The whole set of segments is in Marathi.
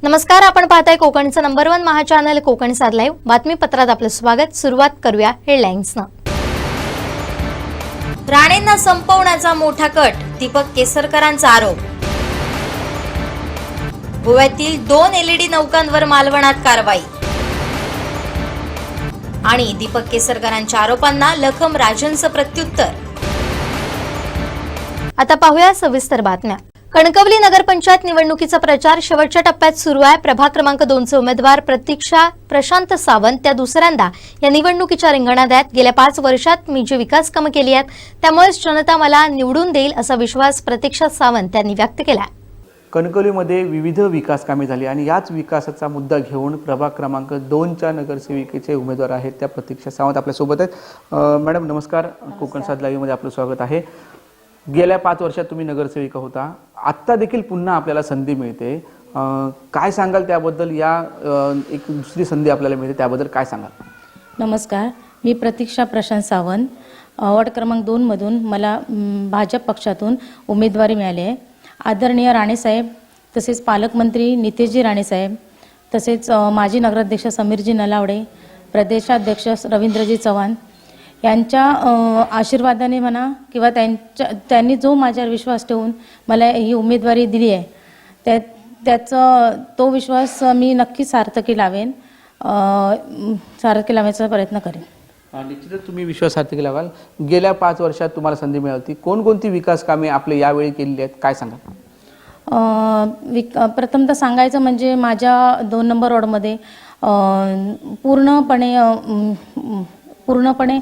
नमस्कार, आपण पाहताय कोकणचं नंबर 1 महा चॅनल कोकण साद लाईव्ह बातमीपत्रात आपलं स्वागत। सुरुवात करूया हेडलाईन्सनं। राणेंना संपवण्याचा मोठा कट, दीपक केसरकरांचा आरोप। गोव्यातील 2 एलईडी नौकांवर मालवणात कारवाई आणि दीपक केसरकरांच्या आरोपांना लखम राजनचं प्रत्युत्तर। आता पाहूया सविस्तर बातम्या। कणकवली नगरपंचायत निवडणुकीचा प्रचार शेवटच्या टप्प्यात सुरू आहे। प्रभाग क्रमांक 2 चे उमेदवार प्रतीक्षा प्रशांत सावंत त्या दुसऱ्यांदा या निवडणुकीच्या रिंगणात आहेत। गेल्या 5 वर्षात मी जे विकास कामे केली आहेत त्यामुळेच जनता मला निवडून देईल असा विश्वास प्रतीक्षा सावंत यांनी व्यक्त केला। कणकवलीमध्ये विविध विकास कामे झाली आणि याच विकासाचा मुद्दा घेऊन प्रभाग क्रमांक 2 च्या नगरसेविकेचे उमेदवार आहेत त्या प्रतीक्षा सावंत आपल्या सोबत आहेत। मॅडम नमस्कार, कोकण साद लाईव्ह मध्ये आपलं स्वागत आहे। गेल्या 5 वर्षात तुम्ही नगरसेविका होता, आता देखील पुन्हा आपल्याला संधी मिळते, काय सांगाल त्याबद्दल? या एक दुसरी संधी आपल्याला मिळते त्याबद्दल काय सांगाल? नमस्कार, मी प्रतीक्षा प्रशांत सावंत, वॉर्ड क्रमांक 2 मधून मला भाजप पक्षातून उमेदवारी मिळाली आहे। आदरणीय राणेसाहेब, तसेच पालकमंत्री नितेशजी राणेसाहेब, तसेच माजी नगराध्यक्ष समीरजी नलावडे, प्रदेशाध्यक्ष रवींद्रजी चव्हाण यांच्या आशीर्वादाने म्हणा किंवा त्यांनी जो माझ्यावर विश्वास ठेवून मला ही उमेदवारी दिली आहे त्याचा तो विश्वास मी नक्कीच सार्थकी लावेन, सार्थकी लावण्याचा प्रयत्न करेन। निश्चितच तुम्ही विश्वास सार्थकी लावाल। गेल्या 5 वर्षात तुम्हाला संधी मिळाली, कोणकोणती विकास कामे आपले यावेळी केलेली आहेत काय सांगाल? प्रथमतः सांगायचं म्हणजे माझ्या 2 नंबर वॉर्डमध्ये पूर्णपणे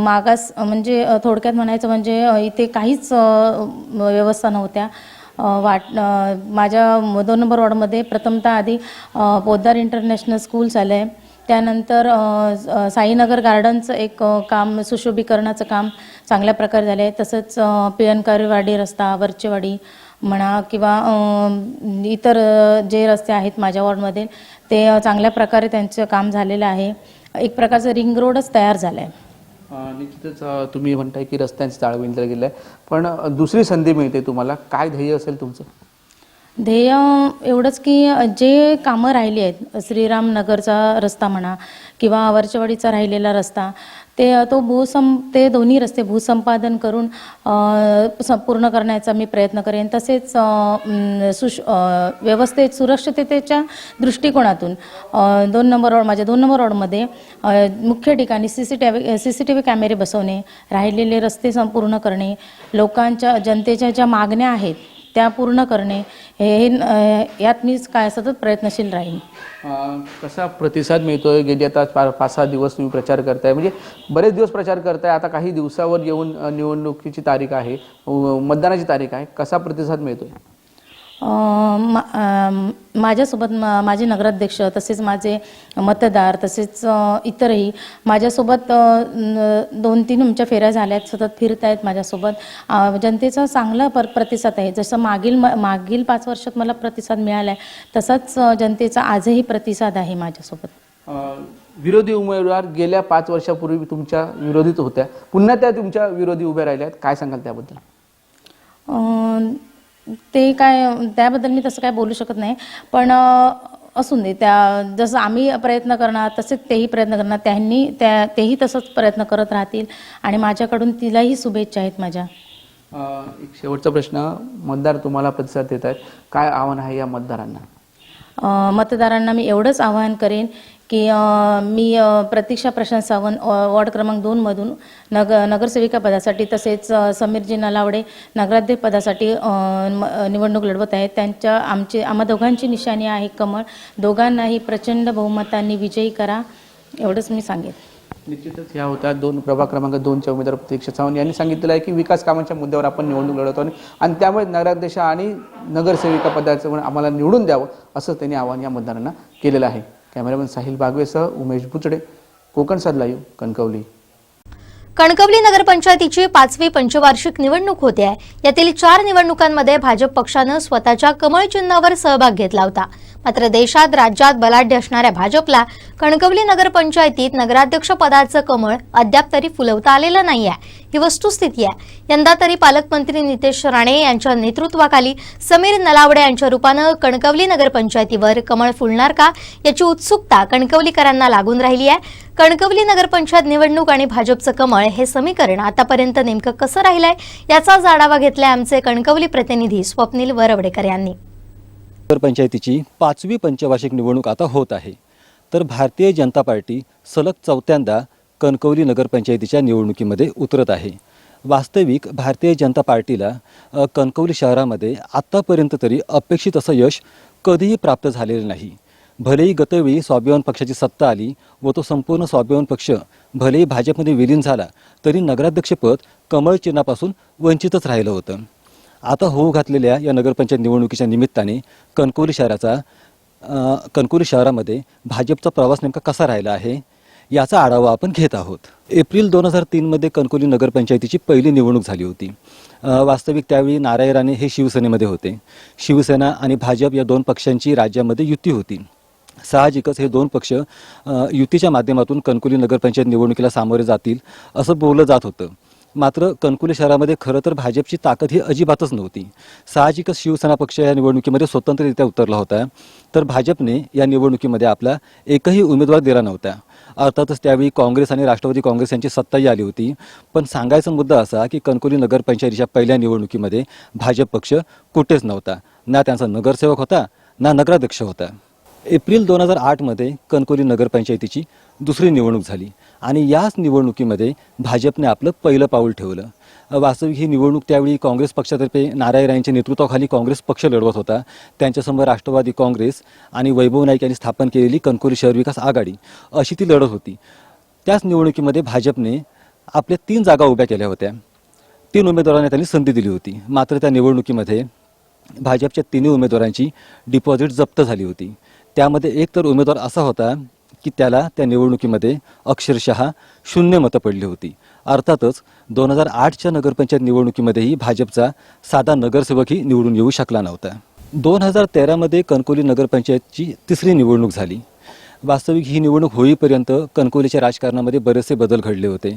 मागास म्हणजे थोडक्यात म्हणायचं म्हणजे इथे काहीच व्यवस्था नव्हत्या। माझ्या 2 नंबर वॉर्डमध्ये प्रथमतः आधी पोद्दार इंटरनॅशनल स्कूल झालं आहे, त्यानंतर साईनगर गार्डनचं एक काम सुशोभीकरणाचं काम चांगल्या प्रकारे झालं आहे। तसंच पियनकारवाडी रस्ता, वरचेवाडी म्हणा किंवा इतर जे रस्ते आहेत माझ्या वॉर्डमध्ये ते चांगल्या प्रकारे त्यांचं काम झालेलं आहे। एक प्रकारचं रिंग रोडच तयार झालं आहे। निश्चितच तुम्ही म्हणताय की रस्त्यांचं जाळं विणलं गेलं आहे, पण दुसरी संधी मिळते तुम्हाला, काय ध्येय असेल तुमचं? ध्येय एवढंच की जे कामं राहिली आहेत, श्रीराम नगरचा रस्ता म्हणा किंवा वरचेवाडीचा राहिलेला रस्ता, ते दोन्ही रस्ते भूसंपादन करून पूर्ण करण्याचा मी प्रयत्न करेन। तसेच व्यवस्थेत सुरक्षिततेच्या दृष्टिकोनातून माझ्या 2 नंबर वॉर्डमध्ये मुख्य ठिकाणी CCTV कॅमेरे बसवणे, राहिलेले रस्ते संपूर्ण करणे, लोकांच्या जनतेच्या ज्या मागण्या आहेत त्या पूर्ण करणे, यात मी सतत प्रयत्नशील राहीन। कसा प्रतिसाद मिळतोय? गेली आता 5-6 दिवस तुम्ही प्रचार करताय, म्हणजे बरेच दिवस प्रचार करताय, आता काही दिवसावर येऊन निवडणुकीची तारीख आहे, मतदानाची तारीख आहे, कसा प्रतिसाद मिळतोय? माझ्यासोबत माझे नगराध्यक्ष तसेच माझे मतदार तसेच इतरही माझ्यासोबत 2-3 आमच्या फेऱ्या झाल्यात, सतत फिरत आहेत माझ्यासोबत। जनतेचा चांगला प्रतिसाद आहे। जसं मागील 5 वर्षात मला प्रतिसाद मिळाला आहे तसाच जनतेचा आजही प्रतिसाद आहे माझ्यासोबत। विरोधी उमेदवार गेल्या 5 वर्षापूर्वी तुमच्या विरोधीत होत्या, पुन्हा त्या तुमच्या विरोधी उभ्या राहिल्यात, काय सांगाल त्याबद्दल? त्याबद्दल मी तसं काय बोलू शकत नाही, पण असून दे, जसं आम्ही प्रयत्न करणार तसेच तेही प्रयत्न करणार, तेही तसंच प्रयत्न करत राहतील आणि माझ्याकडून तिलाही शुभेच्छा आहेत माझ्या। एक शेवटचा प्रश्न, मतदार तुम्हाला प्रतिसाद देत आहेत, काय आव्हान आहे या मतदारांना? मतदारांना मी एवढंच आवाहन करेन की मी प्रतीक्षा प्रशांत सावंत वॉर्ड क्रमांक 2 मधून नगरसेविका पदासाठी तसेच समीरजी नलावडे नगराध्यक्ष पदासाठी निवडणूक लढवत आहेत। आम्हा दोघांची निशाणी आहे कमळ, दोघांनाही प्रचंड बहुमतांनी विजयी करा, एवढंच मी सांगेन। निश्चितच ह्या होत्या 2 प्रभाग क्रमांक 2 च्या उमेदवार प्रतीक्षा सावंत यांनी सांगितलेलं आहे की विकास कामांच्या मुद्द्यावर आपण निवडणूक लढवतो आणि त्यामुळे नगराध्यक्ष आणि नगरसेविका पदाचं आम्हाला निवडून द्यावं असं त्यांनी आवाहन या मतदारांना केलेलं आहे। कॅमेरामॅन साहिल बागवेसह उमेश बुचडे, कोकण साद लाईव्ह, कणकवली। कणकवली नगरपंचायतीची 5वी पंचवार्षिक निवडणूक होते आहे। यातील 4 निवडणुकांमध्ये भाजप पक्षाने स्वतःच्या कमळ चिन्हावर सहभाग घेतला होता। मात्र देशात राज्यात बलाढ्य असणाऱ्या भाजपला कणकवली नगरपंचायतीत नगराध्यक्ष पदाचं कमळ अद्याप तरी फुलवता आलेलं नाहीये, ही वस्तुस्थिती आहे। यंदा तरी पालकमंत्री नितेश राणे यांच्या नेतृत्वाखाली समीर नलावडे यांच्या रूपानं कणकवली नगरपंचायतीवर कमळ फुलणार का याची उत्सुकता कणकवलीकरांना लागून राहिली आहे। कणकवली नगरपंचायत निवडणूक आणि भाजपचं कमळ हे समीकरण आतापर्यंत नेमकं कसं राहिलंय याचाच आढावा घेतलाय आमचे कणकवली प्रतिनिधी स्वप्नील वरवडेकर यांनी। नगरपंचायतीची 5वी पंचवार्षिक निवडणूक आता होत आहे, तर भारतीय जनता पार्टी सलग 4थ्यांदा कणकवली नगरपंचायतीच्या निवडणुकीमध्ये उतरत आहे। वास्तविक भारतीय जनता पार्टीला कणकवली शहरामध्ये आत्तापर्यंत तरी अपेक्षित असं यश कधीही प्राप्त झालेलं नाही। भलेही गतवेळी स्वाभिमान पक्षाची सत्ता आली व तो संपूर्ण स्वाभिमान पक्ष भलेही भाजपमध्ये विलीन झाला तरी नगराध्यक्षपद कमळ चिन्हापासून वंचितच राहिलं होतं। आता होऊ घातलेल्या या नगरपंचायत निवडणुकीच्या निमित्ताने कणकवली शहरामध्ये भाजपचा प्रवास नेमका कसा राहिला आहे याचा आढावा आपण घेत आहोत। एप्रिल 2003 मध्ये कणकवली नगरपंचायतीची पहिली निवडणूक झाली होती। वास्तविक त्यावेळी नारायण राणे हे शिवसेनेमध्ये होते। शिवसेना आणि भाजप या दोन पक्षांची राज्यामध्ये युती होती। साहजिकच हे दोन पक्ष युतीच्या माध्यमातून कणकवली नगरपंचायत निवडणुकीला सामोरे जातील असं बोललं जात होतं। मात्र कणकवली शहरामध्ये खरं तर भाजपची ताकद ही अजिबातच नव्हती। साहजिकच शिवसेना पक्ष या निवडणुकीमध्ये स्वतंत्ररित्या उतरला होता, तर भाजपने या निवडणुकीमध्ये आपला एकही उमेदवार दिला नव्हता। अर्थातच त्यावेळी काँग्रेस आणि राष्ट्रवादी काँग्रेस यांची सत्ताही आली होती, पण सांगायचा मुद्दा असा की कणकवली नगरपंचायतीच्या पहिल्या निवडणुकीमध्ये भाजप पक्ष कुठेच नव्हता। ना त्यांचा नगरसेवक होता ना नगराध्यक्ष होता। एप्रिल 2008 मध्ये कणकवली नगरपंचायतीची दुसरी निवडणूक झाली आणि याच निवडणुकीमध्ये भाजपने आपलं पहिलं पाऊल ठेवलं। वास्तविक ही निवडणूक त्यावेळी काँग्रेस पक्षातर्फे नारायण राणेंच्या नेतृत्वाखाली काँग्रेस पक्ष लढवत होता। त्यांच्यासमोर राष्ट्रवादी काँग्रेस आणि वैभव नाईक यांनी स्थापन केलेली कणकवली शहर विकास आघाडी अशी ती लढत होती। त्याच निवडणुकीमध्ये भाजपने आपल्या 3 जागा उभ्या केल्या होत्या। 3 उमेदवारांना त्यांनी संधी दिली होती। मात्र त्या निवडणुकीमध्ये भाजपच्या 3 उमेदवारांची डिपॉझिट जप्त झाली होती। त्यामध्ये एक तर उमेदवार असा होता की त्याला त्या निवडणुकीमध्ये अक्षरशः 0 मतं पडली होती। अर्थातच 2008च्या नगरपंचायत निवडणुकीमध्येही भाजपचा साधा नगरसेवकही निवडून येऊ शकला नव्हता। 2013 मध्ये कणकवली नगरपंचायतची तिसरी निवडणूक झाली। वास्तविक ही निवडणूक होईपर्यंत कणकवलीच्या राजकारणामध्ये बरेचसे बदल घडले होते।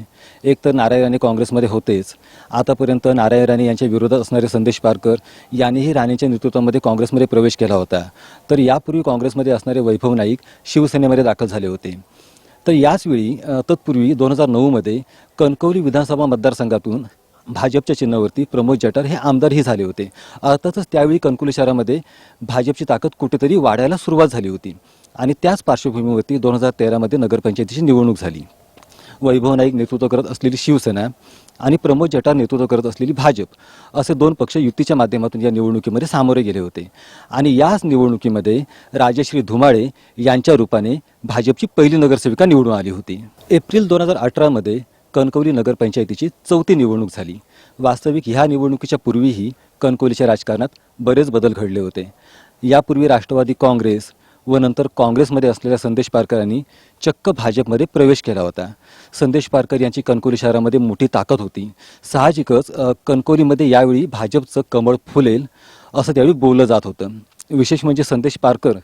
एक तर नारायण राणे काँग्रेसमध्ये होतेच। आतापर्यंत नारायण राणे यांच्या विरोधात असणारे संदेश पारकर यांनीही राणेंच्या नेतृत्वामध्ये काँग्रेसमध्ये प्रवेश केला होता, तर यापूर्वी काँग्रेसमध्ये असणारे वैभव नाईक शिवसेनेमध्ये दाखल झाले होते। तर याचवेळी तत्पूर्वी 2009 मध्ये कणकवली विधानसभा मतदारसंघातून भाजपच्या चिन्हावरती प्रमोद जठार हे आमदारही झाले होते। अर्थातच त्यावेळी कणकवली शहरामध्ये भाजपची ताकद कुठेतरी वाढायला सुरुवात झाली होती आणि त्याच पार्श्वभूमीवरती 2013 मध्ये नगरपंचायतीची निवडणूक झाली। वैभव नाईक नेतृत्व करत असलेली शिवसेना आणि प्रमोद जठार नेतृत्व करत असलेली भाजप असे 2 पक्ष युतीच्या माध्यमातून या निवडणुकीमध्ये सामोरे गेले होते आणि याच निवडणुकीमध्ये राजश्री धुमाळे यांच्या रूपाने भाजपची पहिली नगरसेविका निवडून आली होती। एप्रिल 2018 मध्ये कणकवली नगरपंचायतीची 4थी निवडणूक झाली। वास्तविक ह्या निवडणुकीच्या पूर्वीही कणकवलीच्या राजकारणात बरेच बदल घडले होते। यापूर्वी राष्ट्रवादी काँग्रेस व नंतर काँग्रेसमध्ये असलेल्या संदेश पारकर यांनी चक्क भाजपमध्ये प्रवेश केला होता। संदेश पारकर यांची कणकवली शहरामध्ये मोठी ताकद होती। साहजिकच कणकवलीमध्ये यावेळी भाजपचं कमळ फुलेल असं त्यावेळी बोललं जात होतं। विशेष म्हणजे संदेश पारकर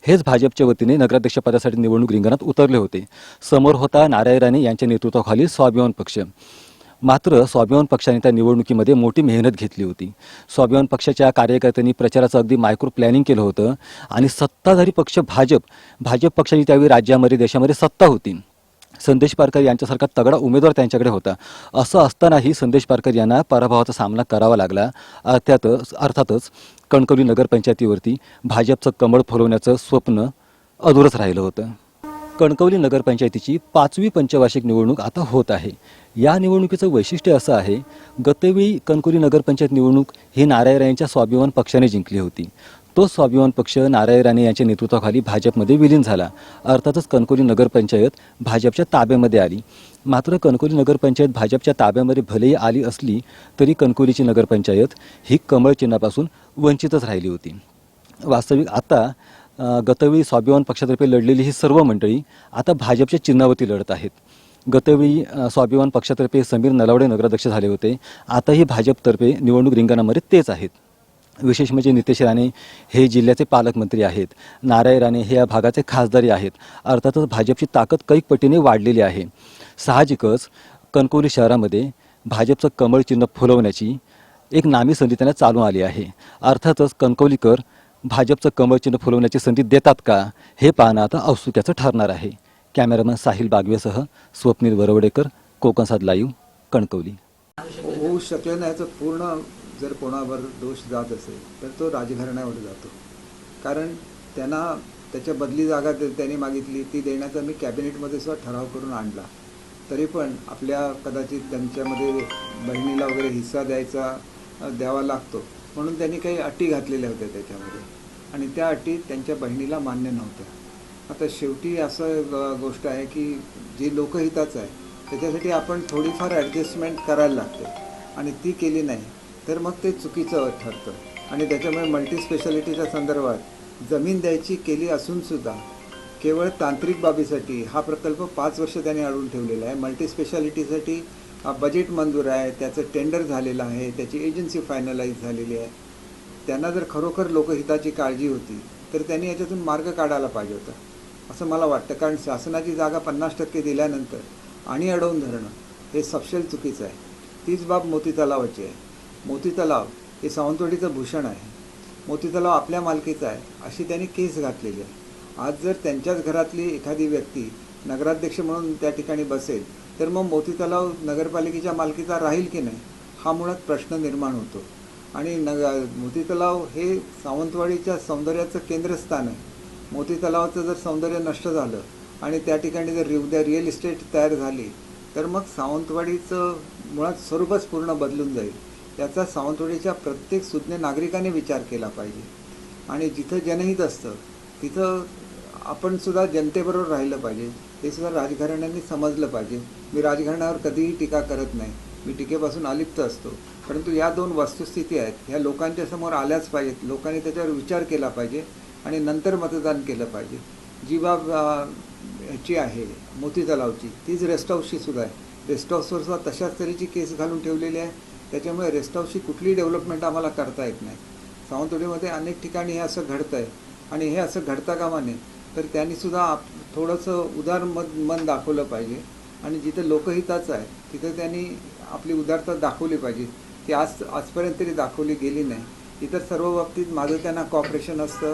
हेच भाजपच्या वतीने नगराध्यक्षपदासाठी निवडणूक रिंगणात उतरले होते। समोर होता नारायण राणे यांच्या नेतृत्वाखालील स्वाभिमान पक्ष। मात्र स्वाभिमान पक्षाने त्या निवडणुकीमध्ये मोठी मेहनत घेतली होती। स्वाभिमान पक्षाच्या कार्यकर्त्यांनी प्रचाराचं अगदी मायक्रो प्लॅनिंग केलं होतं आणि सत्ताधारी पक्ष भाजप पक्षाची त्यावेळी राज्यामध्ये देशामध्ये सत्ता होती। संदेश पारकर यांच्यासारखा तगडा उमेदवार त्यांच्याकडे होता। असं असतानाही संदेश पारकर यांना पराभवाचा सामना करावा लागला। अर्थातच कणकवली नगरपंचायतीवरती भाजपचं कमळ फुलवण्याचं स्वप्न अधुरच राहिलं होतं। कणकवली नगरपंचायतीची 5वी पंचवार्षिक निवडणूक आता होत आहे। या निवडणुकीचं वैशिष्ट्य असं आहे, गतवेळी कणकवली नगरपंचायत निवडणूक ही नारायण राणेंच्या स्वाभिमान पक्षाने जिंकली होती। तो स्वाभिमान पक्ष नारायण राणे यांच्या नेतृत्वाखाली भाजपमध्ये विलीन झाला। अर्थातच कणकवली नगरपंचायत भाजपच्या ताब्यामध्ये आली। मात्र कणकवली नगरपंचायत भाजपच्या ताब्यामध्ये भलेही आली असली तरी कणकवलीची नगरपंचायत ही कमळ चिन्हापासून वंचितच राहिली होती। वास्तविक आता गतवेळी स्वाभिमान पक्षातर्फे लढलेली ही सर्व मंडळी आता भाजपच्या चिन्हावरती लढत आहेत। गतवेळी स्वाभिमान पक्षातर्फे समीर नलावडे नगराध्यक्ष झाले होते। आताही भाजपतर्फे निवडणूक रिंगणामध्ये तेच आहेत। विशेष म्हणजे नितेश राणे हे जिल्ह्याचे पालकमंत्री आहेत, नारायण राणे हे या भागाचे खासदारही आहेत. अर्थातच भाजपची ताकद कैक पटीने वाढलेली आहे. साहजिकच कणकवली शहरामध्ये भाजपचं कमळ चिन्ह फुलवण्याची एक नामी संधी त्यांना चालून आली आहे. अर्थातच कणकवलीकर भाजपचं कमळ चिन्ह फुलवण्याची संधी देतात का हे पाहणं आता औत्सुक्याचं ठरणार आहे. कॅमेरामन साहिल बागवेसह स्वप्नील वरवडेकर, कोकणसाद लाईव्ह, कणकवली. होऊ शकलं नाही याचं पूर्ण जर कोणावर दोष जात असेल तर तो राजघराण्यावर जातो. कारण त्यांना त्याच्या बदली जागा त्यांनी मागितली, ती देण्याचा मी कॅबिनेटमध्ये सुद्धा ठराव करून आणला. तरी पण आपल्या कदाचित त्यांच्यामध्ये बहिणीला वगैरे हिस्सा द्यावा लागतो म्हणून त्यांनी काही अटी घातलेल्या होत्या त्याच्यामध्ये, आणि त्या अटी त्यांच्या बहिणीला मान्य नव्हत्या. आता शेवटी असं गोष्ट आहे की जी लोकहिताचं आहे त्याच्यासाठी आपण थोडीफार ॲडजस्टमेंट करायला लागते, आणि ती केली नाही तर मग ते चुकीचं ठरतं. आणि त्याच्यामुळे मल्टीस्पेशालिटीच्या संदर्भात जमीन द्यायची केली असूनसुद्धा केवळ तांत्रिक बाबीसाठी हा प्रकल्प 5 वर्ष त्यांनी अडवून ठेवलेला आहे. मल्टीस्पेशालिटीसाठी बजेट मंजूर आहे, त्याचं टेंडर झालेलं आहे, त्याची एजन्सी फायनलाईज झालेली आहे. त्यांना जर खरोखर लोकहिताची काळजी होती तर त्यांनी याच्यातून मार्ग काढायला पाहिजे होता असं मला वाटतं. कारण शासनाची जागा 50% दिल्यानंतर आणि अडवून धरणं हे सपशेल चुकीचं आहे. तीच बाब मोती तलावाची आहे. मोती तलाव हे सावंतवाडीचं भूषण आहे. मोती तलाव आपल्या मालकीचा आहे अशी त्यांनी केस घातलेली आहे. आज जर त्यांच्याच घरातली एखादी व्यक्ती नगराध्यक्ष म्हणून त्या ठिकाणी बसेल तर मग मोती तलाव नगरपालिकेच्या मालकीचा राहील की नाही हा मुळात प्रश्न निर्माण होतो. आणि मोती तलाव हे सावंतवाडीच्या सौंदर्याचं केंद्रस्थान आहे. मोती तलावाचं जर सौंदर्य नष्ट झालं आणि त्या ठिकाणी जर उद्या रिअल इस्टेट तयार झाली तर मग सावंतवाडीचं मुळात स्वरूपच पूर्ण बदलून जाईल. याचा सावंतवाडीच्या प्रत्येक सुज्ञ नागरिकाने विचार केला पाहिजे. आणि जिथं जनहित असतं तिथं आपण सुद्धा जनतेबरोबर राहिलं पाहिजे, हे सुद्धा राजघराण्यांनी समजलं पाहिजे. मी राजघराण्यावर कधीही टीका करत नाही, मी टीकेपासून अलिप्त असतो. परंतु या 2 वस्तुस्थिती आहेत, ह्या लोकांच्या समोर आल्याच पाहिजेत. लोकांनी त्याच्यावर विचार केला पाहिजे आणि नंतर मतदान केलं पाहिजे. जी बाब ह्याची आहे मोती तलावची तीच रेस्ट हाऊसची सुद्धा आहे. रेस्ट हाऊसवर सुद्धा तशाच तऱ्हेची केस घालून ठेवलेली आहे. त्याच्यामुळे रेस्ट हाऊसची कुठलीही डेव्हलपमेंट आम्हाला करता येत नाही. सावंतवाडीमध्ये अनेक ठिकाणी हे असं घडतं आहे, आणि हे असं घडता कामा नये. तर त्यांनीसुद्धा थोडंसं उदार मन दाखवलं पाहिजे, आणि जिथं लोकहिताचं आहे तिथं त्यांनी आपली उदारता दाखवली पाहिजे. ती आजपर्यंत तरी दाखवली गेली नाही. इतर सर्व बाबतीत माझं त्यांना कॉपरेशन असतं,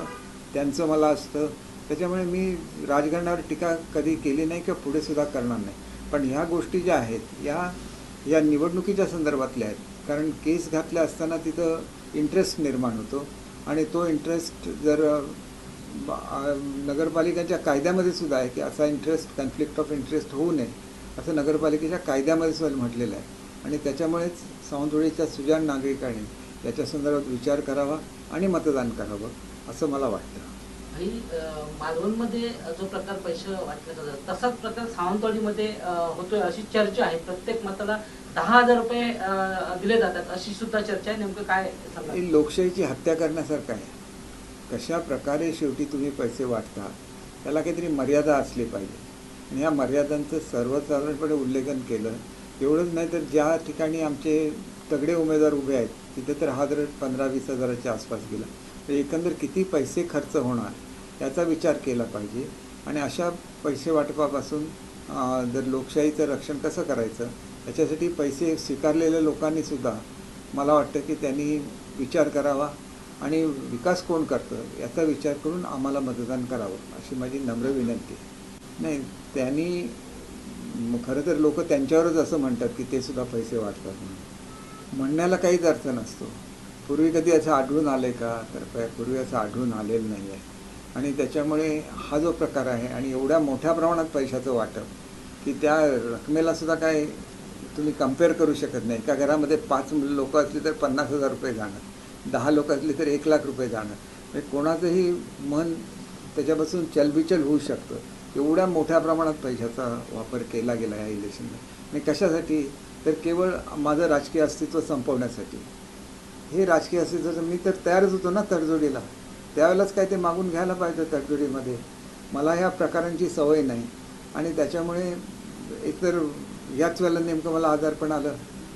त्यांचं मला असतं. त्याच्यामुळे मी राजघराण्यावर टीका कधी केली नाही किंवा पुढे सुद्धा करणार नाही. पण ह्या गोष्टी ज्या आहेत या निवडणुकीच्या संदर्भातल्या आहेत. कारण केस घातल्या असताना तिथं इंटरेस्ट निर्माण होतो, आणि तो इंटरेस्ट जर नगरपालिकेच्या कायद्यामध्ये सुद्धा आहे की असा इंटरेस्ट कॉन्फ्लिक्ट ऑफ इंटरेस्ट होऊ नये असं नगरपालिकेच्या कायद्यामध्ये सुद्धा म्हटलेलं आहे. आणि त्याच्यामुळेच सावंतवाडीच्या सुजाण नागरिकांनी याच्या संदर्भात विचार करावा आणि मतदान करावं असं मला वाटतं. आणि मालवणमध्ये जो प्रकार पैसे वाटण्याचा झाला तसाच प्रकार सावंतवाडीमध्ये होतोय अशी चर्चा आहे. प्रत्येक मताला 10,000 रुपये दिले जातात अशी सुद्धा चर्चा आहे. नेमकं काय सांगा? ही लोकशाहीची हत्या करण्यासारखं आहे. कशा प्रकारे शेवटी तुम्ही पैसे वाटता त्याला काहीतरी मर्यादा असली पाहिजे, आणि ह्या मर्यादांचं सर्वसाधारणपणे उल्लेखन केलं. एवढंच नाही तर ज्या ठिकाणी आमचे तगडे उमेदवार उभे आहेत तिथे तर हा दर 15-20 हजाराच्या आसपास गेला. तर एकंदर किती पैसे खर्च होणार याचा विचार केला पाहिजे. आणि अशा पैसे वाटपापासून जर लोकशाहीचं रक्षण कसं करायचं याच्यासाठी पैसे स्वीकारलेल्या लोकांनीसुद्धा मला वाटतं की त्यांनी विचार करावा, आणि विकास कोण करतं याचा विचार करून आम्हाला मतदान करावं अशी माझी नम्र विनंती. नाही, त्यांनी खरं तर लोक त्यांच्यावरच असं म्हणतात की ते सुद्धा पैसे वाटतात म्हणून. म्हणण्याला काहीच अर्थ नसतो. पूर्वी कधी असं आढळून आलं आहे का? तर पूर्वी असं आढळून आलेलं नाही आहे. आणि त्याच्यामुळे हा जो प्रकार आहे, आणि एवढ्या मोठ्या प्रमाणात पैशाचं वाटप की त्या रकमेलासुद्धा काय तुम्ही कम्पेअर करू शकत नाही. एका घरामध्ये 5 लोक असली तर 50,000 रुपये जाणार, 10 लोक असली तर 1,00,000 रुपये जाणार. म्हणजे कोणाचंही मन त्याच्यापासून चलबिचल होऊ शकतं. एवढ्या मोठ्या प्रमाणात पैशाचा वापर केला गेला या इलेक्शनला. आणि कशासाठी? तर केवळ माझं राजकीय अस्तित्व संपवण्यासाठी. हे राजकीय अस्तित्वाचं मी तर तयारच होतो ना तडजोडीला. त्यावेळेलाच काय ते मागून घ्यायला पाहिजे तडजोडीमध्ये. मला ह्या प्रकारांची सवय नाही, आणि त्याच्यामुळे एकतर याच वेळेला नेमकं मला आजारपण आलं.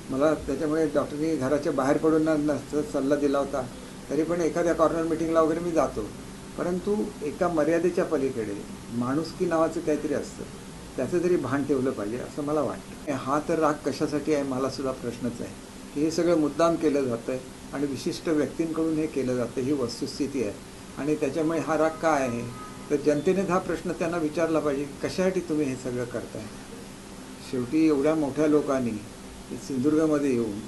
मला त्याच्यामुळे डॉक्टरनी घराच्या बाहेर पडून नसतं सल्ला दिला होता तरी पण एखाद्या कॉर्नर मिटिंगला वगैरे मी जातो, परंतु एका मर्यादेच्या पलीकडे माणुसकी नावाचं काहीतरी असतं, त्याचं तरी भान ठेवलं पाहिजे असं मला वाटतं. हा तर राग कशासाठी आहे मला सुद्धा प्रश्नच आहे की हे सगळं मुद्दाम केलं जातं आहे आणि विशिष्ट व्यक्तींकडून हे केलं जातं, ही वस्तुस्थिती आहे. आणि त्याच्यामुळे हा राग काय आहे तर जनतेनेच हा प्रश्न त्यांना विचारला पाहिजे, कशासाठी तुम्ही हे सगळं करताय. शेवटी एवढ्या मोठ्या लोकांनी सिंधुदुर्गमध्ये येऊन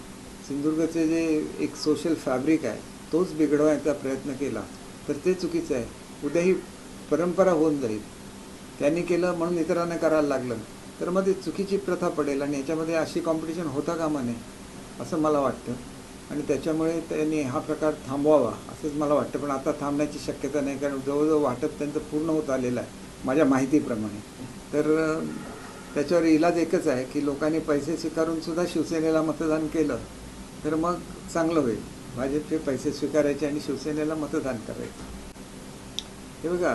सिंधुदुर्गचे जे एक सोशल फॅब्रिक आहे तोच बिघडवायचा प्रयत्न केला तर ते चुकीचं आहे. उद्या ही परंपरा होऊन जाईल. त्यांनी केलं म्हणून इतरांना करायला लागलं तर मग ती चुकीची प्रथा पडेल आणि याच्यामध्ये अशी कॉम्पिटिशन होता कामा नये असं मला वाटतं. आणि त्याच्यामुळे त्यांनी हा प्रकार थांबवावा असंच मला वाटतं. पण आता थांबण्याची शक्यता नाही, कारण जवळजवळ वाटप त्यांचं पूर्ण होत आलेलं आहे माझ्या माहितीप्रमाणे. तर त्याच्यावर इलाज एकच आहे की लोकांनी पैसे स्वीकारून सुद्धा शिवसेनेला मतदान केलं तर मग चांगलं होईल. भाजपचे पैसे स्वीकारायचे आणि शिवसेनेला मतदान करायचं. हे बघा,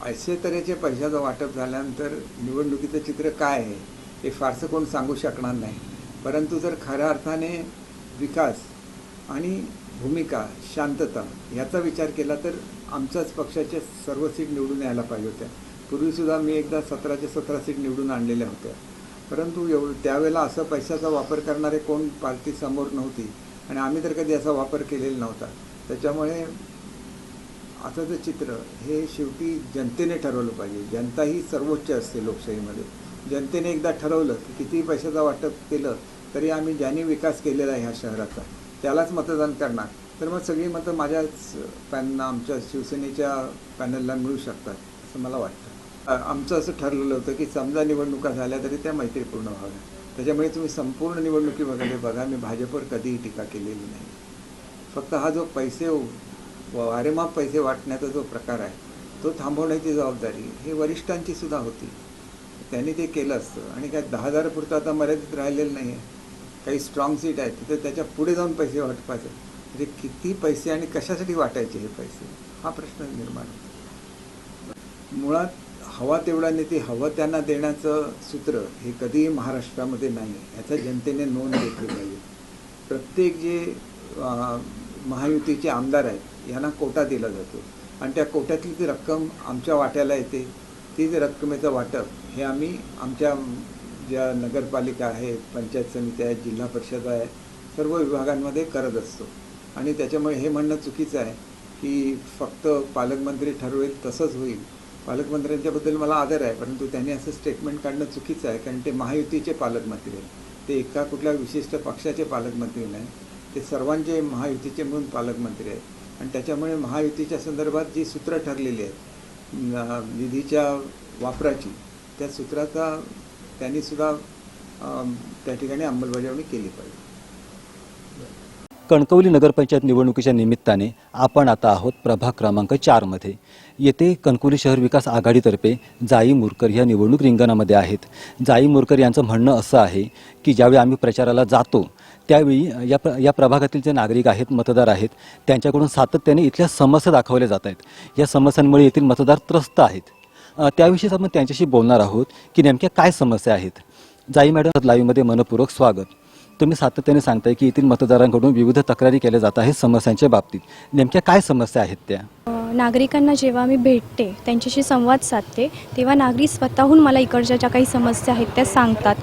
अशा तऱ्हेचे पैशाचं वाटप झाल्यानंतर निवडणुकीचं चित्र काय आहे हे फारसं कोण सांगू शकणार नाही. परंतु जर खऱ्या अर्थाने विकास आणि भूमिका, शांतता याचा विचार केला तर आमच्याच पक्षाच्या सर्व सीट निवडून यायला पाहिजे होत्या. पूर्वीसुद्धा मी एकदा 17च्या 17 सीट निवडून आणलेल्या होत्या. परंतु त्यावेळेला असं पैशाचा वापर करणारे कोण पार्टी समोर नव्हती आणि आम्ही तर कधी असा वापर केलेला नव्हता. त्याच्यामुळे आताचं चित्र हे शेवटी जनतेने ठरवलं पाहिजे. जनता ही सर्वोच्च असते लोकशाहीमध्ये. जनतेने एकदा ठरवलं की कितीही पैशाचा वाटप केलं तरी आम्ही ज्यांनी विकास केलेला आहे ह्या शहराचा त्यालाच मतदान करणार, तर मग सगळी मतं माझ्याच आमच्या शिवसेनेच्या पॅनलला मिळू शकतात असं मला वाटतं. आमचं असं ठरलेलं होतं की समजा निवडणुका झाल्या तरी त्या मैत्रीपूर्ण व्हाव्या. त्याच्यामुळे तुम्ही संपूर्ण निवडणुकी वगैरे बघा, मी भाजपवर कधीही टीका केलेली नाही. फक्त हा जो पैसे वारेमाप पैसे वाटण्याचा जो प्रकार आहे तो थांबवण्याची जबाबदारी हे वरिष्ठांची सुद्धा होती. त्यांनी ते केलं असतं. आणि काय 10,000 पुरतं आता मर्यादित राहिलेलं नाही आहे. काही स्ट्रॉंग सीट आहेत तिथे त्याच्या पुढे जाऊन पैसे वाटपायचे. म्हणजे किती पैसे आणि कशासाठी वाटायचे हे पैसे हा प्रश्न निर्माण होतो. मुळात हवा तेवढा नेते हवं त्यांना देण्याचं सूत्र हे कधीही महाराष्ट्रामध्ये नाही आहे. याचा जनतेने नोंद घेतली पाहिजे. प्रत्येक जे महायुतीचे आमदार आहेत यांना कोटा दिला जातो आणि त्या कोट्यातली ती रक्कम आमच्या वाट्याला येते. ती जी रक्कमेचं वाटप हे आम्ही आमच्या ज्या नगरपालिका आहेत, पंचायत समित्या आहेत, जिल्हा परिषद आहे, सर्व विभागांमध्ये करत असतो. आणि त्याच्यामुळे हे म्हणणं चुकीचं आहे की फक्त पालकमंत्री ठरवेल तसंच होईल. पालकमंत्र्यांच्याबद्दल मला आदर आहे, परंतु त्यांनी असं स्टेटमेंट काढणं चुकीचं आहे. कारण ते महायुतीचे पालकमंत्री आहेत. ते एका कुठल्या विशिष्ट पक्षाचे पालकमंत्री नाही, ते सर्वांचे महायुतीचे म्हणून पालकमंत्री आहेत. आणि त्याच्यामुळे महायुतीच्या संदर्भात जी सूत्रं ठरलेली आहेत निधीच्या वापराची, त्या सूत्राचा त्यांनीसुद्धा त्या ठिकाणी अंमलबजावणी केली पाहिजे. कणकवली नगरपंचायत निवडणुकीच्या निमित्ताने आपण आता आहोत प्रभाग क्रमांक 4मध्ये. येथे कणकवली शहर विकास आघाडीतर्फे जाई मुरकर ह्या निवडणूक रिंगणामध्ये आहेत. जाई मुरकर यांचं म्हणणं असं आहे की ज्यावेळी आम्ही प्रचाराला जातो त्यावेळी या प्रभागातील जे नागरिक आहेत, मतदार आहेत, त्यांच्याकडून सातत्याने इथल्या समस्या दाखवल्या जात आहेत. या समस्यांमुळे येथील मतदार त्रस्त आहेत. त्याविषयीच आपण त्यांच्याशी बोलणार आहोत की नेमक्या काय समस्या आहेत. जाई मॅडम, लाईव्हमध्ये मनपूर्वक स्वागत. तुम्ही सातत्याने सांगताय की येथील मतदारांकडून विविध तक्रारी केल्या जात आहेत समस्यांच्या बाबतीत. नेमक्या काय समस्या आहेत त्या? नागरिकांना जेव्हा मी भेटते, त्यांच्याशी संवाद साधते, तेव्हा नागरिक स्वतःहून मला इकडच्या ज्या काही समस्या आहेत त्या सांगतात.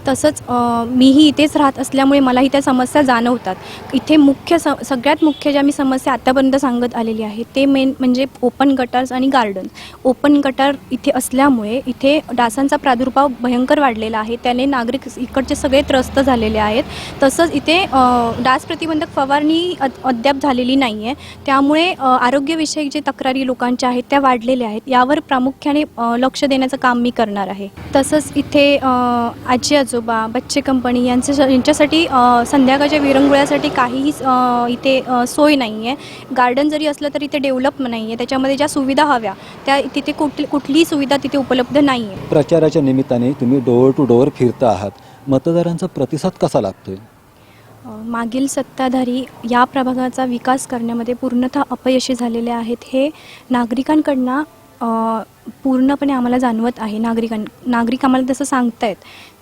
तसंच मीही इथेच राहत असल्यामुळे मलाही त्या समस्या जाणवतात. इथे सगळ्यात मुख्य ज्या मी समस्या आत्तापर्यंत सांगत आलेली आहे ते मेन म्हणजे ओपन गटार्स आणि गार्डन. ओपन गटार इथे असल्यामुळे इथे डासांचा प्रादुर्भाव भयंकर वाढलेला आहे. त्याने नागरिक इकडचे सगळे त्रस्त झालेले आहेत. तसंच इथे डास प्रतिबंधक फवारणी अद्याप झालेली नाही आहे. त्यामुळे आरोग्यविषयक जे तक्रारी लोकांच्या आहेत त्या वाढलेल्या आहेत. यावर प्रामुख्याने लक्ष देण्याचं काम मी करणार आहे. तसंच इथे आजी आजोबा, बच्चे कंपनी यांच्यासाठी संध्याकाळच्या विरंगुळ्यासाठी काहीही इथे सोय नाही आहे. गार्डन जरी असलं तरी इथे डेव्हलप नाही आहे. त्याच्यामध्ये ज्या सुविधा हव्या त्या तिथे कुठलीही सुविधा तिथे उपलब्ध नाही आहे. प्रचाराच्या निमित्ताने तुम्ही डोअर टू डोअर फिरता आहात. मतदारांचा प्रतिसाद कसा लागतोय? मागील सत्ताधारी या प्रभागाचा विकास करण्यामध्ये पूर्णतः अपयशी झालेले आहेत. हे नागरिकांकडनं पूर्णपणे आम्हाला जाणवत आहे. नागरिक आम्हाला तसं सांगतायत.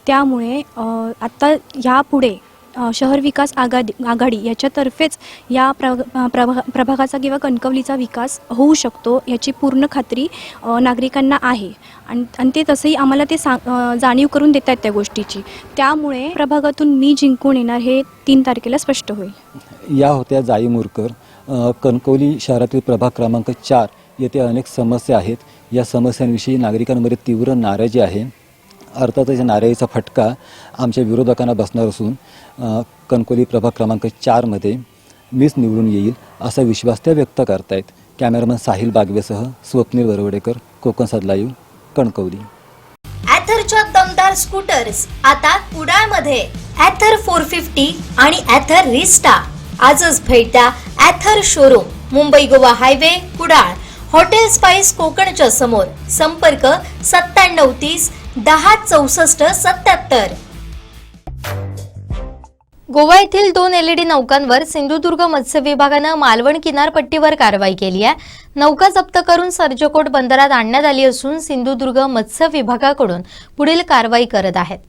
त्यामुळे आत्ता ह्यापुढे शहर विकास आघाडी याच्यातर्फेच या प्रभागाचा किंवा कणकवलीचा विकास होऊ शकतो याची पूर्ण खात्री नागरिकांना आहे आणि ते तसंही आम्हाला ते जाणीव करून देत आहेत त्या गोष्टीची. त्यामुळे प्रभागातून मी जिंकून येणार हे 3 तारखेला स्पष्ट होईल. या होत्या जाई मुरकर. कणकवली शहरातील प्रभाग क्रमांक 4 येथे अनेक समस्या आहेत. या समस्यांविषयी नागरिकांमध्ये तीव्र नाराजी आहे. अर्थातच या नाराजीचा फटका आमच्या विरोधकांना बसणार असून कणकवली प्रभाग क्रमांक 4मध्ये मीच निवडून येईल असा विश्वास त्या व्यक्त करतायत. कॅमेरामन साहिल बागवेसह स्वप्नील वरवडेकर, कोकणसाद लाईव्ह, कणकवली. ॲथरच्या दमदार स्कूटर्स आता कुडाळमध्ये. ॲथर 450 आणि ॲथर रिस्टा. आजच भेट द्या Ather showroom, Mumbai Goa highway, Kudal. Hotel spice कोकणच्या समोर. संपर्क 9730 10 64 77. गोवा येथील 2 LED नौकांवर सिंधुदुर्ग मत्स्य विभागानं मालवण किनारपट्टीवर कारवाई केली आहे. नौका जप्त करून सर्जकोट बंदरात आणण्यात आली असून सिंधुदुर्ग मत्स्य विभागाकडून पुढील कारवाई करत आहेत.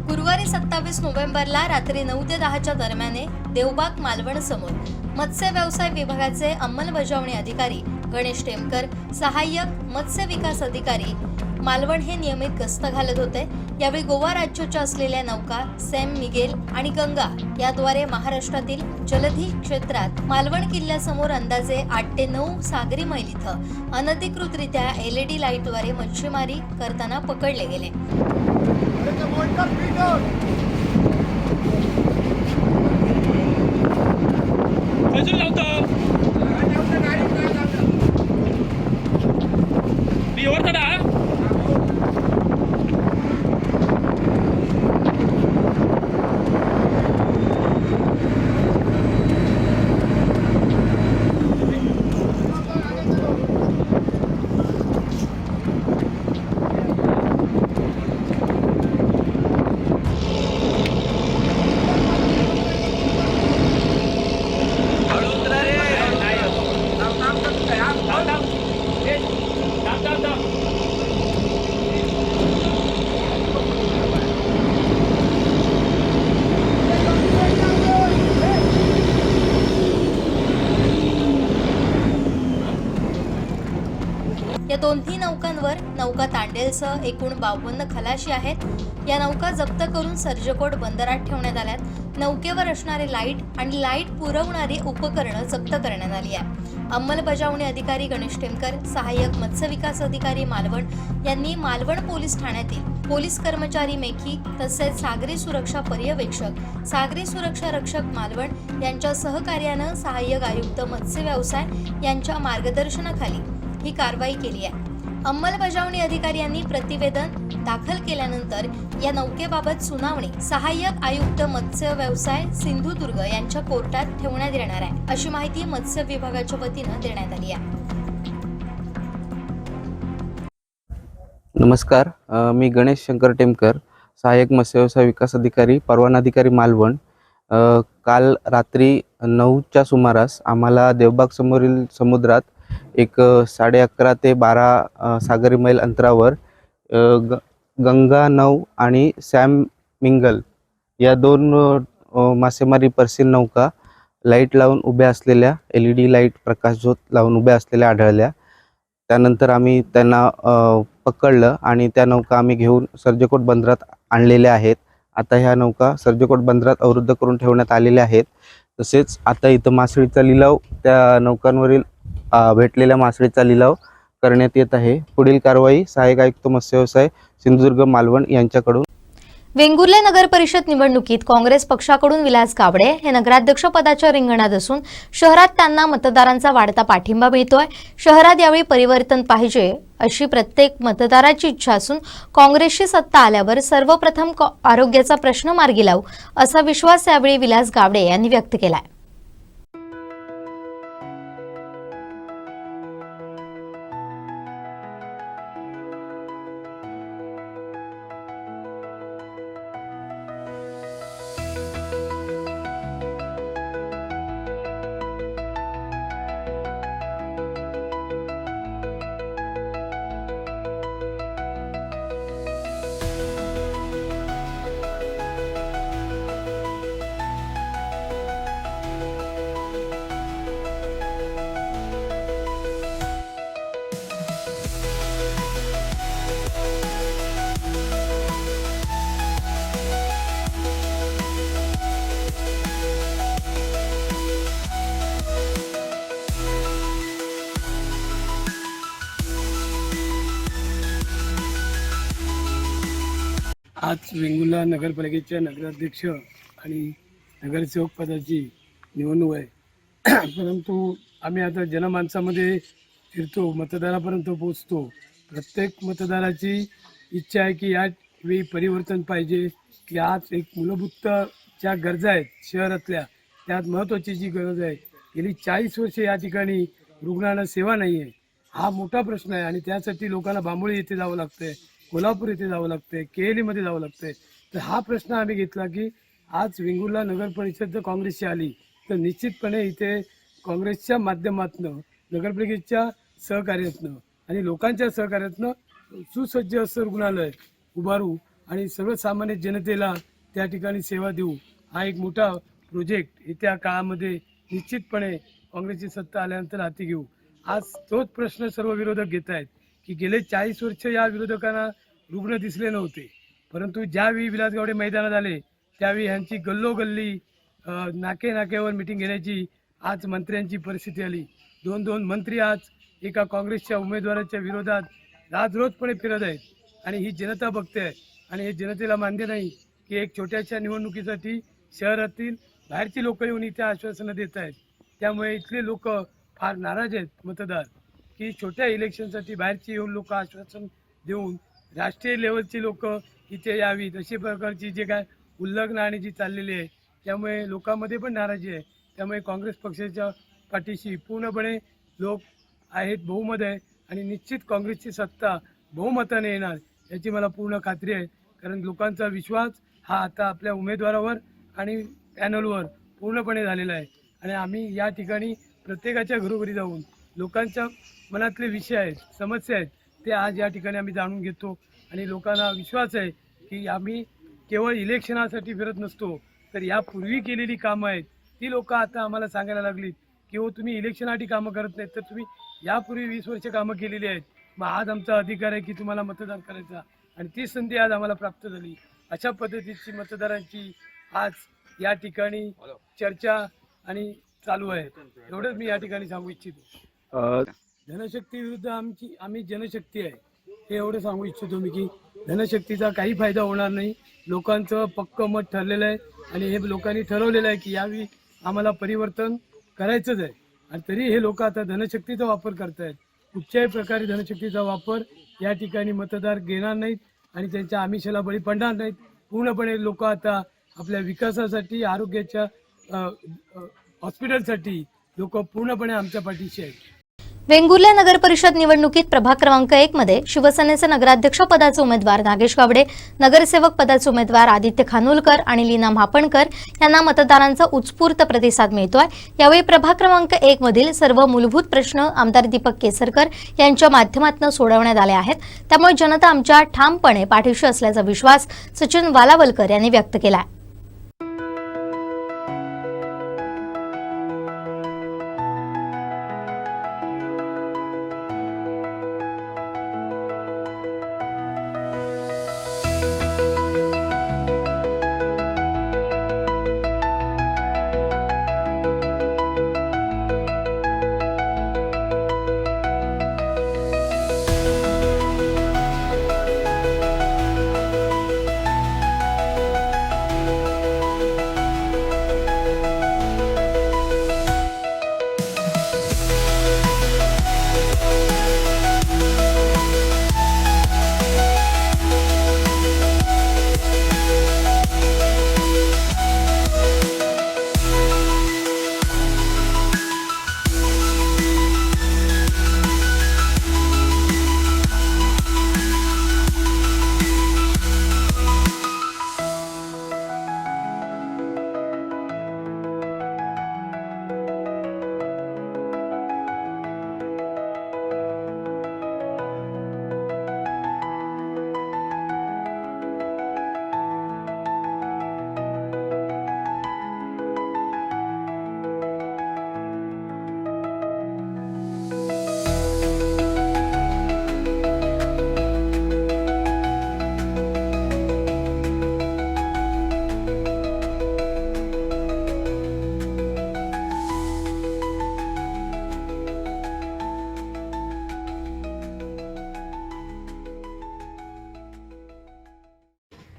गुरुवारी 27 नोव्हेंबरला रात्री 9 ते 10च्या दरम्यान देवबाग मालवण समोर मत्स्य व्यवसाय विभागाचे अंमलबजावणी अधिकारी गणेश टेमकर, सहाय्यक मत्स्य विकास अधिकारी मालवण हे नियमित गस्त घालत होते. यावेळी गोवा राज्याच्या असलेल्या नौका सॅम मिगेल आणि गंगा याद्वारे महाराष्ट्रातील जलधी क्षेत्रात मालवण किल्ल्यासमोर अंदाजे 8 ते 9 सागरी मैल इथं अनधिकृतरित्या LED लाईटद्वारे मच्छीमारी करताना पकडले गेले. या दोन्ही नौकांवर नौका तांडेलसह एकूण 52 खलाशी आहेत. या नौका जप्त करून सर्जकोट बंदरात ठेवण्यात आल्यात. नौकेवर असणारे लाईट आणि लाईट पुरवणारी उपकरणं जप्त करण्यात आली आहे. अंमलबजावणी अधिकारी गणेश टेमकर, सहाय्यक मत्स्य विकास अधिकारी मालवण यांनी मालवण पोलीस ठाण्यातील पोलीस कर्मचारी मेखी तसेच सागरी सुरक्षा पर्यवेक्षक, सागरी सुरक्षा रक्षक मालवण यांच्या सहकार्यानं सहाय्यक आयुक्त मत्स्य व्यवसाय यांच्या मार्गदर्शनाखाली ही कारवाई केली आहे. अंमलबजावणी अधिकारी यांनी प्रतिवेदन दाखल केल्यानंतर या नौकेबाबत सुनावणी सहाय्यक आयुक्त मत्स्य व्यवसाय सिंधुदुर्ग यांच्या कोर्टात ठेवण्यात येणार आहे, अशी माहिती मत्स्य विभागाच्या वतीनं देण्यात आली आहे. नमस्कार, मी गणेश शंकर टेमकर, सहाय्यक मत्स्य व्यवसाय विकास अधिकारी, परवाना अधिकारी मालवण. काल रात्री 9च्या सुमारास आम्हाला देवबाग समोरील समुद्रात एक 11:30 ते 12 सागरी मैल अंतरावर गंगा 9 आणि सॅम मिंगल या 2 मासेमारी पर्सिल नौका लाईट लावून उभ्या असलेल्या LED लाईट प्रकाशझोत लावून उभ्या असलेल्या आढळल्या. त्यानंतर आम्ही त्यांना पकडलं आणि त्या नौका आम्ही घेऊन सर्जकोट बंदरात आणलेल्या आहेत. आता ह्या नौका सर्जकोट बंदरात अवरुद्ध करून ठेवण्यात आलेल्या आहेत. तसेच आता इथं मासळीचा लिलाव, त्या नौकांवरील भेटलेल्या मासळीचा लिलाव करण्यात येत आहे. पुढील कारवाई सहाय्यक आयुक्त मत्स्य व्यवसाय सिंधुदुर्ग मालवण यांच्याकडून. वेंगुर्ले नगर परिषद निवडणुकीत काँग्रेस पक्षाकडून विलास गावडे हे नगराध्यक्ष पदाच्या रिंगणात असून शहरात त्यांना मतदारांचा वाढता पाठिंबा मिळतोय. शहरात यावेळी परिवर्तन पाहिजे अशी प्रत्येक मतदाराची इच्छा असून काँग्रेसची सत्ता आल्यावर सर्वप्रथम आरोग्याचा प्रश्न मार्गी लावू असा विश्वास यावेळी विलास गावडे यांनी व्यक्त केलाय. आज वेंगुर्ला नगरपालिकेच्या नगराध्यक्ष आणि नगरसेवक पदाची निवडणूक आहे. परंतु आम्ही आता जनमानसामध्ये फिरतो, मतदारापर्यंत पोचतो. प्रत्येक मतदाराची इच्छा आहे की यावेळी परिवर्तन पाहिजे, की आज एक मूलभूत ज्या गरजा आहेत शहरातल्या, त्यात महत्त्वाची जी गरज आहे, गेली 40 वर्षे या ठिकाणी रुग्णांना सेवा नाही आहे. हा मोठा प्रश्न आहे आणि त्यासाठी लोकांना बांबोळी येथे जावं लागतंय, कोल्हापूर येथे जावं लागतंय, केएलईमध्ये जावं लागतंय. तर हा प्रश्न आम्ही घेतला की आज वेंगुर्ला नगर परिषद जर काँग्रेसची आली तर निश्चितपणे इथे काँग्रेसच्या माध्यमातून, नगरपालिकेच्या सहकार्यातनं आणि लोकांच्या सहकार्यातनं सुसज्ज असं रुग्णालय उभारू आणि सर्वसामान्य जनतेला त्या ठिकाणी सेवा देऊ. हा एक मोठा प्रोजेक्ट येत्या काळामध्ये निश्चितपणे काँग्रेसची सत्ता आल्यानंतर हाती घेऊ. आज तोच प्रश्न सर्व विरोधक घेत आहेत की गेले 40 वर्ष या विरोधकांना रुग्ण दिसले नव्हते, परंतु ज्यावेळी विलास गावडे मैदानात आले त्यावेळी ह्यांची गल्लोगल्ली नाक्यावर मिटिंग घेण्याची आज मंत्र्यांची परिस्थिती आली. 2 मंत्री आज एका काँग्रेसच्या उमेदवाराच्या विरोधात राजरोजपणे फिरत आहेत आणि ही जनता बघते आहे. आणि हे जनतेला मान्य नाही की एक छोट्याशा निवडणुकीसाठी शहरातील बाहेरची लोक येऊन इथे आश्वासनं देत आहेत. त्यामुळे इथले लोक फार नाराज आहेत मतदार, की छोट्या इलेक्शनसाठी बाहेरची येऊन लोक आश्वासन देऊन राष्ट्रीय लेवलची लोक इथे यावीत अशी प्रकारची जे काय उल्लंघनं आणि जी चाललेली आहे, त्यामुळे लोकांमध्ये पण नाराजी आहे. त्यामुळे काँग्रेस पक्षाच्या पाठीशी पूर्णपणे लोक आहेत, बहुमत आहे आणि निश्चित काँग्रेसची सत्ता बहुमताने येणार याची मला पूर्ण खात्री आहे. कारण लोकांचा विश्वास हा आता आपल्या उमेदवारावर आणि पॅनलवर पूर्णपणे झालेला आहे. आणि आम्ही या ठिकाणी प्रत्येकाच्या घरोघरी जाऊन लोकांच्या मनातले विषय आहेत, समस्या आहेत, ते आज या ठिकाणी आम्ही जाणून घेतो. आणि लोकांना विश्वास आहे की आम्ही केवळ इलेक्शनासाठी फिरत नसतो, तर यापूर्वी केलेली कामं आहेत ती लोक आता आम्हाला सांगायला लागलीत की हो तुम्ही इलेक्शनसाठी कामं करत नाहीत, तर तुम्ही यापूर्वी 20 वर्ष कामं केलेली आहेत. मग आज आमचा अधिकार आहे की तुम्हाला मतदान करायचा आणि ती संधी आज आम्हाला प्राप्त झाली. अशा पद्धतीची मतदारांची आज या ठिकाणी चर्चा आणि चालू आहे. एवढंच मी या ठिकाणी सांगू इच्छितो. धनशक्ती विरुद्ध आम्ही जनशक्ती आहे हे एवढं सांगू इच्छितो मी की धनशक्तीचा काही फायदा होणार नाही. लोकांचं पक्कं मत ठरलेलं आहे आणि हे लोकांनी ठरवलेलं आहे की यावेळी आम्हाला परिवर्तन करायचंच आहे. आणि तरी हे लोक आता धनशक्तीचा वापर करत आहेत. कुठच्याही प्रकारे धनशक्तीचा वापर या ठिकाणी मतदार घेणार नाहीत आणि त्यांच्या आमिषाला बळी पडणार नाहीत. पूर्णपणे लोक आता आपल्या विकासासाठी, आरोग्याच्या हॉस्पिटलसाठी लोक पूर्णपणे आमच्या पाठीशी आहेत. वेंगुर्ला नगर परिषद निवडणुकीत प्रभाग क्रमांक 1 मध्ये शिवसेनेचे नगराध्यक्ष पदाचे उमेदवार नागेश गावडे, नगरसेवक पदाचे उमेदवार आदित्य खानोलकर आणि लीना म्हापणकर यांना मतदारांचा उत्स्फूर्त प्रतिसाद मिळतोय. यावेळी प्रभाग क्रमांक 1 मधील सर्व मूलभूत प्रश्न आमदार दीपक केसरकर यांच्या माध्यमातून सोडवण्यात आले आहेत. त्यामुळे जनता आमच्या ठामपणे पाठीशी असल्याचा विश्वास सचिन वालावलकर यांनी व्यक्त केला.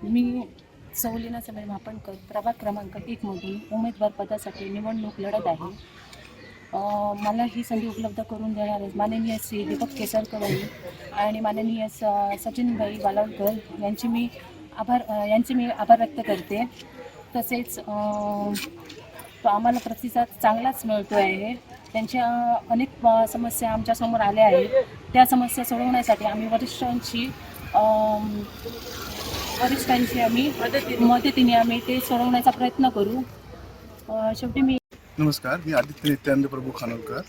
मी सौलीना समय मापणकर प्रभाग क्रमांक 1 मधून उमेदवार पदासाठी निवडणूक लढत आहे. मला ही संधी उपलब्ध करून देणारे माननीय श्री दीपक केसरकर आणि माननीय सचिनभाई बालावलकर यांचे मी आभार व्यक्त करते. तसेच आम्हाला प्रतिसाद चांगलाच मिळतो आहे. त्यांच्या अनेक समस्या आमच्यासमोर आल्या आहेत. त्या समस्या सोडवण्यासाठी आम्ही वरिष्ठांची मदतीने आम्ही ते सोडवण्याचा प्रयत्न करू. शेवटी मी नमस्कार, मी आदित्य नित्यानंद प्रभू खानोलकर.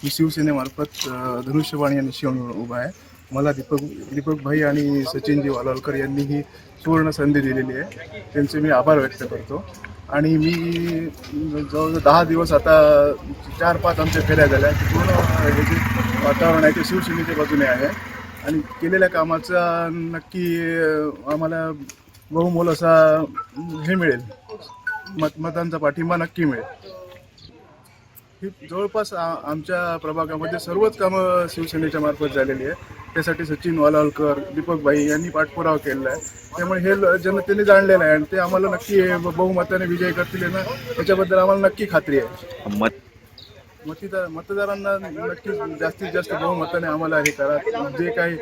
मी शिवसेनेमार्फत धनुष्यबाण या निश्चयावर उभा आहे. मला दीपक भाई आणि सचिनजी वालावलकर यांनी ही सुवर्ण संधी दिलेली आहे. त्यांचे मी आभार व्यक्त करतो. आणि मी जवळजवळ 10 दिवस आता 4-5 आमच्या फेऱ्या झाल्या. पूर्ण हे जे वातावरण आहे ते शिवसेनेच्या बाजूने आहे आणि केलेल्या कामाचा नक्की आम्हाला बहुमोल असा हे मिळेल, मतांचा पाठिंबा नक्की मिळेल. ही जवळपास आमच्या प्रभागामध्ये सर्वच कामं शिवसेनेच्या मार्फत झालेली आहे. त्यासाठी सचिन वालावलकर, दीपकभाई यांनी पाठपुरावा केलेला आहे. त्यामुळे हे जनतेने जाणलेलं आहे आणि ते आम्हाला नक्की बहुमताने विजय करतील ना, याच्याबद्दल आम्हाला नक्की खात्री आहे. मतदारांना नक्की जास्तीत जास्त बहुमताने आम्हाला हे करा. जे काही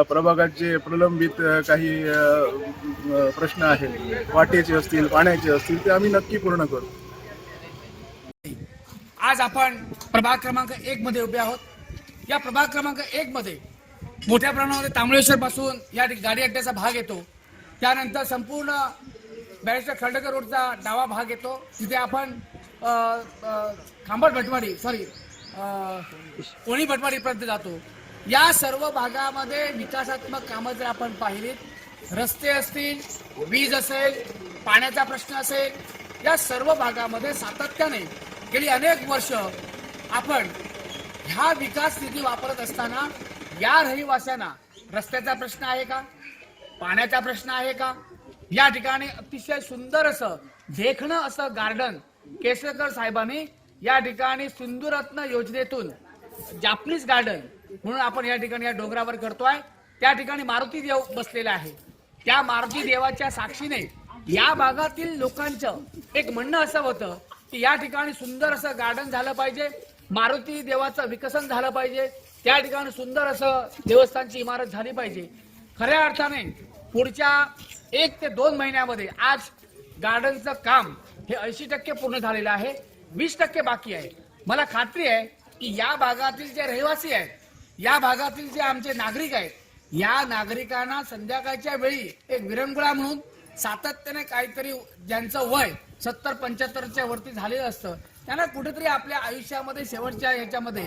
प्रभागात जे प्रलंबित काही प्रश्न आहेत, वाटेचे असतील, पाण्याचे असतील, ते आम्ही नक्की पूर्ण करू. आज आपण प्रभाग क्रमांक 1 मध्ये उभे आहोत. या प्रभाग क्रमांक 1 मध्ये मोठ्या प्रमाणामध्ये तांबळेश्वर पासून या गाडी अड्ड्याचा भाग येतो. त्यानंतर संपूर्ण बॅरिस्टर खंडेकर रोडचा डावा भाग येतो. तिथे आपण कोणी भटवाडीपर्यंत जातो. या सर्व भागामध्ये विकासात्मक कामं जर आपण पाहिलीत, रस्ते असतील, वीज असेल, पाण्याचा प्रश्न असेल, या सर्व भागामध्ये सातत्याने गेली अनेक वर्ष आपण ह्या विकास निधी वापरत असताना या रहिवाशांना रस्त्याचा प्रश्न आहे का, पाण्याचा प्रश्न आहे का, या ठिकाणी अतिशय सुंदर असं देखणं असं गार्डन केसरकर साहेबांनी या ठिकाणी सिंधुरत्न योजनेतून जापनीज गार्डन म्हणून आपण या ठिकाणी या डोंगरावर करतोय. त्या ठिकाणी मारुती देव बसलेला आहे. त्या मारुती देवाच्या साक्षीने या भागातील लोकांचं एक म्हणणं असं होतं की या ठिकाणी सुंदर असं गार्डन झालं पाहिजे, मारुती देवाचं विकसन झालं पाहिजे, त्या ठिकाणी सुंदर असं देवस्थानची इमारत झाली पाहिजे. खऱ्या अर्थाने पुढच्या 1 ते 2 महिन्यामध्ये आज गार्डनचं काम हे 80% पूर्ण झालेलं आहे, 20% बाकी आहे. मला खात्री आहे की या भागातील जे रहिवासी आहेत, या भागातील जे आमचे नागरिक आहेत, या नागरिकांना संध्याकाळच्या वेळी एक विरंगुळा म्हणून सातत्याने काहीतरी ज्यांचं वय 70-75च्या वरती झालेलं असतं, त्यांना कुठेतरी आपल्या आयुष्यामध्ये शेवटच्या ह्याच्यामध्ये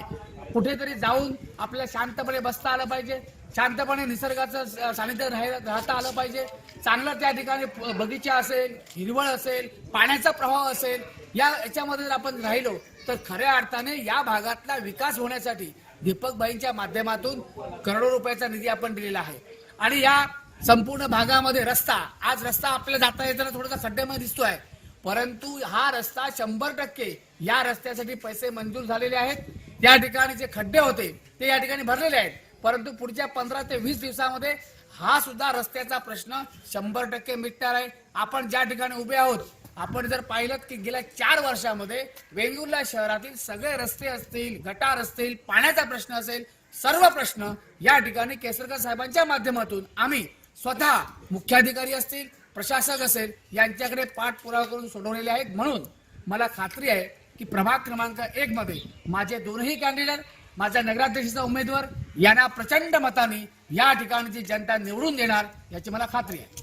कुठेतरी जाऊन आपल्याला शांतपणे बसता आलं पाहिजे, शांतपणे निसर्गाचं सानिध्य राहता आलं पाहिजे. चांगलं त्या ठिकाणी बगीचा असेल, हिरवळ असेल, पाण्याचा प्रवाह असेल, याच्यामध्ये जर आपण राहिलो तर खऱ्या अर्थाने या भागातला विकास होण्यासाठी दीपकभाईंच्या माध्यमातून करोडो रुपयाचा निधी आपण दिलेला आहे. आणि या संपूर्ण भागामध्ये आज रस्ता आपल्याला जाता येताना थोडासा खड्ड्यामध्ये दिसतोय, परंतु हा रस्ता 100% या रस्त्यासाठी पैसे मंजूर झालेले आहेत. या ठिकाणी जे खड्डे होते ते या ठिकाणी भरलेले आहेत, परंतु पुढच्या 15 ते 20 दिवसामध्ये हा सुद्धा रस्त्याचा प्रश्न 100% मिटणार आहे. आपण ज्या ठिकाणी उभे आहोत, आपण जर पाहिलं की गेल्या 4 वर्षामध्ये वेंगुर्ला शहरातील सगळे रस्ते असतील, गटार असतील, पाण्याचा प्रश्न असेल, सर्व प्रश्न या ठिकाणी केसरकर साहेबांच्या माध्यमातून आम्ही स्वतः मुख्याधिकारी असतील, प्रशासक असेल, यांच्याकडे पाठपुरावा करून सोडवलेले आहेत. म्हणून मला खात्री आहे की प्रभाग क्रमांक 1 मध्ये माझे दोनही कॅन्डिडेट, माझा नगराध्यक्षाचा उमेदवार यांना प्रचंड मताने या ठिकाणची जनता निवडून देणार याची मला खात्री आहे.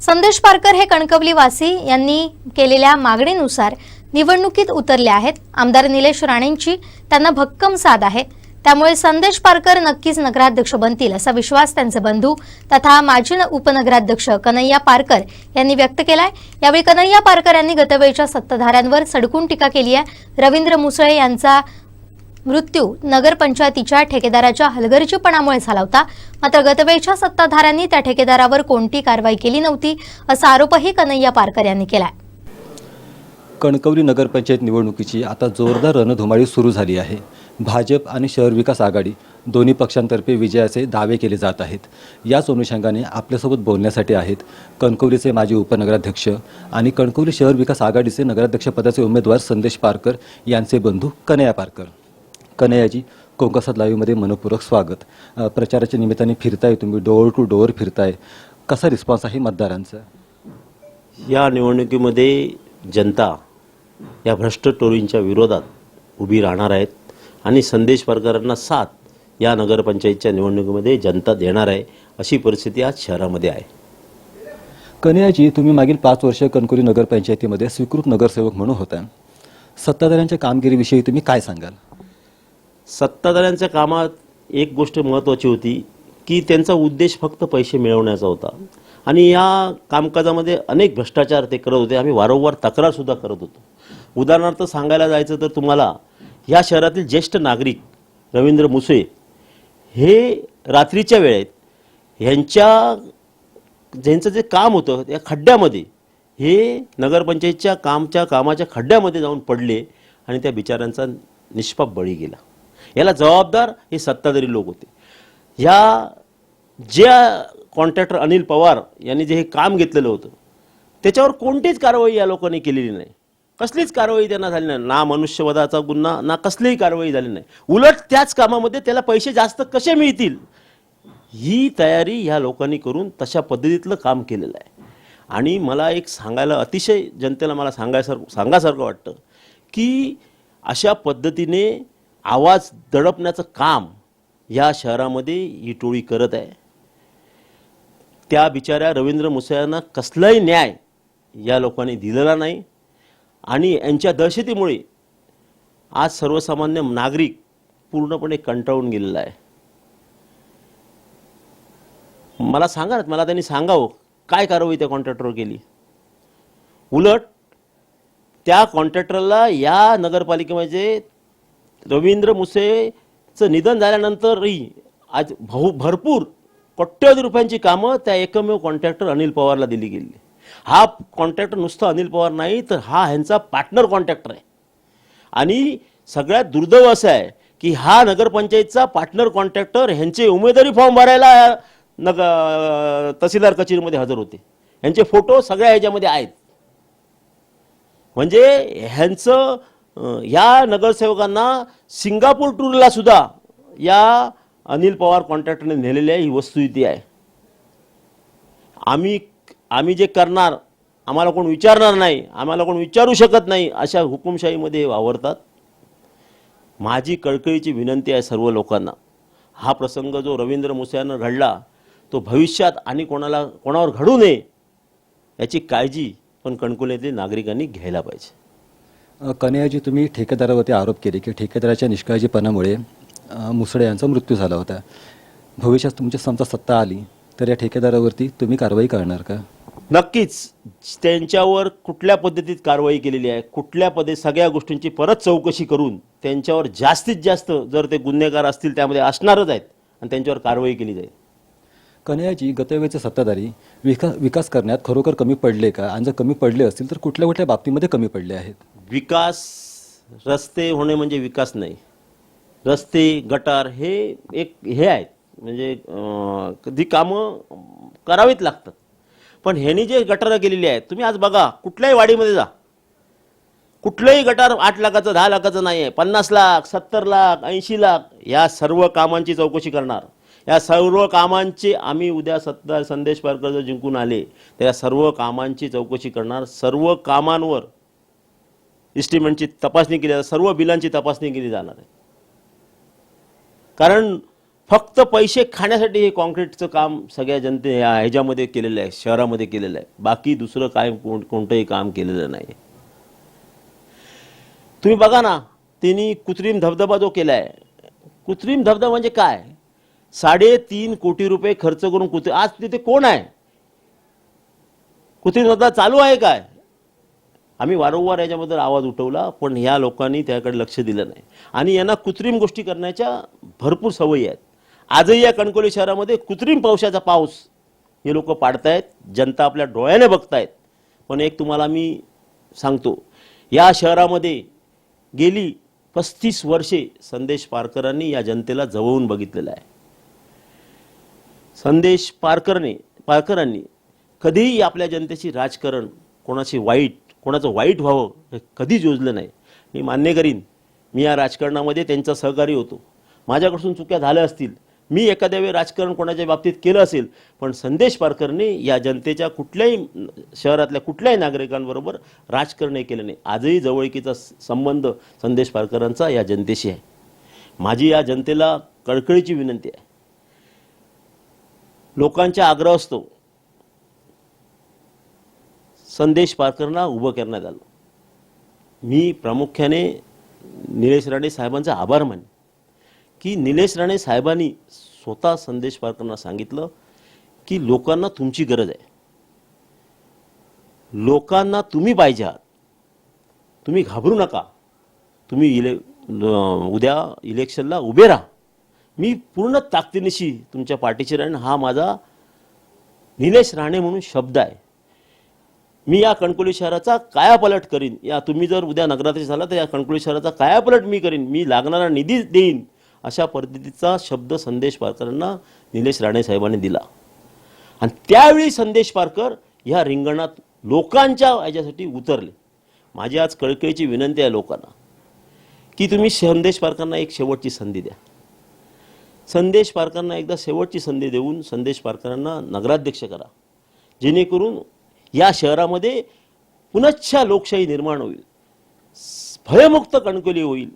संदेश पारकर हे कणकवली वासी यांनी केलेल्या मागणीनुसार निवडणुकीत उतरले आहेत. आमदार निलेश राणेंची त्यांना भक्कम साथ आहे. त्यामुळे संदेश पारकर नक्कीच नगराध्यक्ष बनतील असा विश्वास त्यांचे बंधू तथा माजी उपनगराध्यक्ष कन्हैया पारकर यांनी व्यक्त केलाय. यावेळी कन्हैया पारकर यांनी गतवेळच्या सत्ताधाऱ्यांवर सडकून टीका केली आहे. रवींद्र मुसळे यांचा मृत्यू नगरपंचायतीच्या ठेकेदाराच्या हलगर्जीपणामुळे झाला होता, मात्र गतवेळच्या सत्ताधाऱ्यांनी त्या ठेकेदारावर कोणती कारवाई केली नव्हती असा आरोपही कन्हैया पारकर यांनी केलाय. कणकवली नगरपंचायत निवडणुकीची आता जोरदार रणधुमाळी सुरू झाली आहे. भाजप आणि शहर विकास आघाडी दोन्ही पक्षांतर्फे विजयाचे दावे केले जात आहेत. याच अनुषंगाने आपल्यासोबत बोलण्यासाठी आहेत कणकवलीचे माजी उपनगराध्यक्ष आणि कणकवली शहर विकास आघाडीचे नगराध्यक्षपदाचे उमेदवार संदेश पारकर यांचे बंधू कन्हैया पारकर. कन्हैयाजी, कोकणसाद लाईव्हमध्ये मनपूर्वक स्वागत. प्रचाराच्या निमित्ताने फिरताय, तुम्ही डोअर टू डोअर फिरताय, कसा रिस्पॉन्स आहे मतदारांचा? या निवडणुकीमध्ये जनता या भ्रष्ट टोळींच्या विरोधात उभी राहणार आहेत आणि संदेश पारकरांना साथ या नगरपंचायतच्या निवडणुकीमध्ये जनता देणार आहे, अशी परिस्थिती आज शहरामध्ये आहे. कन्हैयाजी, तुम्ही मागील 5 वर्ष कणकवली नगरपंचायतीमध्ये स्वीकृत नगरसेवक म्हणून होता. सत्ताधाऱ्यांच्या कामगिरीविषयी तुम्ही काय सांगाल? सत्ताधाऱ्यांच्या कामात एक गोष्ट महत्त्वाची होती की त्यांचा उद्देश फक्त पैसे मिळवण्याचा होता आणि या कामकाजामध्ये अनेक भ्रष्टाचार ते करत होते. आम्ही वारंवार तक्रारसुद्धा करत होतो. उदाहरणार्थ सांगायला जायचं तर तुम्हाला, या शहरातील ज्येष्ठ नागरिक रवींद्र मुसे हे रात्रीच्या वेळेत ज्यांचं जे काम होतं त्या खड्ड्यामध्ये, हे नगरपंचायतच्या कामाच्या खड्ड्यामध्ये जाऊन पडले आणि त्या बिचाऱ्यांचा निष्पाप बळी गेला. याला जबाबदार हे सत्ताधारी लोक होते. ज्या कॉन्ट्रॅक्टर अनिल पवार यांनी जे हे काम घेतलेलं होतं त्याच्यावर कोणतीच कारवाई या लोकांनी केलेली नाही. कसलीच कारवाई त्यांना झाली नाही. ना मनुष्यवधाचा गुन्हा, ना कसलीही कारवाई झाली नाही. उलट त्याच कामामध्ये त्याला पैसे जास्त कसे मिळतील ही तयारी ह्या लोकांनी करून तशा पद्धतीतलं काम केलेलं आहे. आणि मला एक सांगायला, अतिशय जनतेला मला सांगासारखं वाटतं की अशा पद्धतीने आवाज दडपण्याचं काम या शहरामध्ये ही टोळी करत आहे. त्या बिचाऱ्या रवींद्र मुसे यांना कसलाही न्याय या लोकांनी दिलेला नाही आणि यांच्या दहशतीमुळे आज सर्वसामान्य नागरिक पूर्णपणे कंटाळून गेलेला आहे. मला सांगा ना, मला त्यांनी सांगावं काय कारवाई त्या कॉन्ट्रॅक्टरवर केली. उलट त्या कॉन्ट्रॅक्टरला या नगरपालिकेमध्ये रवींद्र मुसेचं निधन झाल्यानंतरही आज भरपूर कोट्यवधी रुपयांची कामं त्या एकमेव कॉन्ट्रॅक्टर अनिल पवारला दिली गेली. हा कॉन्ट्रॅक्टर नुसता अनिल पवार नाही तर हा ह्यांचा पार्टनर कॉन्ट्रॅक्टर आहे. आणि सगळ्यात दुर्दैव असं आहे की हा नगरपंचायतचा पार्टनर कॉन्ट्रॅक्टर ह्यांचे उमेदवारी फॉर्म भरायला तहसीलदार कचेरीमध्ये हजर होते. ह्यांचे फोटो सगळ्या ह्याच्यामध्ये आहेत. म्हणजे ह्यांचं या नगरसेवकांना सिंगापूर टूरला सुद्धा या अनिल पवार कॉन्ट्रॅक्टरने नेलेली आहे. ही वस्तुस्थिती आहे. आम्ही जे करणार, आम्हाला कोण विचारणार नाही, आम्हाला कोण विचारू शकत नाही, अशा हुकुमशाहीमध्ये वावरतात. माझी कळकळीची विनंती आहे सर्व लोकांना, हा प्रसंग जो रवींद्र मुसे यांना घडला तो भविष्यात आणि कोणावर घडू नये याची काळजी पण कणकवलीतील नागरिकांनी घ्यायला पाहिजे. कन्हैयाजी, तुम्ही ठेकेदारावरती आरोप केले की ठेकेदाराच्या निष्काळजीपणामुळे मुसळे यांचा मृत्यू झाला होता. भविष्यात तुमच्या समजा सत्ता आली तर या ठेकेदारावरती तुम्ही कारवाई करणार का? नक्कीच. त्यांच्यावर कुठल्या पद्धतीत कारवाई केलेली आहे, कुठल्या सगळ्या गोष्टींची परत चौकशी करून त्यांच्यावर जास्तीत जास्त, जर ते गुन्हेगार असतील त्यामध्ये असणारच आहेत, आणि त्यांच्यावर कारवाई केली जाईल. कन्हैयाजी, गतवेळचे सत्ताधारी विकास करण्यात खरोखर कमी पडले का? आणि जर कमी पडले असतील तर कुठल्या कुठल्या बाबतीमध्ये कमी पडले आहेत? विकास, रस्ते होणे म्हणजे विकास नाही. रस्ते, गटार हे आहेत, म्हणजे कधी कामं करावीच लागतात. पण ह्यांनी जे गटारं केलेली आहेत, तुम्ही आज बघा कुठल्याही वाडीमध्ये जा, कुठलंही गटार 8 लाखाचं 10 लाखाचं नाही आहे. 50 लाख 70 लाख 80 लाख या सर्व कामांची चौकशी करणार. या सर्व कामांची आम्ही उद्या संदेश पारकर जर जिंकून आले तर या सर्व कामांची चौकशी करणार. सर्व कामांवर इस्टिमेटची तपासणी केली जाणार, सर्व बिलांची तपासणी केली जाणार आहे. कारण फक्त पैसे खाण्यासाठी हे कॉन्क्रीटचं काम सगळ्या ह्याच्यामध्ये केलेलं आहे, शहरामध्ये केलेलं आहे. बाकी दुसरं काय कोणतंही काम केलेलं नाही. तुम्ही बघा ना, त्यांनी कृत्रिम धबधबा जो केला आहे, कृत्रिम धबधबा म्हणजे काय? 3.5 कोटी रुपये खर्च करून आज तिथे कोण आहे? कृत्रिम धबधबा चालू आहे काय? आम्ही वारंवार याच्याबद्दल आवाज उठवला, पण ह्या लोकांनी त्याकडे लक्ष दिलं नाही. आणि यांना कृत्रिम गोष्टी करण्याच्या भरपूर सवयी आहेत. आजही या कणकवली शहरामध्ये कृत्रिम पावसाचा पाऊस हे लोक पाडतायत, जनता आपल्या डोळ्याने बघतायत. पण एक तुम्हाला मी सांगतो, या शहरामध्ये गेली 35 वर्षे संदेश पारकरांनी या जनतेला जवळून बघितलेलं आहे. संदेश पारकरांनी कधीही आपल्या जनतेची राजकारण कोणाचं वाईट व्हावं हे कधीच योजलं नाही. मी मान्य करीन, मी या राजकारणामध्ये त्यांचा सहकारी होतो. माझ्याकडून चुक्या झाल्या असतील, मी एखाद्या वेळी राजकारण कोणाच्या बाबतीत केलं असेल, पण संदेश पारकरने या जनतेच्या कुठल्याही शहरातल्या कुठल्याही नागरिकांबरोबर राजकारण केलं नाही. आजही जवळकीचा संबंध संदेश पारकरांचा या जनतेशी आहे. माझी या जनतेला कळकळीची विनंती आहे, लोकांच्या आग्रह असतो संदेश पारकरला उभं करण्यात आलं. मी प्रामुख्याने निलेश राणे साहेबांचा आभार मानेन की निलेश राणे साहेबांनी स्वतः संदेश पारकरांना सांगितलं की लोकांना तुमची गरज आहे, लोकांना तुम्ही पाहिजे आहात, तुम्ही घाबरू नका, तुम्ही उद्या इलेक्शनला उभे राहा, मी पूर्ण ताकदीनिशी तुमच्या पाठीशी राहीन. हा माझा निलेश राणे म्हणून शब्द आहे. मी या कणकवली शहराचा कायापालट करीन. तुम्ही जर उद्या नगराध्यक्ष झाला तर या कणकवली शहराचा कायापालट मी करीन, मी लागणारा निधी देईन, अशा पद्धतीचा शब्द संदेश पारकरांना निलेश राणे साहेबांनी दिला. आणि त्यावेळी संदेश पारकर या रिंगणात लोकांच्या याच्यासाठी उतरले. माझी आज कळकळीची विनंती आहे लोकांना की तुम्ही संदेश पारकरांना एक शेवटची संधी द्या. संदेश पारकरांना एकदा शेवटची संधी देऊन संदेश पारकरांना नगराध्यक्ष करा, जेणेकरून या शहरामध्ये पुनश्च लोकशाही निर्माण होईल, भयमुक्त कणकवली होईल.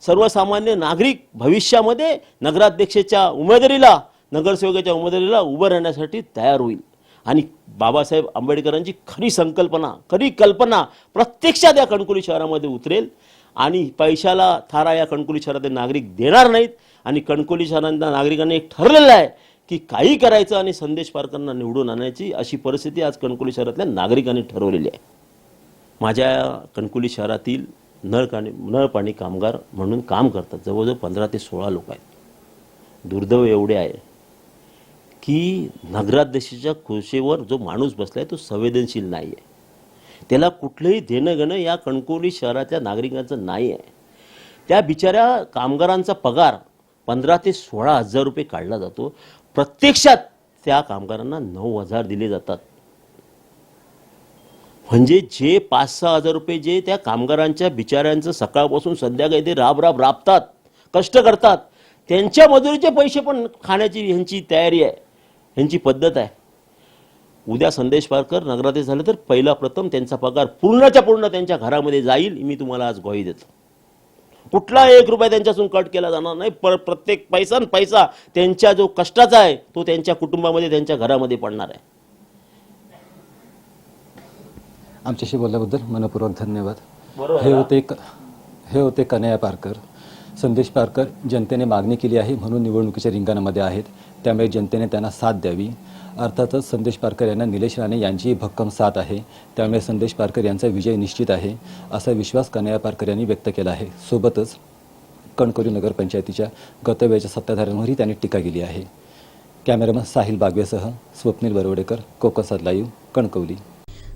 सर्वसामान्य नागरिक भविष्यामध्ये नगराध्यक्षाच्या उमेदवारीला, नगरसेवकाच्या उमेदवारीला उभं राहण्यासाठी तयार होईल. आणि बाबासाहेब आंबेडकरांची खरी कल्पना प्रत्यक्षात या कणकवली शहरामध्ये उतरेल. आणि पैशाला थारा या कणकवली शहरातील नागरिक देणार नाहीत. आणि कणकवली शहरातल्या नागरिकांनी एक ठरलेलं आहे की काही करायचं आणि संदेश पारकरांना निवडून आणायची, अशी परिस्थिती आज कणकवली शहरातल्या नागरिकांनी ठरवलेली आहे. माझ्या कणकवली शहरातील नळ पाणी कामगार म्हणून काम करतात जवळजवळ 15 ते 16 लोक आहेत. दुर्दैव एवढे आहे की नगराध्यक्षाच्या खुर्चीवर जो माणूस बसलाय तो संवेदनशील नाही आहे. त्याला कुठलंही देणं घेणं या कणकवली शहरातल्या नागरिकांचं नाही आहे. त्या बिचाऱ्या कामगारांचा पगार 15 ते 16 हजार रुपये काढला जातो. प्रत्यक्षात त्या कामगारांना 9,000 दिले जातात. म्हणजे जे 5-6 हजार रुपये जे त्या कामगारांच्या बिचाऱ्यांचं सकाळपासून संध्याकाळी ते राबतात, कष्ट करतात, त्यांच्या मजुरीचे पैसे पण खाण्याची ह्यांची तयारी आहे, ह्यांची पद्धत आहे. उद्या संदेश पारकर नगराध्यक्ष झाले तर प्रथम त्यांचा पगार पूर्णच्या पूर्ण त्यांच्या घरामध्ये जाईल, मी तुम्हाला आज ग्वाही देतो. कुठला 1 रुपया त्यांच्यातून कट केला जाणार नाही. प्रत्येक पैसा त्यांच्या जो कष्टाचा आहे तो त्यांच्या कुटुंबामध्ये, त्यांच्या घरामध्ये पडणार आहे. आमच्याशी बोलल्याबद्दल मनपूर्वक धन्यवाद. हे होते कन्हैया पारकर. संदेश पारकर जनतेने मागणी केली आहे म्हणून निवडणुकीच्या रिंगणामध्ये आहेत, त्यामुळे जनतेने त्यांना साथ द्यावी. अर्थातच संदेश पारकर यांना निलेश राणे यांचीही भक्कम साथ आहे, त्यामुळे संदेश पारकर यांचा विजय निश्चित आहे असा विश्वास कन्हैया पारकर यांनी व्यक्त केला आहे. सोबतच कणकवली नगरपंचायतीच्या गत वेळेच्या सत्ताधाऱ्यांवरही त्यांनी टीका केली आहे. कॅमेरामन साहिल बागवेसह स्वप्नील बरवडेकर, कोकणसाद लाईव्ह, कणकवली.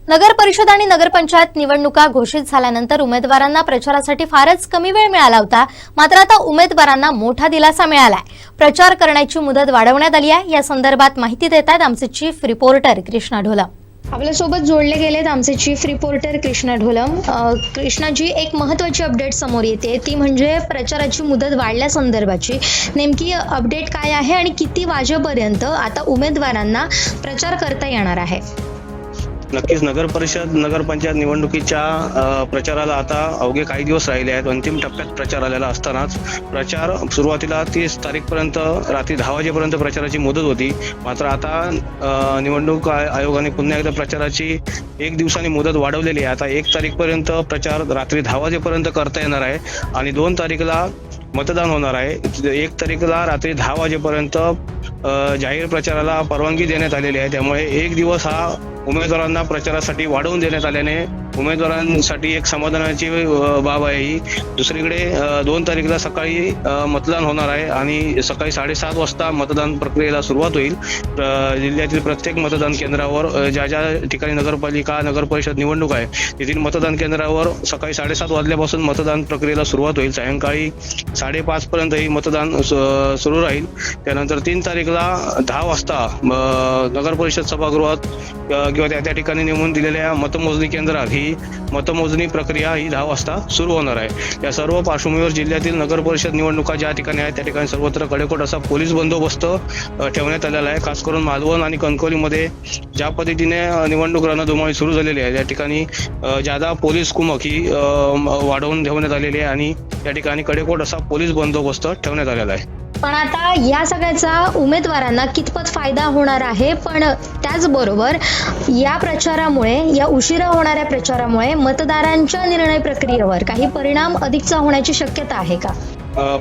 नगर परिषद आणि नगरपंचायत निवडणुका घोषित झाल्यानंतर उमेदवारांना प्रचारासाठी फारच कमी वेळ मिळाला होता. मात्र आता उमेदवारांना मोठा दिलासा मिळालाय. प्रचार करण्याची मुदत वाढवण्यात आली आहे. या संदर्भात माहिती देत आहेत आमचे चीफ रिपोर्टर कृष्णा ढोलम. आपल्यासोबत जोडले गेलेत आमचे चीफ रिपोर्टर कृष्णा ढोलम. कृष्णाजी, एक महत्त्वाची अपडेट समोर येते, ती म्हणजे प्रचाराची मुदत वाढल्यासंदर्भाची. नेमकी अपडेट काय आहे आणि किती वाजेपर्यंत आता उमेदवारांना प्रचार करता येणार आहे? नक्कीच नगर परिषद नगरपंचायत निवडणुकीच्या प्रचाराला आता अवघे काही दिवस राहिले आहेत. अंतिम टप्प्यात प्रचार आलेला असतानाच प्रचार सुरुवातीला 30 तारीखपर्यंत रात्री 10 वाजेपर्यंत प्रचाराची मुदत होती. मात्र आता निवडणूक आयोगाने पुन्हा एकदा प्रचाराची 1 दिवसांनी मुदत वाढवलेली आहे. आता 1 तारीखपर्यंत प्रचार रात्री 10 वाजेपर्यंत करता येणार आहे आणि 2 तारीखला मतदान होणार आहे. 1 तारीखला रात्री 10 वाजेपर्यंत जाहीर प्रचाराला परवानगी देण्यात आलेली आहे. त्यामुळे 1 दिवस हा उमेदवारांना प्रचारासाठी वाढवून देण्यात आल्याने उमेदवारांसाठी एक समाधानाची बाब आहे ही. दुसरीकडे 2 तारीखला सकाळी मतदान होणार आहे आणि सकाळी 7:30 वाजता मतदान प्रक्रियेला सुरुवात होईल. जिल्ह्यातील प्रत्येक मतदान केंद्रावर ज्या ज्या ठिकाणी नगरपालिका नगर परिषद निवडणूक आहे तेथील मतदान केंद्रावर सकाळी 7:30 वाजल्यापासून मतदान प्रक्रियेला सुरुवात होईल. सायंकाळी 5:30 पर्यंत ही मतदान सुरू राहील. त्यानंतर 3 तारीखला 10 वाजता नगर परिषद सभागृहात किंवा त्या ठिकाणी नेमून दिलेल्या मतमोजणी केंद्रात ही मतमोजणी प्रक्रिया ही 10 वाजता सुरू होणार आहे. या सर्व पार्श्वभूमीवर जिल्ह्यातील नगर परिषद निवडणुका ज्या ठिकाणी आहेत त्या ठिकाणी सर्वत्र कडेकोट असा पोलीस बंदोबस्त ठेवण्यात आलेला आहे. खास करून मालवण आणि कणकवलीमध्ये ज्या पद्धतीने निवडणूक रणधुमाळी सुरू झालेली आहे त्या ठिकाणी जादा पोलीस कुमक ही वाढवून ठेवण्यात आलेली आहे आणि त्या ठिकाणी कडेकोट असा पोलीस बंदोबस्त ठेवण्यात आलेला आहे. पण आता या सगळ्याचा उमेदवारांना कितपत फायदा होणार आहे, पण त्याचबरोबर या प्रचारामुळे, या उशिरा होणाऱ्या प्रचारामुळे मतदारांच्या निर्णय प्रक्रियेवर काही परिणाम अधिकचा होण्याची शक्यता आहे का?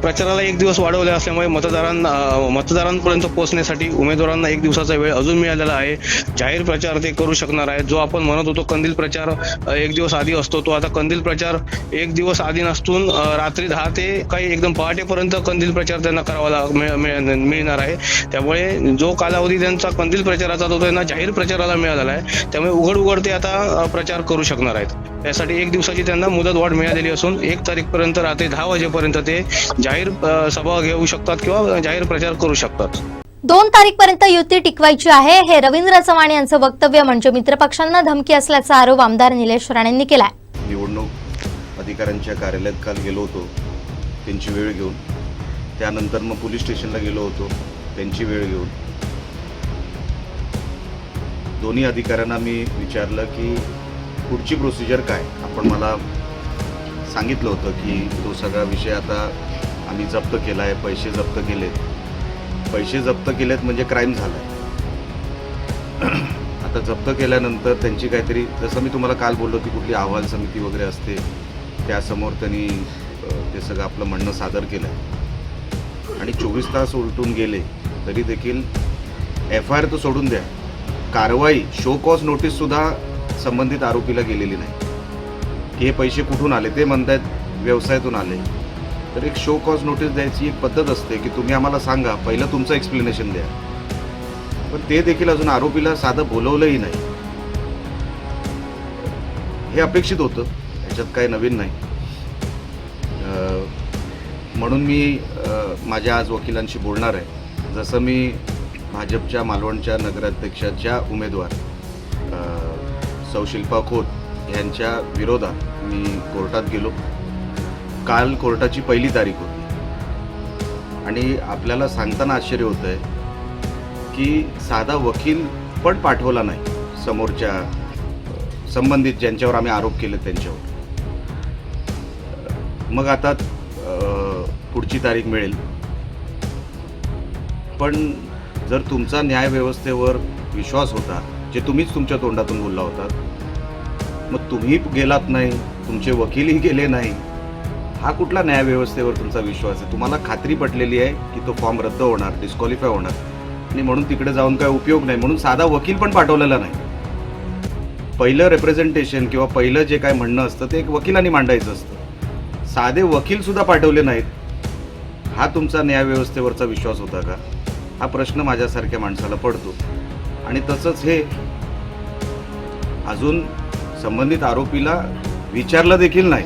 प्रचाराला 1 दिवस वाढवले असल्यामुळे मतदारांपर्यंत पोहोचण्यासाठी उमेदवारांना 1 दिवसाचा वेळ अजून मिळालेला आहे. जाहीर प्रचार ते करू शकणार आहेत. जो आपण म्हणत होतो कंदील प्रचार 1 दिवस आधी असतो, तो आता कंदील प्रचार 1 दिवस आधी नसून रात्री 10 ते काही एकदम पहाटेपर्यंत कंदील प्रचार त्यांना करावा मिळणार आहे. त्यामुळे जो कालावधी त्यांचा कंदील प्रचाराचा तो त्यांना जाहीर प्रचाराला मिळालेला आहे. त्यामुळे उघड ते आता प्रचार करू शकणार आहेत. त्यासाठी 1 दिवसाची त्यांना मुदतवाढ मिळालेली असून 1 तारीखपर्यंत रात्री 10 वाजेपर्यंत ते जाहीर सभा घेऊ शकतात किंवा जाहीर प्रचार करू शकतात. 2 तारीखपर्यंत युती टिकवायची आहे हे रवींद्र चव्हाण यांचं वक्तव्य म्हणजे मित्रपक्षांना धमकी असल्याचा आरोप आमदार निलेश राणेंनी केलाय. निवडणूक अधिकाऱ्यांच्या कार्यालयात काल गेलो होतो त्यांची वेळ घेऊन, त्यानंतर मग पोलीस स्टेशनला गेलो होतो त्यांची वेळ घेऊन. दोन्ही अधिकाऱ्यांना मी विचारलं की पुढची प्रोसिजर काय. आपण मला सांगितलं होतं की तो सगळा विषय आता आम्ही जप्त केला आहे, पैसे जप्त केलेत. पैसे जप्त केलेत म्हणजे क्राईम झाला आहे. आता जप्त केल्यानंतर त्यांची काहीतरी, जसं मी तुम्हाला काल बोललो की कुठली अहवाल समिती वगैरे असते त्यासमोर त्यांनी ते सगळं आपलं म्हणणं सादर केलं आहे आणि 24 तास उलटून गेले तरी देखील FIR तर सोडून द्या, कारवाई शो कॉज नोटीससुद्धा संबंधित आरोपीला गेलेली नाही. की हे पैसे कुठून आले ते म्हणतायत व्यवसायातून आले. तर एक शो कॉज नोटीस द्यायची एक पद्धत असते की तुम्ही आम्हाला सांगा, पहिलं तुमचं एक्सप्लेनेशन द्या. पण ते देखील अजून आरोपीला साधं बोलवलंही नाही. हे अपेक्षित होतं, याच्यात काही नवीन नाही. म्हणून मी माझ्या आज वकिलांशी बोलणार आहे. जसं मी भाजपच्या मालवणच्या नगराध्यक्षाच्या उमेदवार सौ शिल्पा खोत यांच्या विरोधात मी कोर्टात गेलो. काल कोर्टाची 1ली तारीख होती आणि आपल्याला सांगताना आश्चर्य होतं आहे की साधा वकील पण पाठवला नाही समोरच्या संबंधित ज्यांच्यावर आम्ही आरोप केले त्यांच्यावर. मग आता पुढची तारीख मिळेल. पण जर तुमचा न्यायव्यवस्थेवर विश्वास होता, जे तुम्हीच तुमच्या तोंडातून बोलला होता, मग तुम्ही गेलात नाही, तुमचे वकीलही गेले नाही, हा कुठला न्यायव्यवस्थेवर तुमचा विश्वास आहे? तुम्हाला खात्री पटलेली आहे की तो फॉर्म रद्द होणार, डिस्क्वालिफाय होणार आणि म्हणून तिकडे जाऊन काय उपयोग नाही म्हणून साधा वकील पण पाठवलेला नाही. पहिलं रिप्रेझेंटेशन किंवा पहिलं जे काय म्हणणं असतं ते एक वकिलांनी मांडायचं असतं. साधे वकीलसुद्धा पाठवले नाहीत. हा तुमचा न्यायव्यवस्थेवरचा विश्वास होता का? हा प्रश्न माझ्यासारख्या माणसाला पडतो. आणि तसंच हे अजून संबंधित आरोपीला विचारलं देखील नाही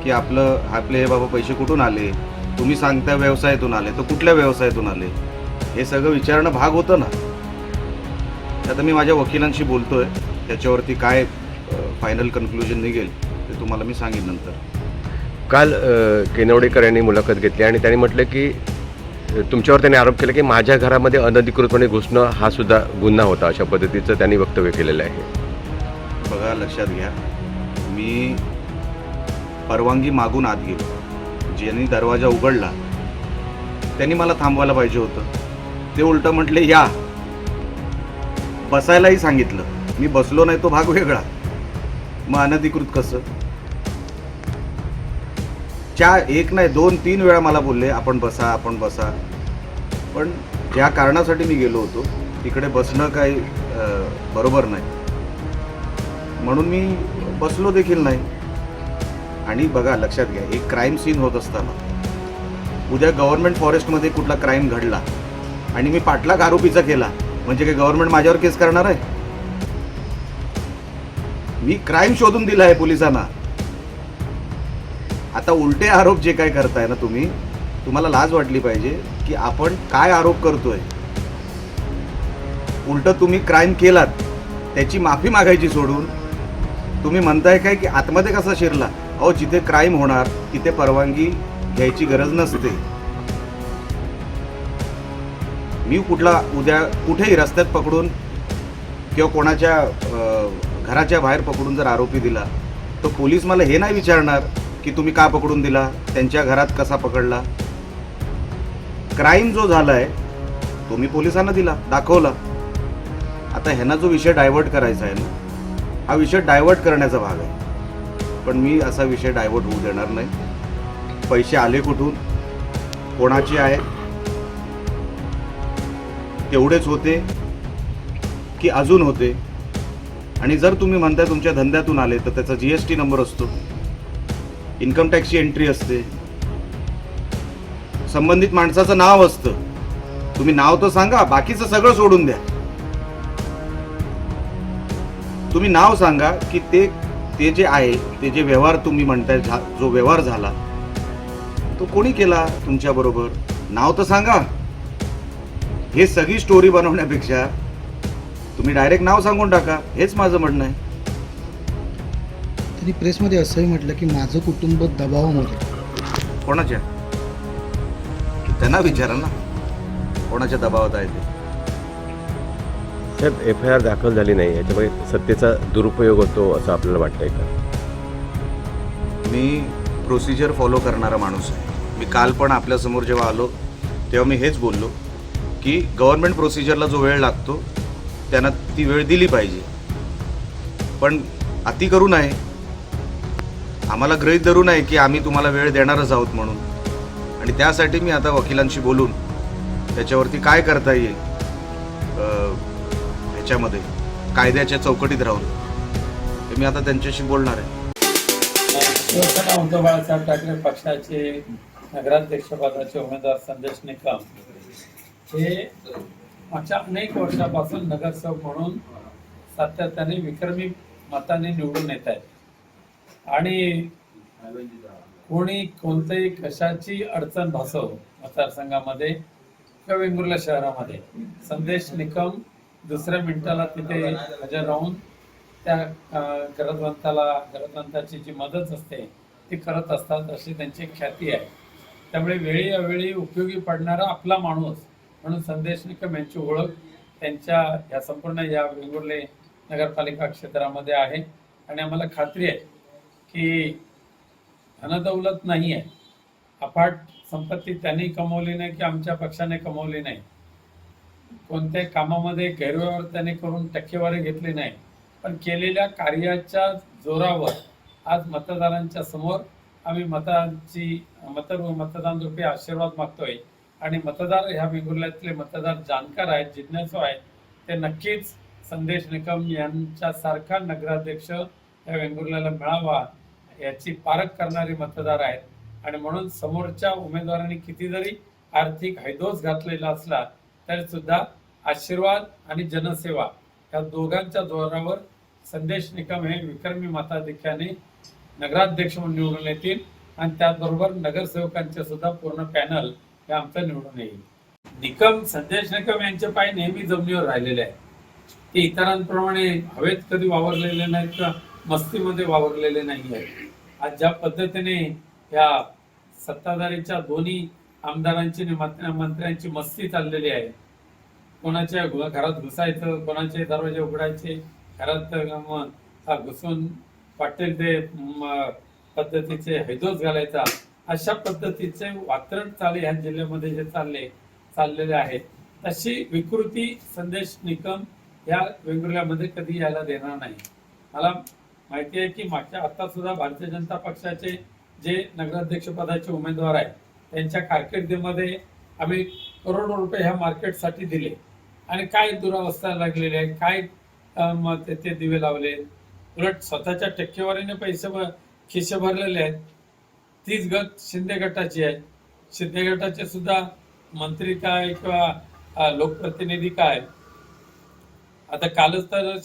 की आपले हे बाबा पैसे कुठून आले, तुम्ही सांगता व्यवसायातून आले, तर कुठल्या व्यवसायातून आले, हे सगळं विचारणं भाग होतं ना. आता मी माझ्या वकिलांशी बोलतोय, त्याच्यावरती काय फायनल कन्क्लुजन निघेल ते तुम्हाला मी सांगेन नंतर. काल केनवडेकर यांनी मुलाखत घेतली आणि त्यांनी म्हटलं की तुमच्यावर त्यांनी आरोप केला की माझ्या घरामध्ये अनधिकृतपणे घुसणं हा सुद्धा गुन्हा होता, अशा पद्धतीचं त्यांनी वक्तव्य केलेलं आहे. बघा, लक्षात घ्या, मी परवानगी मागून आत गेलो. ज्यांनी दरवाजा उघडला त्यांनी मला थांबवायला पाहिजे होतं. ते उलटं म्हटले या. बसायलाही सांगितलं, मी बसलो नाही, तो भाग वेगळा. मग अनधिकृत कसं? 1 नाही 2 3 वेळा मला बोलले आपण बसा. पण ज्या कारणासाठी मी गेलो होतो तिकडे बसणं काही बरोबर नाही. म्हणून मी बसलो देखील नाही. आणि बघा, लक्षात घ्या, एक क्राईम सीन होत असताना उद्या गव्हर्नमेंट फॉरेस्टमध्ये कुठला क्राईम घडला आणि मी पाठलाग आरोपीचा केला म्हणजे काय गव्हर्नमेंट माझ्यावर केस करणार आहे? मी क्राईम शोधून दिला आहे पोलिसांना. आता उलटे आरोप जे काय करताय ना तुम्ही, तुम्हाला लाज वाटली पाहिजे की आपण काय आरोप करतोय. उलट तुम्ही क्राईम केलात त्याची माफी मागायची सोडून तुम्ही म्हणताय काय की आतमध्ये कसा शिरला. अहो, जिथे क्राईम होणार तिथे परवानगी घ्यायची गरज नसते. मी उद्या कुठेही रस्त्यात पकडून किंवा कोणाच्या घराच्या बाहेर पकडून जर आरोपी दिला तर पोलीस मला हे नाही विचारणार की तुम्ही का पकडून दिला, त्यांच्या घरात कसा पकडला. क्राईम जो झालाय तो मी पोलिसांना दिला, दाखवला. आता ह्यांना जो विषय डायव्हर्ट करायचा आहे ना, हा विषय डायव्हर्ट करण्याचा भाग आहे. पण मी असा विषय डायव्हर्ट होऊ देणार नाही. पैसे आले कुठून, कोणाचे आहे, तेवढेच होते की अजून होते. आणि जर तुम्ही म्हणताय तुमच्या धंद्यातून आले तर त्याचा GST नंबर असतो, इन्कम टॅक्सची एंट्री असते, संबंधित माणसाचं नाव असतं. तुम्ही नाव तर सांगा, बाकीचं सगळं सोडून द्या. तुम्ही नाव सांगा की ते जे आहे, ते जे व्यवहार तुम्ही म्हणताय, जो व्यवहार झाला तो कोणी केला तुमच्या बरोबर, नाव तर सांगा. हे सगळी स्टोरी बनवण्यापेक्षा तुम्ही डायरेक्ट नाव सांगून टाका. हेच माझं म्हणणं आहे. त्यांनी प्रेसमध्ये असंही म्हटलं की माझं कुटुंब दबावामध्ये. कोणाच्या? त्यांना विचारा ना कोणाच्या दबावात आहे ते. साहेब, FIR दाखल झाली नाही, याच्यामुळे सत्तेचा दुरुपयोग होतो असं आपल्याला वाटतंय का? मी प्रोसिजर फॉलो करणारा माणूस आहे. मी काल पण आपल्यासमोर जेव्हा आलो तेव्हा मी हेच बोललो की गव्हर्नमेंट प्रोसिजरला जो वेळ लागतो त्यांना ती वेळ दिली पाहिजे, पण अति करू नये. आम्हाला गृहीत धरू नये की आम्ही तुम्हाला वेळ देणारच आहोत म्हणून. आणि त्यासाठी मी आता वकिलांशी बोलून त्याच्यावरती काय करता येईल ह्याच्यामध्ये कायद्याच्या चौकटीत राहून ते मी आता त्यांच्याशी बोलणार आहे. शिवसेना उद्धव बाळासाहेब ठाकरे पक्षाचे नगराध्यक्षपदाचे उमेदवार संदेश निकम हे मागच्या अनेक वर्षापासून नगरसेवक म्हणून सातत्याने विक्रमी मताने निवडून येत आहेत. आणि कोणी कोणतेही कशाची अडचण भासव मतदारसंघामध्ये किंवा वेंगुर्ला शहरामध्ये, संदेश निकम दुसऱ्या मिनिटाला तिथे हजर राहून त्या गरजवंताची जी मदत असते ती करत असतात, अशी त्यांची ख्याती आहे. त्यामुळे वेळी अवेळी उपयोगी पडणारा आपला माणूस म्हणून संदेश निकम यांची ओळख त्यांच्या या संपूर्ण या वेंगुर्ले नगरपालिका क्षेत्रामध्ये आहे. आणि आम्हाला खात्री आहे की धनदौलत नाही आहे, अफाट संपत्ती त्यांनी कमवली नाही की आमच्या पक्षाने कमवली नाही, कोणत्याही कामामध्ये गैरव्यवहार त्याने करून टक्केवारी घेतली नाही, पण केलेल्या कार्याच्या जोरावर आज मतदारांच्या समोर आम्ही मतदान रूपी आशीर्वाद मागतोय. आणि मतदार ह्या वेंगुर्ल्यातले मतदार जाणकार आहेत, जिज्ञासू आहेत. ते नक्कीच संदेश निकम यांच्यासारखा नगराध्यक्ष या वेंगुर्ल्याला मिळावा याची पारख करणारी मतदार आहेत. आणि म्हणून समोरच्या उमेदवारांनी किती जरी आर्थिक हैदोस घातलेला असला तरी सुद्धा आशीर्वाद आणि जनसेवा या दोघांच्या जोरावर संदेश निकम हे विक्रमी मताधिक्याने नगराध्यक्ष म्हणून निवडून येतील. आणि त्याचबरोबर नगरसेवकांचे सुद्धा पूर्ण पॅनल हे आमचं निवडून येईल. संदेश निकम यांचे पाय नेहमी जमिनीवर राहिलेले आहेत. ते इतरांप्रमाणे हवेत कधी वावरलेले नाहीत किंवा मस्तीमध्ये वावरलेले नाही आहेत. आज ज्या पद्धतीने या सत्ताधारीच्या दोन्ही आमदारांची आणि मंत्र्यांची मस्ती चाललेली आहे, कोणाच्या घरात घुसायचं, कोणाचे दरवाजे उघडायचे, घरात घुसून वाटेल ते पद्धतीचे हैदोस घालायचा, अशा पद्धतीचे वातावरण ह्या जिल्ह्यामध्ये जे चाललेले आहे, तशी विकृती संदेश निकम या वेंगुर्ल्यामध्ये कधी यायला देणार नाही. मला माहिती आहे की आता सुद्धा भारतीय जनता पक्षाचे जे नगराध्यक्ष पदाचे उमेदवार आहेत त्यांच्या कारकिर्दीमध्ये आम्ही करोडो रुपये ह्या मार्केटसाठी दिले. आणि काय दुरावस्था लागलेली आहे, काय ते दिवे लावले, उलट स्वतःच्या टक्केवारीने पैसे खिसे भरलेले आहेत. तीच गत शिंदे गटाची आहे. शिंदे गटाचे सुद्धा मंत्री काय किंवा लोकप्रतिनिधी काय. आता कालच तर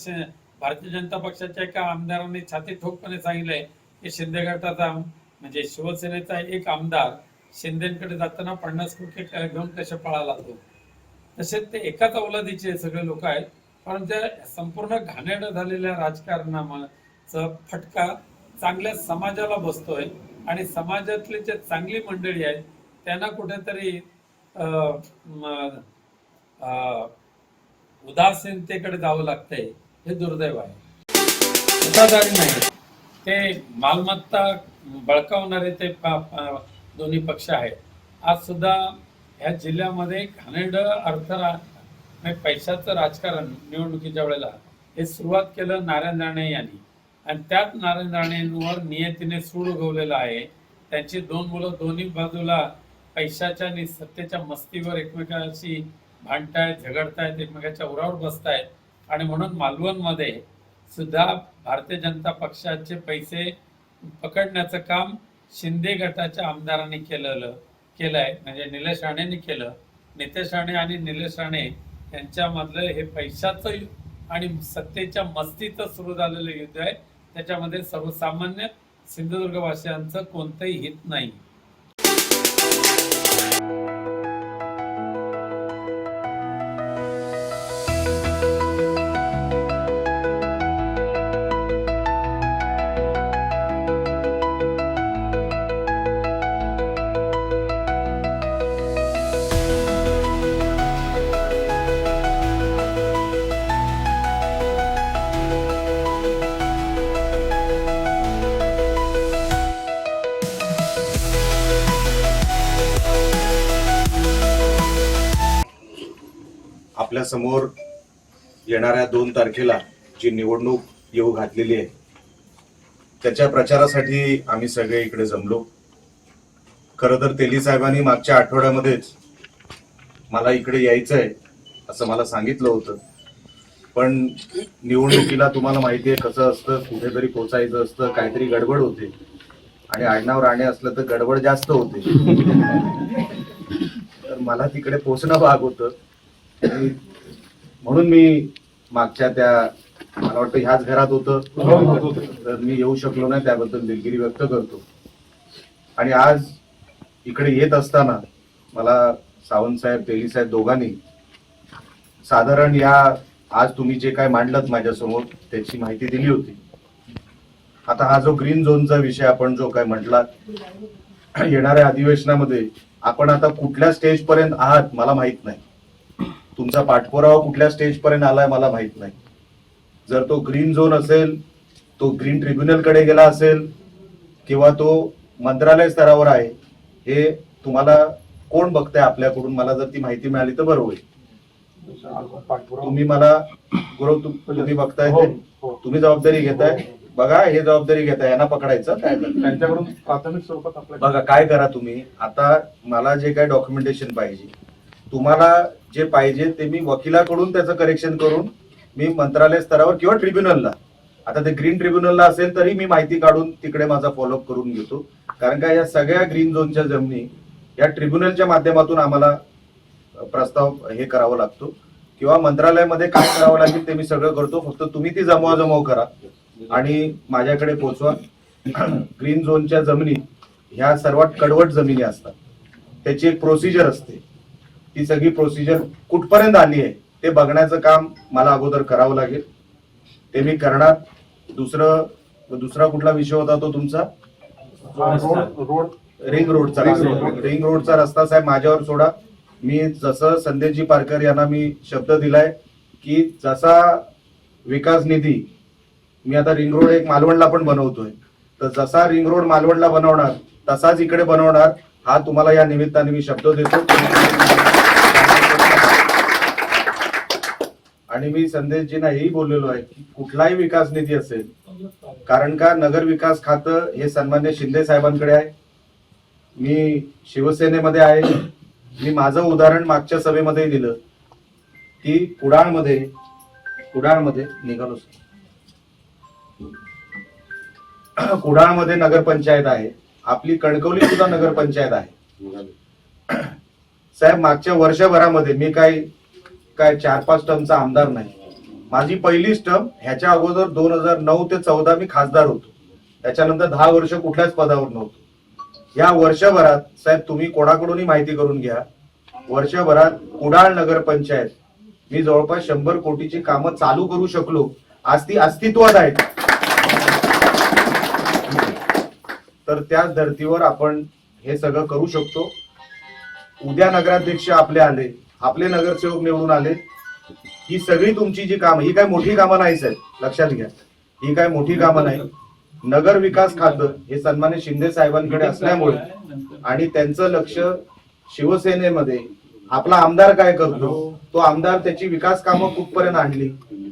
भारतीय जनता पक्षाच्या एका आमदारांनी छाती ठोकपणे सांगितलंय की शिंदे गटाचा म्हणजे शिवसेनेचा एक आमदार शिंदेकडे जाताना 50 कोटी घेऊन कसे पळाला तो. तसेच ते एकाच औलादीचे सगळे लोक आहेत, पण त्या संपूर्ण घाणेरडं झालेल्या राजकारणाचा फटका चांगल्या समाजाला बसतोय आणि समाजातली जे चांगली मंडळी आहेत त्यांना कुठेतरी उदासीनतेकडे जावं लागतंय. हे दुर्दैव आहे. सत्ताधारी नाही, ते मालमत्ता बळकावणारे ते दोन्ही पक्ष आहेत. आज सुद्धा ह्या जिल्ह्यामध्ये घाणेरडं पैशाचं राजकारण निवडणुकीच्या वेळेला हे सुरुवात केलं नारायण राणे यांनी, आणि त्याच नारायण राणेंवर नियतीने सूड उगवलेलं आहे. त्यांची 2 मुलं दोन्ही बाजूला पैशाच्या आणि सत्तेच्या मस्तीवर एकमेकांशी भांडतायत, झगडतायत, एकमेकाच्या उरावर बसतायत. आणि म्हणून मालवणमध्ये सुद्धा भारतीय जनता पक्षाचे पैसे पकडण्याचं काम शिंदे गटाच्या आमदारांनी केलंय. म्हणजे निलेश राणेंनी केलं. नितेश राणे आणि निलेश राणे यांच्यामधलं हे पैशाचं आणि सत्तेच्या मस्तीचं सुरू झालेलं युद्ध आहे. त्याच्यामध्ये सर्वसामान्य सिंधुदुर्गवासियांचं कोणतंही हित नाही. आपल्या समोर येणाऱ्या 2 तारखेला जी निवडणूक येऊ घातलेली आहे त्याच्या प्रचारासाठी आम्ही सगळे इकडे जमलो. खरं तर तेली साहेबांनी मागच्या आठवड्यामध्येच मला इकडे यायचं आहे असं मला सांगितलं होतं, पण निवडणुकीला तुम्हाला माहिती आहे कसं असतं, कुठेतरी पोचायचं असतं, काहीतरी गडबड होते आणि आडनाव राणे असलं तर गडबड जास्त होते. तर मला तिकडे पोचणं भाग होतं. म्हणून मी मागच्या मला वाटतं ह्याच घरात होतं तर मी येऊ शकलो नाही, त्याबद्दल दिलगिरी व्यक्त करतो. आणि आज इकडे येत असताना मला सावंत साहेब, तेली साहेब दोघांनी साधारण आज तुम्ही जे काय मांडलं माझ्यासमोर त्याची माहिती दिली होती. आता हा जो ग्रीन झोनचा विषय आपण जो काय म्हटला, येणाऱ्या अधिवेशनामध्ये आपण आता कुठल्या स्टेज पर्यंत आहात मला माहित नाही. तुमचा पाठपुरावा कुठल्या स्टेज पर्यंत आलाय मला माहित नाही. जर तो ग्रीन झोन असेल, तो ग्रीन ट्रिब्युनल कडे गेला असेल किंवा तो मंत्रालय स्तरावर आहे, हे तुम्हाला कोण बघताय आपल्याकडून, मला जर ती माहिती मिळाली तर बरं होईल. तुम्ही मला गुरु तुम्ही बघताय, तुम्ही जबाबदारी घेताय, बघा हे जबाबदारी घेताय, यांना पकडायचं काय त्यांच्याकडून प्राथमिक स्वरूपात बघा काय करा तुम्ही. आता मला जे काय डॉक्युमेंटेशन पाहिजे, तुम्हाला जे पाहिजे ते मी वकिलाकडून त्याचं करेक्शन करून मी मंत्रालय स्तरावर किंवा ट्रिब्युनलला, आता ते ग्रीन ट्रिब्युनलला असेल तरी मी माहिती काढून तिकडे माझा फॉलोअप करून घेतो. कारण का या सगळ्या ग्रीन झोनच्या जमिनी या ट्रिब्युनलच्या माध्यमातून आम्हाला प्रस्ताव हे करावा लागतो किंवा मंत्रालयामध्ये काय करावं लागेल ते मी सगळं करतो. फक्त तुम्ही ती जमवाजमव करा आणि माझ्याकडे पोचवा. ग्रीन झोनच्या जमिनी ह्या सर्वात कडवट जमिनी असतात, त्याची एक प्रोसिजर असते. ती सगळी प्रोसिजर कुठपर्यंत आली आहे ते बघण्याचं काम मला अगोदर करावं लागेल, ते मी करणार. दुसरा कुठला विषय होता तो तुमचा? रिंग रोडचा रस्ता साहेब माझ्यावर सोडा. मी जसं संदेशजी पारकर यांना मी शब्द दिलाय की जसा विकास निधी मी आता रिंग रोड एक मालवणला पण बनवतोय, तर जसा रिंग रोड मालवणला बनवणार तसाच इकडे बनवणार, हा तुम्हाला या निमित्ताने मी शब्द देतो. आणि मी संदेशजींना हेही बोललेलो आहे की कुठलाही विकास निधी असेल, कारण का नगर विकास खातं हे सन्मान्य शिंदे साहेबांकडे आहे, मी शिवसेनेमध्ये आहे. मी माझं उदाहरण मागच्या सभेमध्ये दिलं की कुडाळमध्ये निघालो कुडाळमध्ये नगरपंचायत आहे, आपली कणकवली सुद्धा नगरपंचायत आहे. साहेब, मागच्या वर्षभरामध्ये मी काय 4-5 टर्मचा आमदार नाही. माझी पहिलीच टर्म. ह्याच्या अगोदर 2009 ते 14 मी खासदार होतो. त्याच्यानंतर 10 वर्ष कुठल्याच पदावर नव्हतो. या वर्षभरात साहेब तुम्ही कोणाकडूनही माहिती करून घ्या, वर्षभरात कुडाळ नगरपंचायत मी जवळपास 100 कोटीची कामं चालू करू शकलो. आज ती अस्तित्वात आहेत. तर त्याच धर्तीवर आपण हे सगळं करू शकतो. उद्या नगराध्यक्ष आपले आले, आपले नगरसेवक निवडून आले, ही सगळी तुमची जी कामं, ही काय मोठी कामं नाही साहेब, लक्षात घ्या, ही काय मोठी कामं नाही. नगर विकास खातं हे सन्मान्य शिंदे साहेबांकडे असल्यामुळे आणि त्यांचं लक्ष शिवसेनेमध्ये आपला आमदार काय करतो, तो आमदार त्याची विकास कामं कुठपर्यंत आणली,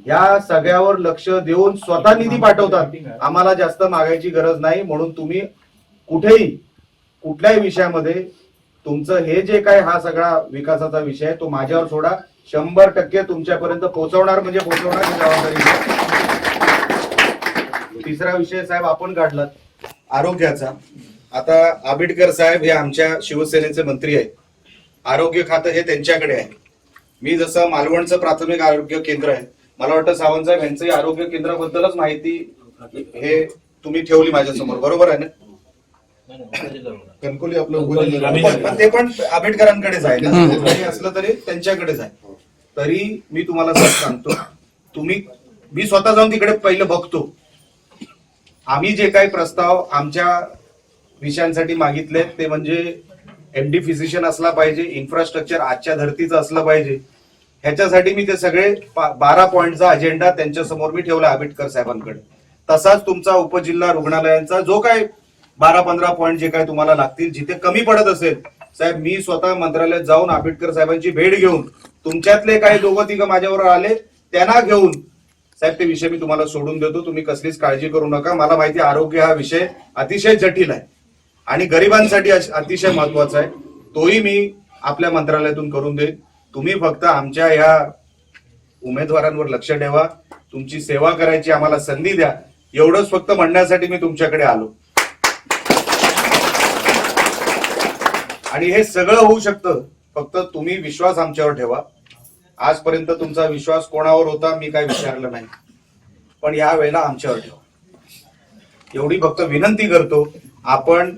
या सगळ्यावर लक्ष देऊन स्वतः निधी पाठवतात. आम्हाला जास्त मागायची गरज नाही. म्हणून तुम्ही कुठेही कुठल्याही विषयामध्ये तुमचं हे जे काय हा सगळा विकासाचा विषय आहे तो माझ्यावर सोडा. 100% तुमच्यापर्यंत पोहोचवणार म्हणजे पोहोचवणार ही जबाबदारी. तिसरा विषय साहेब आपण काढलात आरोग्याचा. आता आंबेडकर साहेब हे आमच्या शिवसेनेचे मंत्री आहेत. आरोग्य खातं हे त्यांच्याकडे आहे. मी जसं मालवणचं प्राथमिक आरोग्य केंद्र आहे, मला वाटतं सावंत साहेब यांचंही आरोग्य केंद्राबद्दलच माहिती हे तुम्ही ठेवली माझ्या समोर, बरोबर आहे ना? कणकोली आपलं पण ते पण आंबेडकरांकडेच आहे ना, जरी असलं तरी त्यांच्याकडेच आहे. तरी मी तुम्हाला सांगतो, मी स्वतः जाऊन तिकडे पहिलं बघतो. आम्ही जे काही प्रस्ताव आमच्या विषयांसाठी मागितले ते म्हणजे MD फिजिशियन असला पाहिजे, इन्फ्रास्ट्रक्चर आजच्या धर्तीचं असलं पाहिजे. ह्याच्यासाठी मी ते सगळे 12 पॉईंटचा अजेंडा त्यांच्या समोर मी ठेवला आंबेडकर साहेबांकडे. तसाच तुमचा उपजिल्हा रुग्णालयांचा जो काय 12-15 पॉईंट जे काय तुम्हाला लागतील, जिथे कमी पडत असेल साहेब, मी स्वतः मंत्रालयात जाऊन आंबेडकर साहेबांची भेट घेऊन तुमच्यातले काही 2-3 माझ्यावर आले त्यांना घेऊन साहेब ते विषय मी तुम्हाला सोडून देतो. तुम्ही कसलीच काळजी करू नका. मला माहिती आरोग्य हा विषय अतिशय जटिल आहे आणि गरिबांसाठी अतिशय महत्वाचा आहे. तोही मी आपल्या मंत्रालयातून करून देईन. तुम्ही फक्त आमच्या या उमेदवारांवर लक्ष ठेवा, तुमची सेवा करायची आम्हाला संधी द्या, एवढंच फक्त म्हणण्यासाठी मी तुमच्याकडे आलो. आणि हे सगळं होऊ शकतं फक्त तुम्ही विश्वास आमच्यावर ठेवा. आजपर्यंत तुमचा विश्वास कोणावर होता मी काय विचारलं नाही, पण या वेळेला आमच्यावर ठेवा एवढी फक्त विनंती करतो. आपण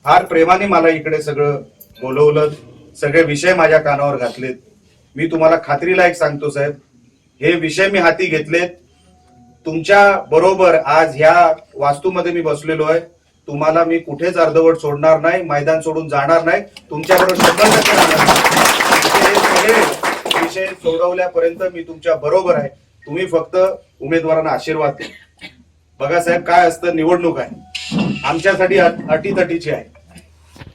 फार प्रेमाने मला इकडे सगळं बोलवलं, सगळे विषय माझ्या कानावर घातलेत. मी तुम्हाला खात्रीला एक सांगतो साहेब, हे विषय मी हाती घेतलेत तुमच्या बरोबर. आज ह्या वास्तूमध्ये मी बसलेलो आहे. तुम्हाला मी कुठेच अर्धवट सोडणार नाही, मैदान सोडून जाणार नाही, तुमच्याबरोबर 100% राहणार नाही. हे सगळे विषय सोडवल्यापर्यंत मी तुमच्या बरोबर आहे. तुम्ही फक्त उमेदवारांना आशीर्वाद द्या. बघा साहेब, काय असतं, निवडणूक आहे आमच्यासाठी अटीतटीची आहे.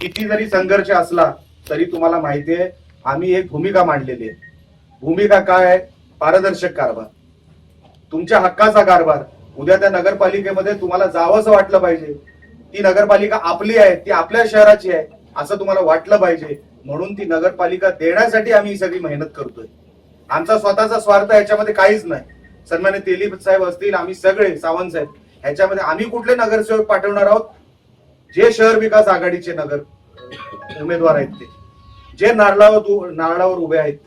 किती जरी संघर्ष असला तरी तुम्हाला माहिती आहे आम्ही एक भूमिका मांडलेली आहे. भूमिका काय आहे? पारदर्शक कारभार, तुमच्या हक्काचा कारभार. उद्या त्या नगरपालिकेमध्ये तुम्हाला जावंसं वाटलं पाहिजे. ती नगरपालिका आपली आहे, ती आपल्या शहराची आहे असं तुम्हाला वाटलं पाहिजे. म्हणून ती नगरपालिका देण्यासाठी आम्ही ही सगळी मेहनत करतोय. आमचा स्वतःचा स्वार्थ ह्याच्यामध्ये काहीच नाही. सन्मान्य तेली साहेब असतील, आम्ही सगळे सावंत साहेब, ह्याच्यामध्ये आम्ही कुठले नगरसेवक पाठवणार आहोत? जे शहर विकास आघाडीचे नगर उमेदवार आहेत ते, जे नारळावर उभे आहेत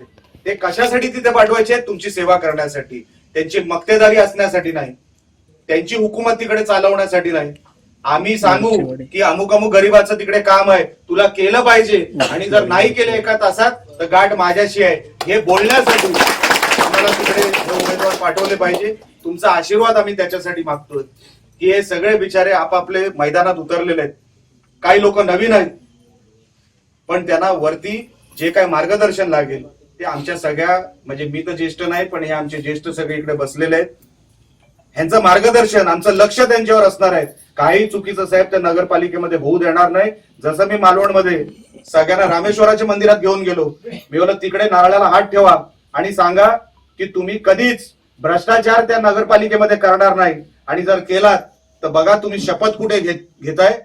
ते कशासाठी तिथे पाठवायचे? तुमची सेवा करण्यासाठी, त्यांची मक्तेदारी असण्यासाठी नाही, त्यांची हुकूमत तिकडे चालवण्यासाठी नाही. आम्ही सांगू की अमुक अमुक गरीबाचं तिकडे काम आहे, तुला केलं पाहिजे, आणि जर नाही केलं एका तासात तर गाठ माझ्याशी आहे, हे बोलण्यासाठी आम्हाला तिकडे उमेदवार पाठवले पाहिजे. तुमचा आशीर्वाद आम्ही त्याच्यासाठी मागतोय की हे सगळे बिचारे आपापले मैदानात उतरलेले आहेत. काही लोक नवीन आहेत, पण त्यांना वरती जे काय मार्गदर्शन लागेल ते आमच्या सगळ्या, म्हणजे मी तर ज्येष्ठ नाही पण हे आमचे ज्येष्ठ सगळे इकडे बसलेले आहेत, ह्यांचं मार्गदर्शन, आमचं लक्ष त्यांच्यावर असणार आहे. काही चुकीचं साहेब त्या नगरपालिकेमध्ये होऊ देणार नाही. जसं मी मालवणमध्ये सगळ्यांना रामेश्वराच्या मंदिरात घेऊन गेलो, मी बोललो तिकडे नारळाला हात ठेवा आणि सांगा की तुम्ही कधीच भ्रष्टाचार त्या नगरपालिकेमध्ये करणार नाही, आणि जर केलात तर बघा तुम्ही शपथ कुठे घेताय,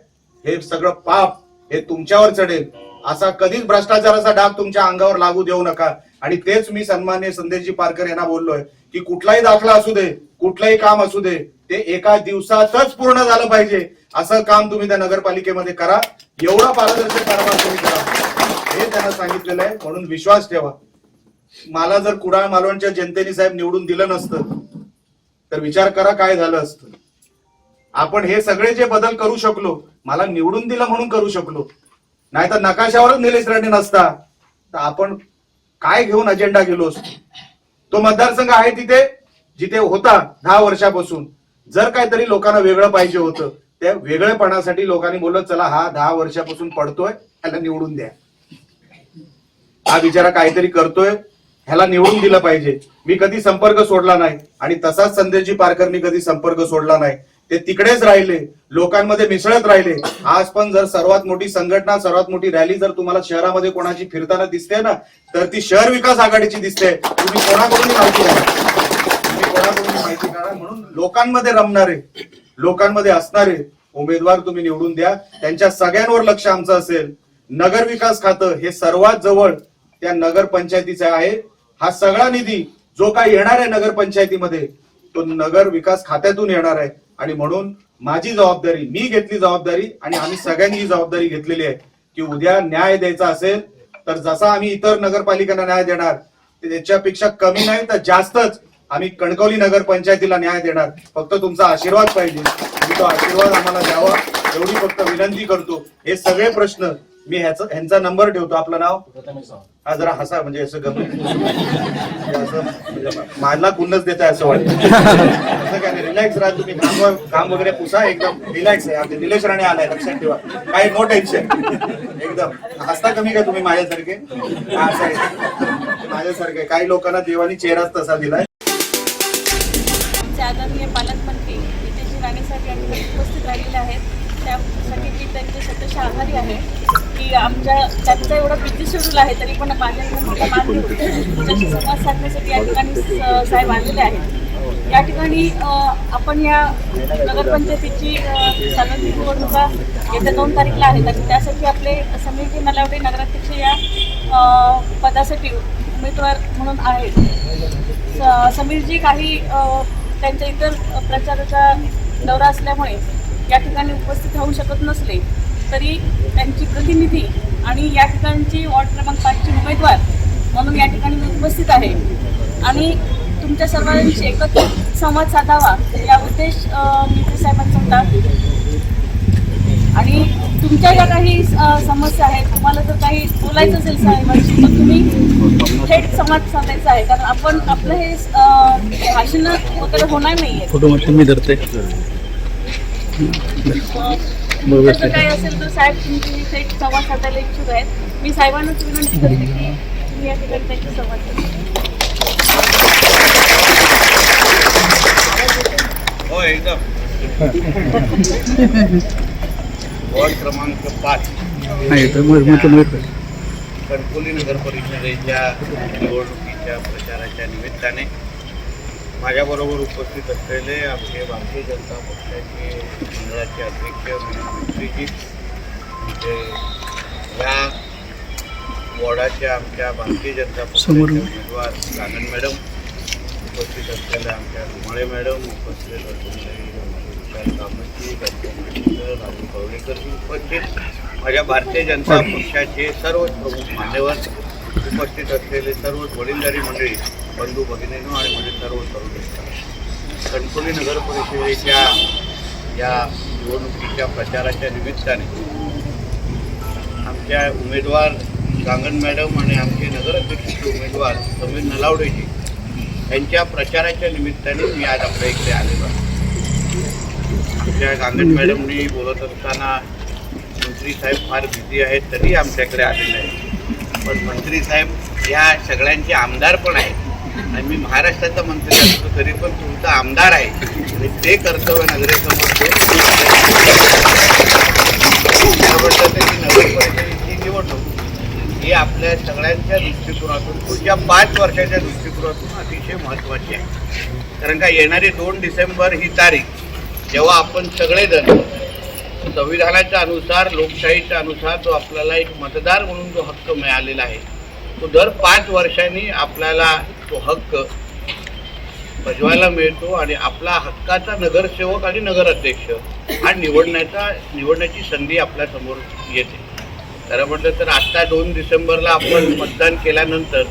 हे सगळं पाप हे तुमच्यावर चढेल. असा कधीच भ्रष्टाचाराचा डाग तुमच्या अंगावर लागू देऊ नका. आणि तेच मी सन्माननीय संदेशजी पारकर यांना बोललोय की कुठलाही दाखला असू दे, कुठलंही काम असू दे, ते एका दिवसातच पूर्ण झालं पाहिजे. असं काम तुम्ही त्या नगरपालिकेमध्ये करा. एवढा पारदर्शक कारभार तुम्ही करा हे त्यांना सांगितलेलं आहे. म्हणून विश्वास ठेवा. मला जर कुडाळ मालवणच्या जनतेने साहेब निवडून दिलं नसतं तर विचार करा काय झालं असतं. आपण हे सगळे जे बदल करू शकलो, मला निवडून दिलं म्हणून करू शकलो, नाही तर नकाशावरच निलेश राणे नसता तर आपण काय घेऊन अजेंडा गेलो असतो. तो मतदारसंघ आहे तिथे जिथे होता 10 वर्षापासून. जर काहीतरी लोकांना वेगळं पाहिजे होतं, त्या वेगळेपणासाठी लोकांनी बोललं चला हा 10 वर्षापासून पडतोय, ह्याला निवडून द्या. हा बिचारा काहीतरी करतोय, ह्याला निवडून दिलं पाहिजे. मी कधी संपर्क सोडला नाही आणि तसाच संदेशजी पारकरनी कधी संपर्क सोडला नाही. ते तिकडेच राहिले, लोकांमध्ये मिसळत राहिले. आज पण जर सर्वात मोठी संघटना, सर्वात मोठी रॅली जर तुम्हाला शहरामध्ये कोणाची फिरताना दिसते ना, तर ती शहर विकास आघाडीची दिसते. तुम्ही कोणाकडून माहिती काढा. म्हणून लोकांमध्ये रमणारे, लोकांमध्ये असणारे उमेदवार तुम्ही निवडून द्या. त्यांच्या सगळ्यांवर लक्ष आमचं असेल. नगर विकास खातं हे सर्वात जवळ त्या नगर पंचायतीचं आहे. हा सगळा निधी जो काही येणार आहे नगरपंचायतीमध्ये तो नगर विकास खात्यातून येणार आहे. आणि म्हणून माझी जबाबदारी, मी घेतली जबाबदारी आणि आम्ही सगळ्यांनी ही जबाबदारी घेतलेली आहे की उद्या न्याय द्यायचा असेल तर जसा आम्ही इतर नगरपालिकांना न्याय देणार त्याच्यापेक्षा कमी नाही तर जास्तच आम्ही कणकवली नगर पंचायतीला न्याय देणार. फक्त तुमचा आशीर्वाद पाहिजे. तो आशीर्वाद आम्हाला द्यावा एवढी फक्त विनंती करतो. हे सगळे प्रश्न मी ह्यांचा नंबर ठेवतो. आपलं नाव? हा जरा हसा, म्हणजे असं मला कुणच देत आहे असं वाटतं. असं काय नाही, रिलॅक्स राहा तुम्ही. काम वगैरे पुसा, एकदम रिलॅक्स आहे. आपले निलेश राणे आलाय, लक्षात ठेवा. काही नो टेन्शन, एकदम. हसता कमी काय तुम्ही माझ्यासारखे? असं आहे माझ्यासारखे. काही लोकांना देवानी चेहराच तसा दिलाय. आदरणीय पालकमंत्री नितेशजी राणे साहेब यांनी उपस्थित राहिलेले आहेत. त्यासाठी मी त्यांचे शतशः आभारी आहे की त्यांचं एवढं बिझी शेड्यूल आहे तरी पण माझ्याकडे मोठा मान देऊन त्यांच्याशी संवाद साधण्यासाठी या ठिकाणी साहेब आलेले आहेत. या ठिकाणी आपण या नगरपंचायतीची सार्वत्रिक निवडणुका येत्या 2 तारीखला आहेत आणि त्यासाठी आपले समीरजी नलावडे नगराध्यक्ष या पदासाठी उमेदवार म्हणून आहेत. समीरजी काही त्यांच्या इतर प्रचाराचा दौरा असल्यामुळे या ठिकाणी उपस्थित राहू शकत नसले तरी त्यांची प्रतिनिधी आणि या ठिकाणची वॉर्ड क्रमांक 5ची उमेदवार म्हणून या ठिकाणी मी उपस्थित आहे आणि तुमच्या सर्वांशी एकत्रित संवाद साधावा या उद्देश मित्र साहेबांचा होता. आणि तुमच्या ज्या काही समस्या आहेत, तुम्हाला जर काही बोलायचं असेल साहेबांशी तर तुम्ही थेट संवाद साधायचा आहे. कारण आपण आपलं हे भाषण वगैरे होणार नाहीये. तुमचं काय असेल तर साहेब तुमची थेट संवाद साधायला इच्छुक आहेत. मी साहेबांनाच विनंती करते की तुम्ही या ठिकाणी त्यांची संवाद साधा. हो एकदम. वॉर्ड क्रमांक 5 कणकवली नगर परिषदेच्या निवडणुकीच्या प्रचाराच्या निमित्ताने माझ्याबरोबर उपस्थित असलेले आमचे भारतीय जनता पक्षाचे मंडळाचे अध्यक्ष मंत्रीजी, म्हणजे या वॉर्डाच्या आमच्या भारतीय जनता पक्षाचे उमेदवार गांगण मॅडम, उपस्थित असलेल्या आमच्या धुमाळे मॅडम, उपस्थित असलेले राहुल कवळेकरजी, उपस्थित माझ्या भारतीय जनता पक्षाचे सर्व प्रमुख मान्यवर, उपस्थित असलेले सर्व वडीलधारी मंडळी, बंधू भगिनींनो आणि माझे सर्व तरुण. कणकवली नगर परिषदेच्या या निवडणुकीच्या प्रचाराच्या निमित्ताने आमच्या उमेदवार गांगण मॅडम आणि आमचे नगराध्यक्षाचे उमेदवार समीर नलावडेजी यांच्या प्रचाराच्या निमित्ताने मी आज आपल्या इकडे आलेलो आहे. आमच्या गांगण मॅडमनी बोलत असताना मंत्री साहेब फार बिझी आहेत तरी आमच्याकडे आलेले आहेत. पण मंत्री साहेब या सगळ्यांचे आमदार पण आहेत आणि मी महाराष्ट्राचा मंत्री असतो तरी पण तुमचा आमदार आहे आणि ते कर्तव्य नगरेसमोर नगर परिषदेची निवडणूक ही आपल्या सगळ्यांच्या दृष्टिकोनातून पुढच्या 5 वर्षाच्या दृष्टिकोनातून अतिशय महत्त्वाची आहे. कारण का येणारी 2 डिसेंबर ही तारीख जेव्हा आपण सगळेजण संविधानाच्या अनुसार, लोकशाहीच्या अनुसार जो आपल्याला एक मतदार म्हणून जो हक्क मिळालेला आहे तो दर 5 वर्षांनी आपल्याला तो हक्क बजवायला मिळतो आणि आपला हक्काचा नगरसेवक आणि नगराध्यक्ष हा निवडण्याची संधी आपल्यासमोर येते. खरं म्हटलं तर आता 2 डिसेंबरला आपण मतदान केल्यानंतर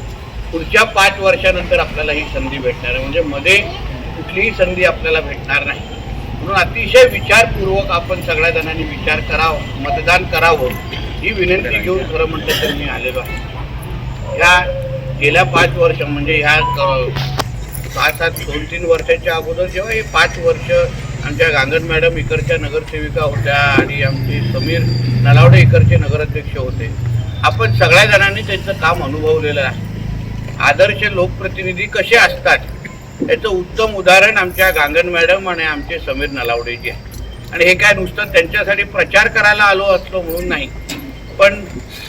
पुढच्या 5 वर्षानंतर आपल्याला ही संधी भेटणार आहे. म्हणजे मध्ये कुठलीही संधी आपल्याला भेटणार नाही. म्हणून अतिशय विचारपूर्वक आपण सगळ्या जणांनी विचार करावा, मतदान करावं ही विनंती घेऊन खरं म्हटलं तर मी आलेलो आहे. ह्या गेल्या 5 वर्ष म्हणजे ह्या 2-3 वर्षाच्या अगोदर जेव्हा हे 5 वर्ष आमच्या गांगण मॅडम इकडच्या नगरसेविका होत्या आणि आमचे समीर नलावडे इकडचे नगराध्यक्ष होते, आपण सगळ्या जणांनी त्यांचं काम अनुभवलेलं आहे. आदर्श लोकप्रतिनिधी कसे असतात याचं उत्तम उदाहरण आमच्या गांगण मॅडम आणि आमचे समीर नलावडेजी आहे. आणि हे काय नुसतं त्यांच्यासाठी प्रचार करायला आलो असलो म्हणून नाही, पण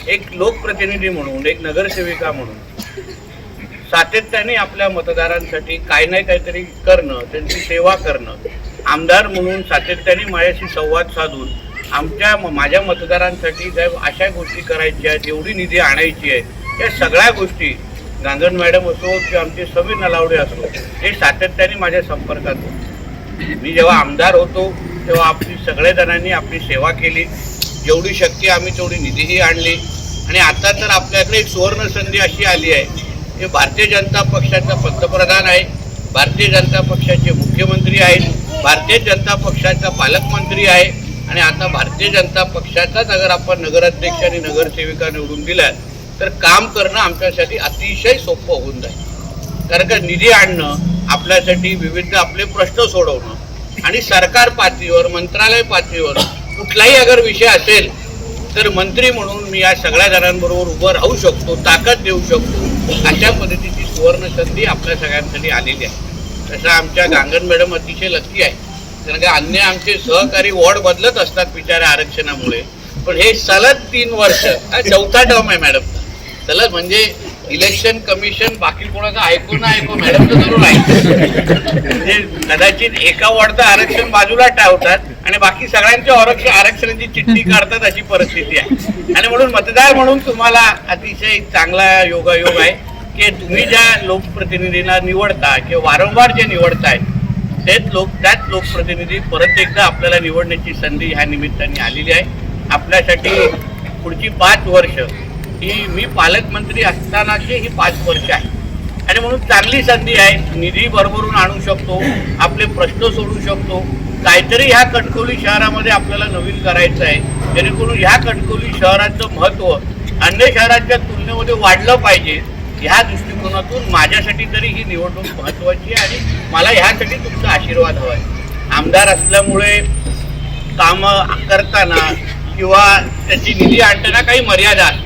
एक लोकप्रतिनिधी म्हणून, एक नगरसेविका म्हणून सातत्याने आपल्या मतदारांसाठी काही नाही काहीतरी करणं, त्यांची सेवा करणं, आमदार म्हणून सातत्याने माझ्याशी संवाद साधून माझ्या मतदारांसाठी काय अशा गोष्टी करायच्या आहेत, एवढी निधी आणायची आहे, या सगळ्या गोष्टी गांगण मॅडम असो किंवा आमचे समीर नलावडे असो हे सातत्याने माझ्या संपर्कात होते. मी जेव्हा आमदार होतो तेव्हा आपली सगळ्या जणांनी आपली सेवा केली, जेवढी शक्य आम्ही तेवढी निधीही आणली. आणि आता तर आपल्याकडे एक सुवर्ण संधी अशी आली आहे की भारतीय जनता पक्षाचा पंतप्रधान आहे, भारतीय जनता पक्षाचे मुख्यमंत्री आहेत, भारतीय जनता पक्षाचा पालकमंत्री आहे आणि आता भारतीय जनता पक्षाचाच अगर आपण नगराध्यक्ष आणि नगरसेविका निवडून दिला तर काम करणं आमच्यासाठी अतिशय सोपं होऊन जाईल. कारण का निधी आणणं आपल्यासाठी विविध आपले प्रश्न सोडवणं आणि सरकार पातळीवर, मंत्रालय पातळीवर कुठलाही अगर विषय असेल तर मंत्री म्हणून मी या सगळ्या जणांबरोबर उभं राहू शकतो, ताकद देऊ शकतो. अशा पद्धतीची सुवर्ण संधी आपल्या सगळ्यांसाठी आलेली आहे. तसं आमच्या गांगण मॅडम अतिशय लकी आहे, कारण का अन्य आमचे सहकारी वॉर्ड बदलत असतात बिचाऱ्या आरक्षणामुळे, पण हे सलग 3 वर्ष, हा 4था टर्म आहे मॅडम सलग. म्हणजे इलेक्शन कमिशन बाकी कोणाचं ऐकू ना ऐकू मॅडमचं जरूर ऐकतं. म्हणजे कदाचित एका वॉर्डचं आरक्षण बाजूला ठेवतात आणि बाकी सगळ्यांच्या आरक्षणाची चिठ्ठी काढतात अशी परिस्थिती आहे. आणि म्हणून मतदार म्हणून तुम्हाला अतिशय चांगला योगायोग आहे की तुम्ही ज्या लोकप्रतिनिधींना निवडता किंवा वारंवार जे निवडताय त्याच लोकप्रतिनिधी परत एकदा आपल्याला निवडण्याची संधी ह्या निमित्ताने आलेली आहे. आपल्यासाठी पुढची 5 वर्ष ही मी पालकमंत्री असतानाची ही 5 वर्ष आहे आणि म्हणून चांगली संधी आहे. निधी भरभरून आणू शकतो, आपले प्रश्न सोडू शकतो, काहीतरी ह्या कणकवली शहरामध्ये आपल्याला नवीन करायचं आहे जेणेकरून ह्या कणकवली शहराचं महत्त्व अन्य शहरांच्या तुलनेमध्ये वाढलं पाहिजे. ह्या दृष्टिकोनातून माझ्यासाठी तरी ही निवडणूक महत्त्वाची आहे आणि मला ह्यासाठी तुमचा आशीर्वाद हवा आहे. आमदार असल्यामुळे कामं करताना किंवा त्याची निधी आणताना काही मर्यादा असतात.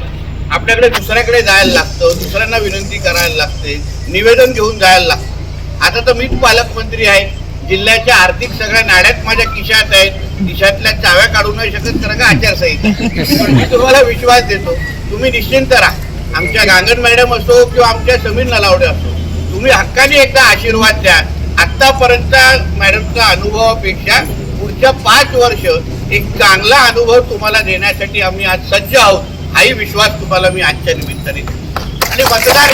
आपल्याकडे दुसऱ्याकडे जायला लागतं, दुसऱ्यांना विनंती करायला लागते, निवेदन घेऊन जायला लागतं. आता तर मीच पालकमंत्री आहे, जिल्ह्याच्या आर्थिक सगळ्या नाड्यात माझ्या खिशात आहेत, खिशातल्या चाव्या काढू नाही शकत कारण का आचारसंहिता. पण मी तुम्हाला विश्वास देतो, तुम्ही निश्चिंत राहा. आमच्या गांगण मॅडम असो किंवा आमच्या समीर नलावडे असो, तुम्ही हक्काने एकदा आशीर्वाद द्या. आत्तापर्यंत मॅडमच्या अनुभवापेक्षा पुढच्या 5 वर्ष एक चांगला अनुभव तुम्हाला देण्यासाठी आम्ही आज सज्ज आहोत, हाही विश्वास तुम्हाला मी आजच्या निमित्ताने आणि मतदार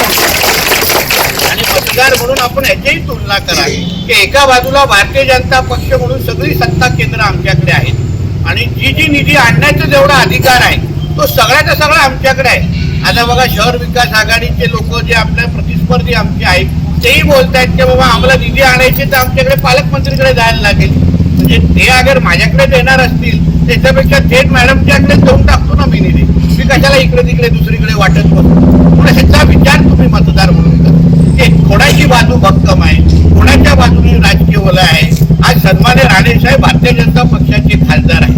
म्हणून आपण ह्याचीही तुलना करा की एका बाजूला भारतीय जनता पक्ष म्हणून सगळी सत्ता केंद्र आमच्याकडे आहेत आणि जी निधी आणण्याचा जेवढा अधिकार आहे तो सगळ्याचा सगळा आमच्याकडे आहे. आता बघा शहर विकास आघाडीचे लोक जे आपल्या प्रतिस्पर्धी आमचे आहेत तेही बोलतायत की बाबा आम्हाला निधी आणायचे तर आमच्याकडे पालकमंत्रीकडे जायला लागेल. म्हणजे ते अगर माझ्याकडे देणार असतील त्याच्यापेक्षा थेट मॅडमच्याकडे देऊन टाकतो ना मी निधी. मी कशाला इकडे तिकडे दुसरीकडे वाटत बसतो. पण ह्याचा विचार तुम्ही मतदार म्हणून करा की कोणाची बाजू भक्कम आहे, कोणाच्या बाजूने राजकीय वलय आहे. आज सन्मान्य राणेसाहेब भारतीय जनता पक्षाचे खासदार आहे.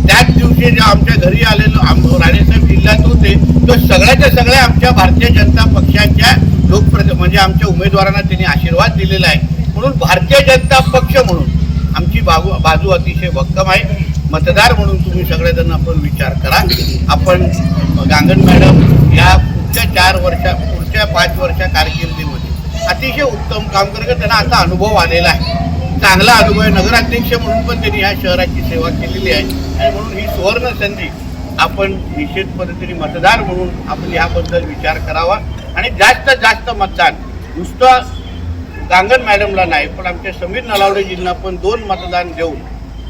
त्याच दिवशी जेव्हा आमच्या घरी आलेलो राणेसाहेब जिल्ह्यात होते तो सगळ्याच्या सगळ्या आमच्या भारतीय जनता पक्षाच्या म्हणजे आमच्या उमेदवारांना त्यांनी आशीर्वाद दिलेला आहे. म्हणून भारतीय जनता पक्ष म्हणून आमची बाजू अतिशय भक्कम आहे. मतदार म्हणून तुम्ही सगळेजण आपण विचार करा. आपण गांगण मॅडम या पुढच्या 5 वर्षा कारकिर्दीमध्ये अतिशय उत्तम काम करत त्यांना आता अनुभव आलेला आहे, चांगला अनुभव आहे. नगराध्यक्ष म्हणून पण त्यांनी ह्या शहराची सेवा केलेली आहे आणि म्हणून ही सुवर्ण संधी आपण निश्चित पद्धतीने मतदार म्हणून आपण याबद्दल विचार करावा आणि जास्त मतदान नुसतं गांगण मॅडमला नाही पण आमच्या समीर नलावडेजींना पण 2 मतदान देऊन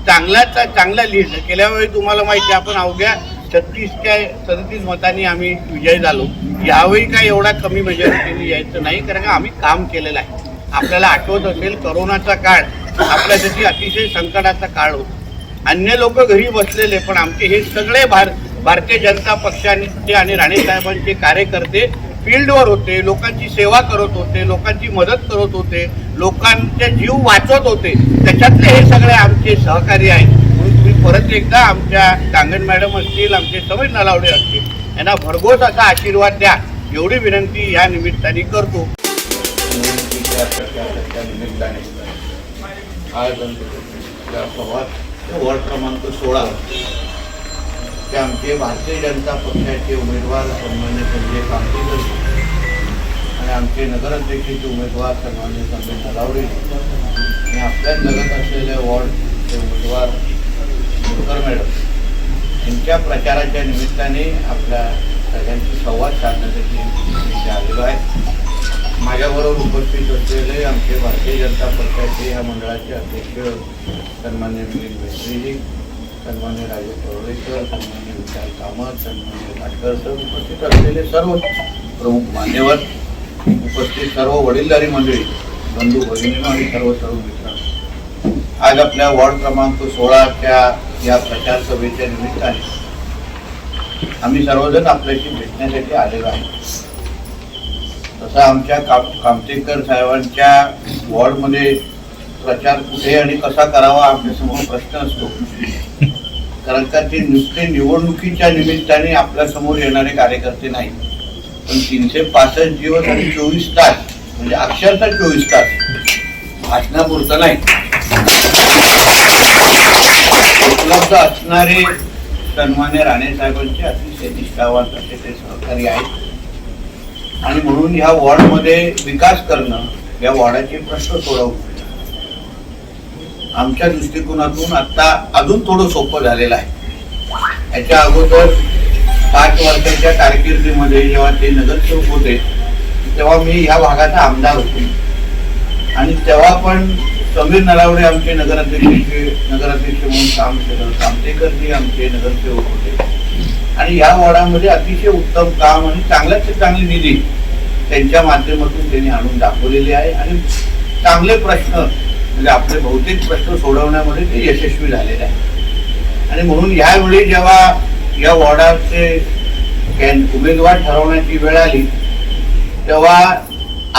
चांगल्याचा चांगला लीड. गेल्या वेळी तुम्हाला माहिती आहे आपण अवघ्या 36 काय 37 मतांनी आम्ही विजयी झालो. यावेळी काय एवढा कमी मेजॉरिटीने यायचं नाही, कारण का आम्ही काम केलेलं आहे. आपल्याला आठवत असेल करोनाचा काळ आपल्यासाठी अतिशय संकटाचा काळ होता. अन्य लोक घरी बसलेले पण आमचे हे सगळे भारतीय जनता पक्षाचे आणि राणेसाहेबांचे कार्यकर्ते फील्डवर होते, लोकांची सेवा करत होते, लोकांची मदत करत होते, लोकांचे जीव वाचवत होते. त्याच्यातले हे सगळे आमचे सहकारी आहेत. म्हणून तुम्ही परत एकदा आमच्या गांगण मॅडम असतील, आमचे समीर नलावडे असतील यांना भरघोस असा आशीर्वाद द्या एवढी विनंती या निमित्ताने करतो. वॉर्ड क्रमांक 16 ते आमचे भारतीय जनता पक्षाचे उमेदवार सन्मान्य संजय कामतेकर आणि आमचे नगराध्यक्षाचे उमेदवार सन्मान्य संजय नलावडे आणि आपल्याच नगरात असलेले वॉर्डचे उमेदवार मुरकर मॅडम यांच्या प्रचाराच्या निमित्ताने आपल्या सगळ्यांशी संवाद साधण्यासाठी इथे आलेलो आहे. माझ्याबरोबर उपस्थित असलेले आमचे भारतीय जनता पक्षाचे या मंडळाचे अध्यक्ष सन्मान्य मिलिंद मेत्रीजी, सन्मान्य राजेश तोरडेकर, सन्मान्य विशाल कामत, सन्मान्य भाटकर सर, उपस्थित असलेले सर्व प्रमुख मान्यवर, उपस्थित सर्व वडीलधारी मंडळी, बंधू भगिनी आणि सर्व मित्र, आज आपल्या वॉर्ड क्रमांक 16च्या या प्रचार सभेच्या निमित्ताने आम्ही सर्वजण आपल्याशी भेटण्यासाठी आलेलो आहे. तसा आमच्या कामतेकर साहेबांच्या वॉर्डमध्ये प्रचार कुठे आणि कसा करावा आपल्यासमोर प्रश्न असतो, कारण का ते नुसते निवडणुकीच्या निमित्ताने आपल्यासमोर येणारे कार्यकर्ते नाही, पण 365 दिवस आणि 24 तास म्हणजे अक्षरशः 24 तास भाषणापुरतं नाही उपलब्ध असणारे सन्मान्य राणेसाहेबांचे अतिशय निष्ठावान असे ते सहकारी आहेत. आणि म्हणून ह्या वॉर्डमध्ये विकास करणं, या वॉर्डाचे प्रश्न सोडवणं आमच्या दृष्टिकोनातून आता अजून थोडं सोपं झालेलं आहे. याच्या अगोदर 5 वर्षाच्या कारकिर्दीमध्ये जेव्हा ते नगरसेवक होते तेव्हा मी ह्या भागाचा आमदार होतो आणि तेव्हा पण समीर नलावडे आमचे नगराध्यक्ष म्हणून काम केलं, कामतेकरजी आमचे नगरसेवक होते आणि या वॉर्डामध्ये अतिशय उत्तम काम आणि चांगल्यात चांगली निधी त्यांच्या माध्यमातून त्यांनी आणून दाखवलेली आहे आणि चांगले प्रश्न म्हणजे आपले बहुतेक प्रश्न सोडवण्यामध्ये ते यशस्वी झालेले आहे. आणि म्हणून ह्यावेळी जेव्हा या वॉर्डाचे उमेदवार ठरवण्याची वेळ आली तेव्हा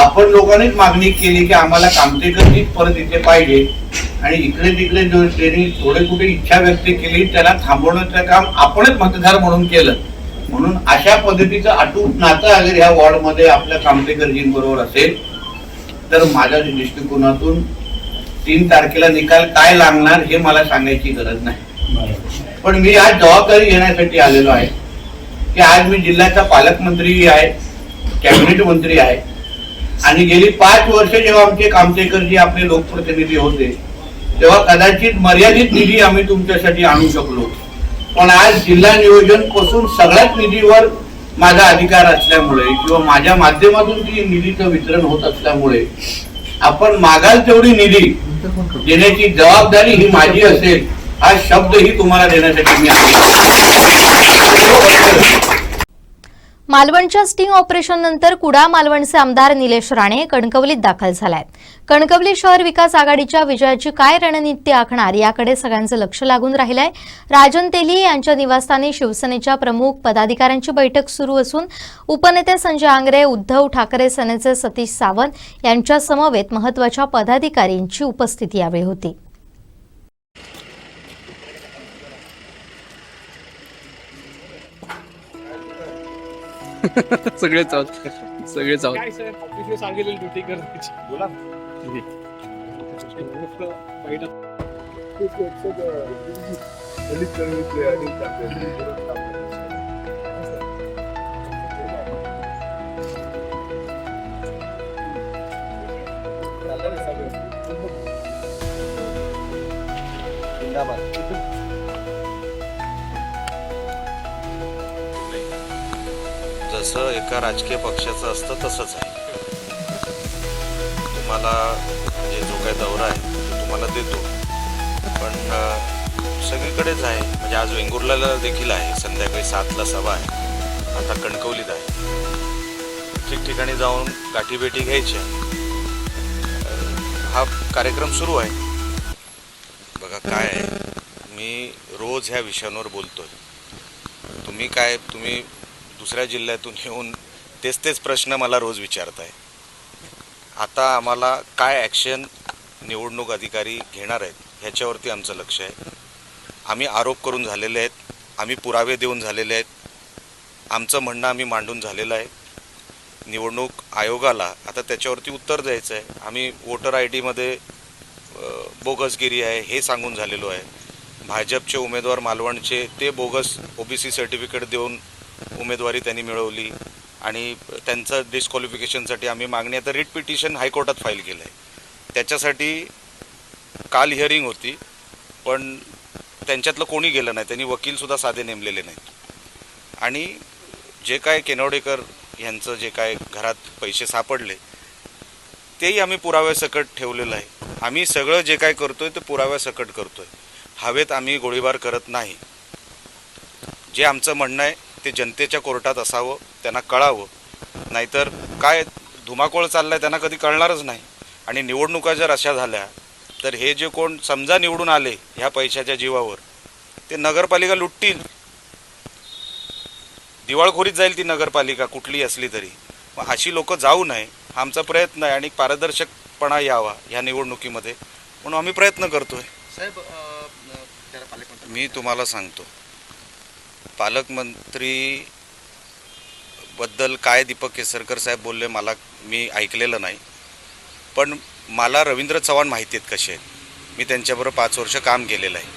आपण लोकांनीच मागणी केली की आम्हाला कामतेकरजीच परत इथे पाहिजे आणि इकडे तिकडे जो त्यांनी थोडे कुठे इच्छा व्यक्त केली त्याला थांबवण्याचं काम आपणच मतदार म्हणून केलं. म्हणून अशा पद्धतीचं अटूट नातं अगर ह्या वॉर्डमध्ये आपल्या कामतेकरजींबरोबर असेल तर माझ्या दृष्टिकोनातून 3 तारखेला निकाल काय लागणार हे मला सांगायची गरज नाही. पण मी आज जबाबदारी घेण्यासाठी आलेलो आहे की आज मी जिल्ह्याचा पालकमंत्री आहे, कॅबिनेट मंत्री आहे आणि गेली 5 वर्ष जेव्हा आमचे कामतेकरजी आपले लोकप्रतिनिधी होते तेव्हा कदाचित मर्यादित निधी आम्ही तुमच्यासाठी आणू शकलो, पण आज जिल्हा नियोजन पासून सगळ्याच निधीवर माझा अधिकार असल्यामुळे किंवा माझ्या माध्यमातून ती निधीचं वितरण होत असल्यामुळे आपण मागाल तेवढी निधी देण्याची जबाबदारी ही माझी असेल हा शब्दही तुम्हाला देण्यासाठी मी मालवणच्या स्टिंग ऑपरेशन नंतर कुडा मालवणचे आमदार निलेश राणे कणकवलीत दाखल झालायत. कणकवली शहर विकास आघाडीच्या विजयाची काय रणनीती आखणार याकडे सगळ्यांचं लक्ष लागून राहिलंय. राजन तेली यांच्या निवासस्थानी शिवसेनेच्या प्रमुख पदाधिकाऱ्यांची बैठक सुरू असून उपनेते संजय आंग्रे, उद्धव ठाकरे सेनेचे सतीश सावंत यांच्या समवेत महत्त्वाच्या पदाधिकाऱ्यांची उपस्थिती यावेळी होती. सगळे सांगितलेली ड्युटी करायची बोला. जसं एका राजकीय पक्षाचं असतं तसंच आहे. तुम्हाला म्हणजे जो काही दौरा आहे तो तुम्हाला देतो, पण सगळीकडेच आहे. म्हणजे आज वेंगुर्ल्याला देखील आहे, संध्याकाळी 7ला सभा आहे, आता कणकवलीत आहे. ठिकठिकाणी जाऊन गाठीभेटी घ्यायच्या, हा कार्यक्रम सुरू आहे. बघा काय आहे, मी रोज ह्या विषयांवर बोलतोय. तुम्ही दुसऱ्या जिल्ह्यातून येऊन तेच प्रश्न मला रोज विचारताय. आता आम्हाला काय ॲक्शन निवडणूक अधिकारी घेणार आहेत ह्याच्यावरती आमचं लक्ष आहे. आम्ही आरोप करून झालेले आहेत, आम्ही पुरावे देऊन झालेले आहेत, आमचं म्हणणं आम्ही मांडून झालेलं आहे. निवडणूक आयोगाला आता त्याच्यावरती उत्तर द्यायचं आहे. आम्ही वोटर आय डीमध्ये बोगसगिरी आहे हे सांगून झालेलो आहे. भाजपचे उमेदवार मालवणचे ते बोगस OBC सर्टिफिकेट देऊन उमेदवारी त्यांनी मिळवली आणि त्यांचं डिस्क्वालिफिकेशनसाठी आम्ही मागणी आता रिट पिटिशन हायकोर्टात फाईल केलं आहे. त्याच्यासाठी काल हिअरिंग होती, पण त्यांच्यातलं कोणी गेलं नाही. त्यांनी वकीलसुद्धा साधे नेमलेले नाहीत. आणि जे काय केनवडेकर यांचं जे काय घरात पैसे सापडले तेही आम्ही पुराव्यासकट ठेवलेलं आहे. आम्ही सगळं जे काय करतोय ते पुराव्यासकट करतोय. हवेत आम्ही गोळीबार करत नाही. जे आमचं म्हणणं आहे ते जनतेच्या कोर्टात असावं, त्यांना कळावं. नाहीतर काय धुमाकूळ चाललाय त्यांना कधी कळणारच नाही. आणि निवडणुका जर अशा झाल्या तर हे जे कोण समजा निवडून आले ह्या पैशाच्या जीवावर, ते नगरपालिका लुटतील, दिवाळखोरीत जाईल ती नगरपालिका कुठली असली तरी. मग अशी लोक जाऊ नये हा आमचा प्रयत्न आहे आणि पारदर्शकपणा यावा ह्या निवडणुकीमध्ये म्हणून आम्ही प्रयत्न करतोय. साहेब मी तुम्हाला सांगतो, पालकमंत्री बद्दल काय दीपक केसरकर साहेब बोलले मी ऐकलेलं नाही, पण मला रवींद्र चव्हाण माहिती आहेत कसे आहेत. मी त्यांच्याबरोबर 5 वर्ष काम केलेलं आहे.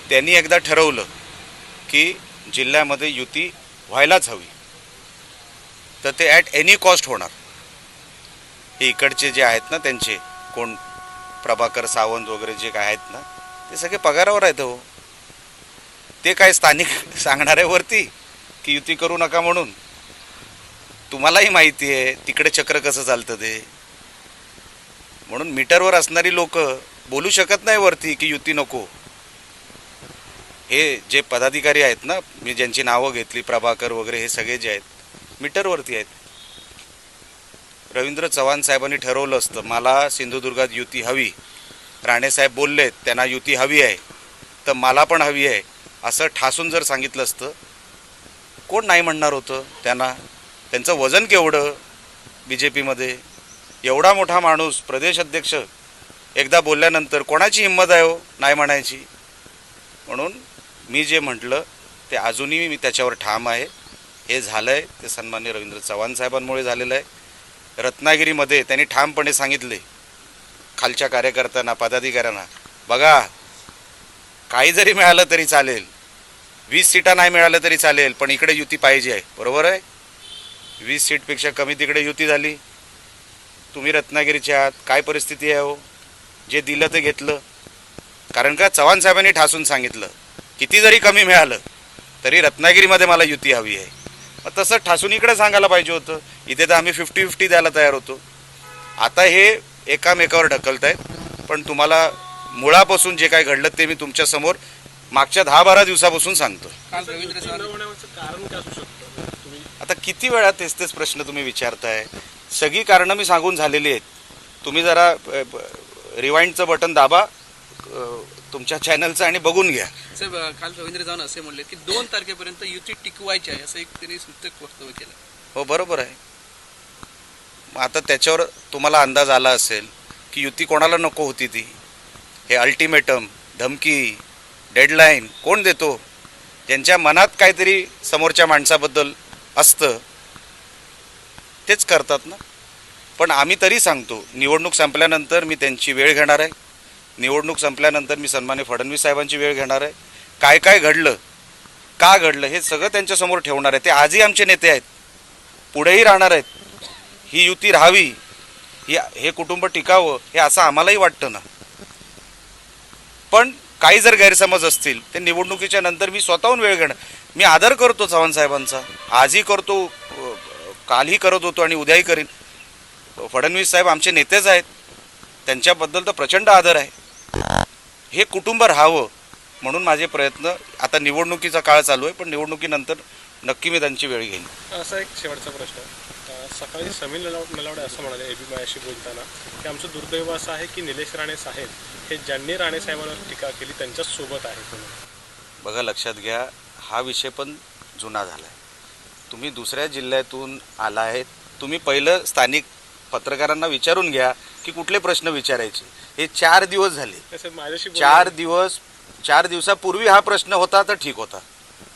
त्यांनी एकदा ठरवलं की जिल्ह्यामध्ये युती व्हायलाच हवी, तर ते ॲट एनी कॉस्ट होणार. हे इकडचे जे आहेत ना त्यांचे कोण प्रभाकर सावंत वगैरे जे काय आहेत ना ते सगळे पगारावर आहेत. हो, ते काय स्थानिक सांगणाऱ्यावरती की युती करू नका म्हणून. तुम्हालाही माहिती आहे तिकडे चक्र कसं चालतं ते. म्हणून मीटरवर असणारी लोक बोलू शकत नाही वरती की युती नको. हे जे पदाधिकारी आहेत ना, मी ज्यांची नावं घेतली, प्रभाकर वगैरे, हे सगळे जे आहेत मीटरवरती आहेत. रवींद्र चव्हाण साहेबांनी ठरवलं असतं मला सिंधुदुर्गात युती हवी, राणेसाहेब बोललेत त्यांना युती हवी आहे तर मला पण हवी आहे असं ठासून जर सांगितलं असतं कोण नाही म्हणणार होतं त्यांना. त्यांचं वजन केवढं BJPमध्ये, एवढा मोठा माणूस प्रदेश अध्यक्ष एकदा बोलल्यानंतर कोणाची हिंमत आहे हो नाही म्हणायची. म्हणून मी जे म्हटलं ते अजूनही मी त्याच्यावर ठाम आहे. हे झालं आहे ते सन्मान्य रवींद्र चव्हाण साहेबांमुळे झालेलं आहे. रत्नागिरीमध्ये त्यांनी ठामपणे सांगितले खालच्या कार्यकर्त्यांना, पदाधिकाऱ्यांना, बघा काही जरी मिळालं तरी चालेल, 20 सीटा नाही मिळालं तरी चालेल, पण इकडे युती पाहिजे आहे. बरोबर आहे, 20 सीटपेक्षा कमी तिकडे युती झाली. तुम्ही रत्नागिरीचे आहात, काय परिस्थिती आहे हो. जे दिलं ते घेतलं. कारण का चव्हाण साहेबांनी ठासून सांगितलं किती जरी कमी मिळालं तरी रत्नागिरीमध्ये मला युती हवी आहे. मग तसं ठासून इकडे सांगायला पाहिजे होतं. इथे तर आम्ही 50-50 द्यायला तयार होतो. आता हे एकामेकावर ढकलत आहेत. पण तुम्हाला मुळापासून जे काय घडलं ते मी तुमच्यासमोर मागच्या 10-12 दिवसापासून सांगतो. आता किती वेळा तेच प्रश्न तुम्ही विचारताय. सगळी कारणं मी सांगून झालेली आहेत. तुम्ही जरा रिवाइंडचं बटन दाबा तुमच्या चॅनलचं आणि बघून घ्या. साहेब, काल रवींद्र चव्हाण असे म्हणले की 2 तारखेपर्यंत युती टिकवायची आहे असं एक त्यांनी सूचक वक्तव्य केलं. हो, बरोबर आहे. आता त्याच्यावर तुम्हाला अंदाज आला असेल की युती कोणाला नको होती ती. हे अल्टिमेटम, धमकी, डेडलाईन कोण देतो? ज्यांच्या मनात काहीतरी समोरच्या माणसाबद्दल असतं तेच करतात ना. पण आम्ही तरी सांगतो निवडणूक संपल्यानंतर मी त्यांची वेळ घेणार आहे. निवडणूक संपल्यानंतर मी सन्मान्य फडणवीस साहेबांची वेळ घेणार आहे. काय काय घडलं, का घडलं हे सगळं त्यांच्यासमोर ठेवणार आहे. ते आजही आमचे नेते आहेत, पुढेही राहणार आहेत. ही युती राहावी, हे कुटुंब टिकावं हे असं आम्हालाही वाटतं ना. पण काही जर गैरसमज असतील ते निवडणुकीच्या नंतर मी स्वतःहून वेळ घेणार. मी आदर करतो चव्हाण साहेबांचा, आजही करतो, कालही करत होतो आणि उद्याही करीन. फडणवीस साहेब आमचे नेतेच आहेत, त्यांच्याबद्दल तर प्रचंड आदर आहे. हे कुटुंब राहावं म्हणून माझे प्रयत्न. आता निवडणुकीचा काळ चालू आहे, पण निवडणुकीनंतर नक्की मी त्यांची वेळ घेईन. असा एक शेवटचा प्रश्न. सकाळी समीर नलावडे असं म्हणाले एबी माझ्याशी बोलताना की आमचं दुर्दैव असं आहे की निलेश राणे साहेब हे ज्यांनी राणे साहेबांवर टीका केली त्यांच्याच सोबत आहेत. बघा, लक्षात घ्या, हा विषय पण जुना झाला आहे. तुम्ही दुसऱ्या जिल्ह्यातून आला आहेत, तुम्ही पहिलं स्थानिक पत्रकारांना विचारून घ्या की कुठले प्रश्न विचारायचे. हे 4 दिवस झाले. माझ्याशी 4 दिवसापूर्वी हा प्रश्न होता तर ठीक होता.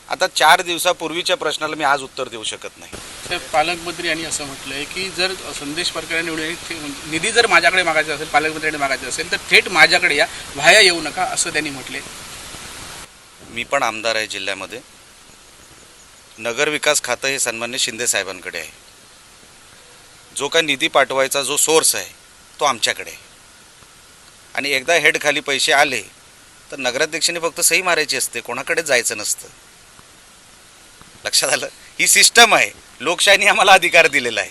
आता 4 दिवसापूर्वीच्या प्रश्नाला मी आज उत्तर देऊ शकत नाही. तर पालकमंत्री यांनी असं म्हटलंय की जर संदेश पारकर निवडून निधी जर माझ्याकडे मागायचा असेल, पालकमंत्र्यांनी मागायचा असेल तर थेट माझ्याकडे या, व्हाया येऊ नका असं त्यांनी म्हटले. मी पण आमदार आहे जिल्ह्यामध्ये. नगर विकास खातं हे सन्मान्य शिंदे साहेबांकडे आहे. जो काय निधी पाठवायचा जो सोर्स आहे तो आमच्याकडे आहे. आणि एकदा हेड खाली पैसे आले तर नगराध्यक्षांनी फक्त सही मारायची असते, कोणाकडे जायचं नसतं. लक्षात आलं? ही सिस्टम आहे. लोकशाहीने आम्हाला अधिकार दिलेला आहे,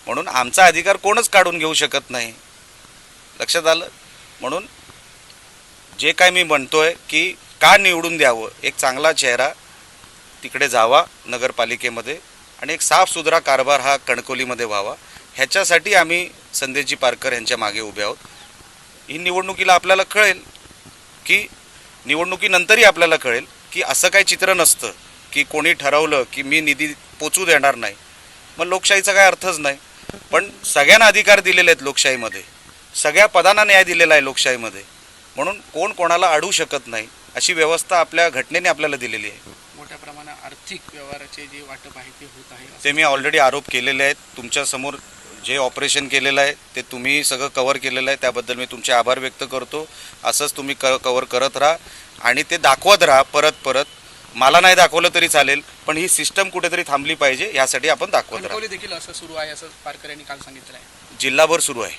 म्हणून आमचा अधिकार कोणच काढून घेऊ शकत नाही. लक्षात आलं? म्हणून जे काय मी म्हणतोय की का निवडून द्यावं, एक चांगला चेहरा तिकडे जावा नगरपालिकेमध्ये आणि एक साफसुथरा कारभार हा कणकवलीमध्ये व्हावा, ह्याच्यासाठी आम्ही संदेशजी पारकर यांच्या मागे उभे आहोत. ही निवडणुकीला आपल्याला कळेल की निवडणुकीनंतरही आपल्याला कळेल की असं काही चित्र नसतं की कोणी ठरवलं की मी निधी पोचू देणार नाही, मग लोकशाहीचा काय अर्थच नाही. पण सगळ्यांना अधिकार दिलेले आहेत लोकशाहीमध्ये, सगळ्या पदांना न्याय दिलेला आहे लोकशाहीमध्ये, म्हणून कोण कोणाला अडवू शकत नाही अशी व्यवस्था आपल्या घटनेने आपल्याला दिलेली आहे. मोठ्या प्रमाणात आर्थिक व्यवहाराचे जे वाटप आहे ते होत आहे ते मी ऑलरेडी आरोप केलेले आहेत. तुमच्यासमोर जे ऑपरेशन केलेलं आहे ते तुम्ही सगळं कव्हर केलेलं आहे, त्याबद्दल मी तुमचे आभार व्यक्त करतो. असंच तुम्ही कव्हर करत राहा आणि ते दाखवत राहा परत परत. मला नाही दाखवलं तरी चालेल, पण ही सिस्टम कुठेतरी थांबली पाहिजे, यासाठी आपण दाखवत राहा. देखील असं सुरू आहे असं पारकर यांनी काल सांगितलं आहे. जिल्हाभर सुरू आहे.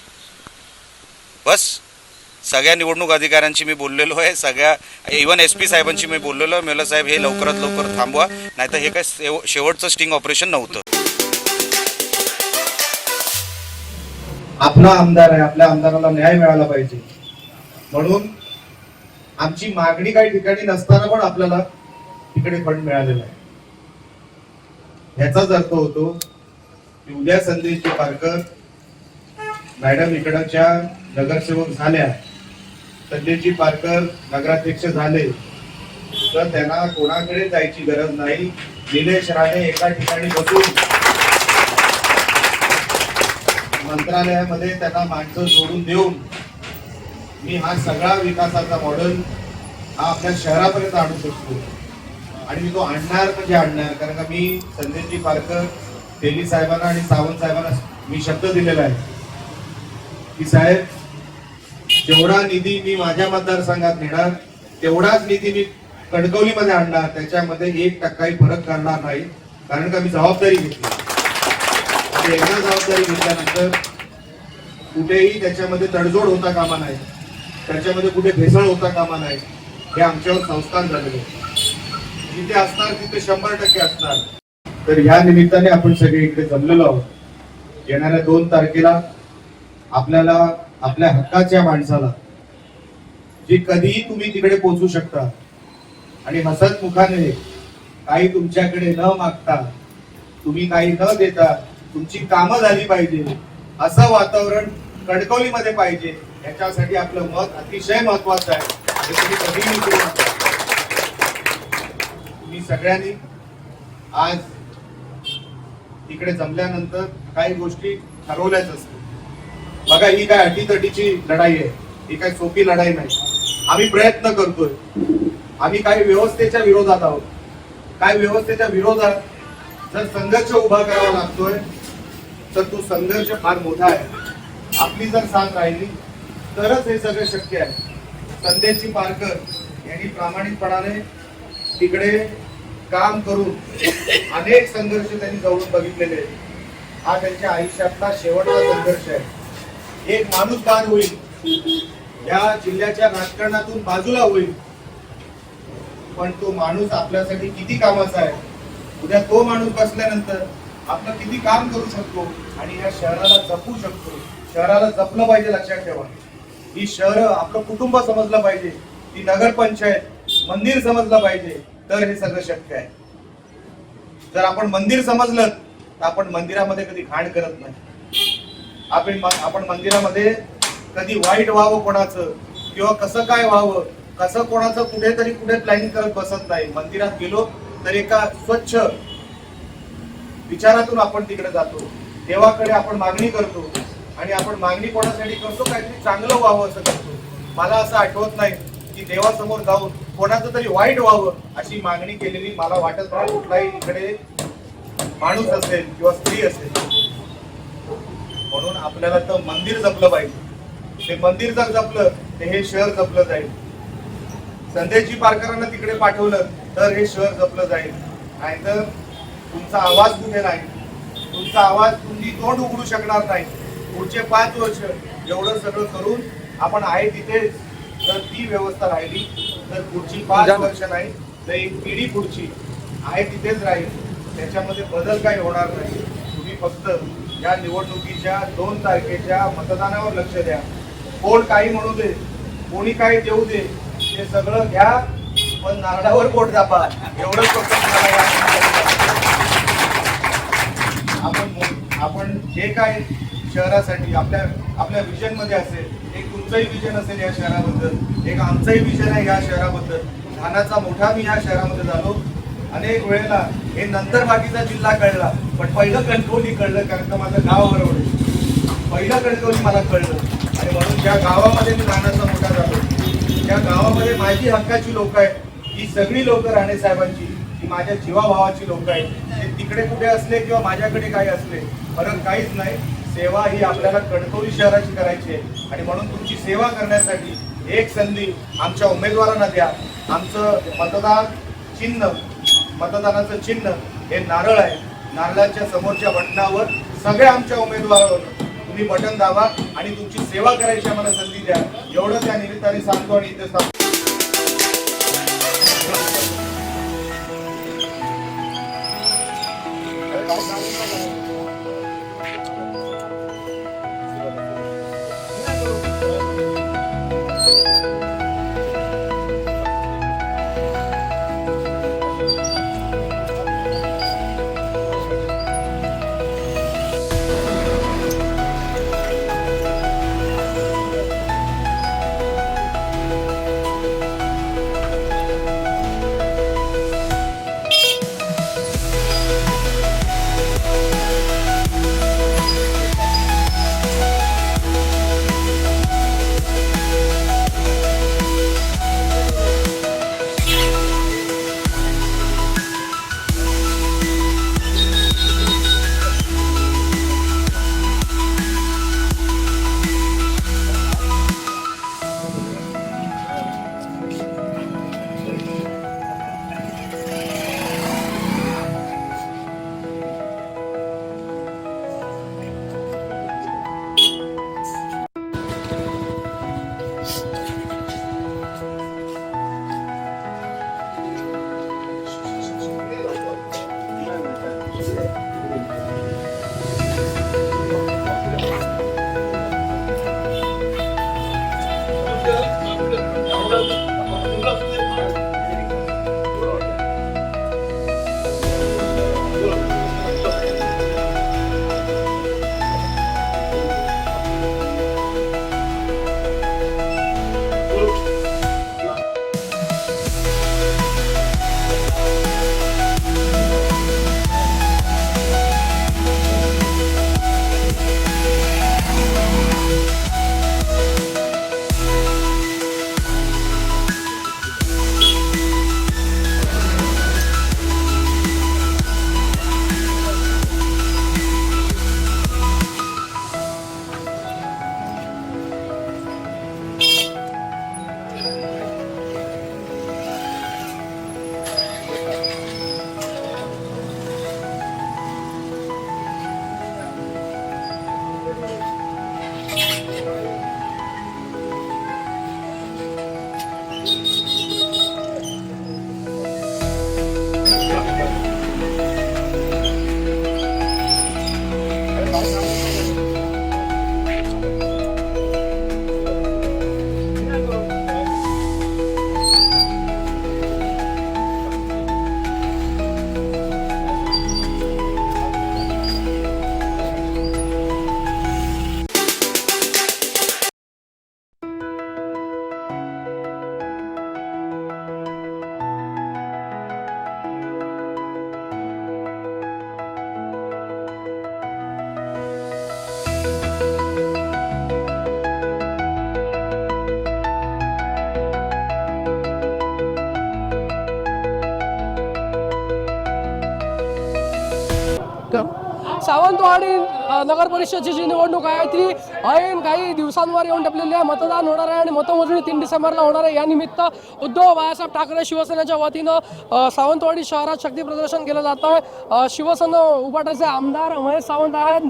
बस सगळ्या निवडणूक अधिकाऱ्यांशी मी बोललेलो आहे, सगळ्या इव्हन SP साहेबांशी मी बोललेलो आहे. मेला साहेब हे लवकरात लवकर थांबवा, नाहीतर हे काय शेवटचं स्टिंग ऑपरेशन नव्हतं. आपला आमदार आहे, आपल्या आमदाराला न्याय मिळाला पाहिजे, म्हणून आमची मागणी काही ठिकाणी नसताना पण आपल्याला तिकडे फंड मिळालेला आहे. ह्याचाच अर्थ होतो की उद्या संदेशजी पारकर मॅडम इकडच्या नगरसेवक झाल्या, संदेशजी पारकर नगराध्यक्ष झाले तर त्यांना कोणाकडे जायची गरज नाही. निलेश राणे एका ठिकाणी बसून मंत्रालयामध्ये त्यांना माणसं जोडून देऊन मी हा सगळा विकासाचा मॉडेल हा आपल्या शहरापर्यंत आणू शकतो. आणि मी तो आणणार म्हणजे आणणार, कारण का मी संदेशजी पारकर, तेली साहेबांना आणि सावंत साहेबांना मी शब्द दिलेला आहे की साहेब, जेवढा निधी मी माझ्या मतदारसंघात नेणार तेवढाच निधी मी कणकवलीमध्ये आणणार, त्याच्यामध्ये 1% फरक करणार नाही, कारण का मी जबाबदारी घेतली. एकदा जबाबदारी घेतल्यानंतर कुठेही त्याच्यामध्ये तडजोड होता कामा नाही, त्याच्यामध्ये कुठे भेसळ होता कामा नाही. हे आमच्यावर संस्कार झालेले, जिथे असणार तिथे 100% असणार. तर ह्या निमित्ताने आपण सगळे इकडे जमलेलो आहोत. येणाऱ्या 2 तारखेला आपल्याला आपल्या हक्काच्या माणसाला, जी कधीही तुम्ही तिकडे पोहोचू शकता आणि हसत मुखाने काही तुमच्याकडे न मागता, तुम्ही काही न देता तुमची कामं झाली पाहिजे असं वातावरण कणकवलीमध्ये पाहिजे, याच्यासाठी आपलं मत अतिशय महत्वाचं आहे. हे तुम्ही कधीही विसरू नका. तुम्ही सगळ्यांनी आज इकडे जमल्यानंतर काही गोष्टी ठरवल्याच असतील. बघा, ही काय अटीतटीची लढाई आहे, ही काय सोपी लढाई नाही. आम्ही प्रयत्न करतोय, आम्ही काही व्यवस्थेच्या विरोधात आहोत. काय व्यवस्थेच्या विरोधात जर संघर्ष उभा करावा लागतोय तर तो संघर्ष फार मोठा आहे. आपली जर साथ राहिली तरच हे सगळं शक्य आहे. संदेशजी पारकर यांनी प्रामाणिकपणाने तिकडे काम करून अनेक संघर्ष त्यांनी जवळून बघितलेले आहेत. हा त्यांच्या आयुष्यातला शेवटचा संघर्ष आहे. एक माणूस बाद होईल, या जिल्ह्याच्या राजकारणातून बाजूला होईल, पण तो माणूस आपल्यासाठी किती कामाचा आहे. उद्या तो माणूस बसल्यानंतर आपलं किती काम करू शकतो आणि या शहराला जपू शकतो. शहराला जपलं पाहिजे, लक्षात ठेवा. ही शहर आपलं कुटुंब समजलं पाहिजे, ती नगरपंचायत मंदिर समजलं पाहिजे, तर हे सगळं शक्य आहे. जर आपण मंदिर समजलं तर आपण मंदिरामध्ये कधी घाण करत नाही. आपण मंदिरामध्ये कधी वाईट व्हावं कोणाचं किंवा कसं काय व्हावं, कसं कोणाचं कुठे प्लॅनिंग करत बसत नाही. मंदिरात गेलो तर एका स्वच्छ विचारातून आपण तिकडे जातो. देवाकडे आपण मागणी करतो आणि आपण मागणी कोणासाठी करतो, काहीतरी चांगलं व्हावं असं करतो. मला असं आठवत नाही की देवासमोर जाऊन कोणाचं तरी वाईट व्हावं अशी मागणी केलेली मला वाटत नाही कुठलाही इकडे माणूस असेल किंवा स्त्री असेल. म्हणून आपल्याला तर मंदिर जपलं पाहिजे. ते मंदिर जर जपलं तर हे शहर जपलं जाईल. संदेशजी पारकरांना तिकडे पाठवलं तर हे शहर जपलं जाईल. नाहीतर तुमचा आवाज कुठे नाही, तुमचा आवाज तुम्ही तोंड उघडू शकणार नाही. पुढचे 5 वर्ष एवढं सगळं करून आपण आहे तिथे जर ती व्यवस्था राहिली तर पुढची 5 वर्ष नाही तर एक पिढी पुढची आहे तिथेच राहील. त्याच्यामध्ये बदल काही होणार नाही. तुम्ही फक्त या निवडणुकीच्या 2 तारखेच्या मतदानावर लक्ष द्या. कोण काही म्हणू दे, कोणी काही देऊ दे, ते सगळं घ्या, पण नारळावर पोट दाबा. एवढंच फक्त आपण जे काय शहरासाठी आपल्या विजन मध्ये असेल, एक तुमचंही विजन असेल या शहराबद्दल, एक आमचंही विजन आहे या शहराबद्दल. लहानाचा मोठा मी या शहरामध्ये झालो. अनेक वेळेला हे नंतर बाकीचा जिल्हा कळला, पण पहिलं कणकवली कळलं, कारण का माझं गाव बरोबर आहे. पहिलं कणकवली मला कळलं आणि म्हणून ज्या गावामध्ये मी लहानाचा मोठा झालो, त्या गावामध्ये माझी हक्काची लोक आहेत. ही सगळी लोक राणे साहेबांची, ही माझ्या जीवाभावाची लोक आहेत. ते तिकडे कुठे असले किंवा माझ्याकडे काही असले, फरक काहीच नाही. सेवा ही आपल्याला कणकवली शहराची करायची आहे आणि म्हणून तुमची सेवा करण्यासाठी एक संधी आमच्या उमेदवारांना द्या. आमचं मतदानाचं चिन्ह हे नारळ आहे. नारळाच्या समोरच्या बटनावर सगळे आमच्या उमेदवारावर तुम्ही बटन दाबा आणि तुमची सेवा करायची आम्हाला संधी द्या. एवढं त्या निमित्ताने सांगतो आणि इथे सांगतो. सावंतवाडी नगर परिषदेची जी निवडणूक आहे ती ऐन काही दिवसांवर येऊन टपलेली आहे. मतदान होणार आहे आणि मतमोजणी 3 डिसेंबरला होणार आहे. या निमित्त उद्धव बाळासाहेब ठाकरे शिवसेनेच्या वतीनं सावंतवाडी शहरात शक्ती प्रदर्शन केलं जात आहे. शिवसेना उभाटाचे आमदार महेश सावंत आहेत,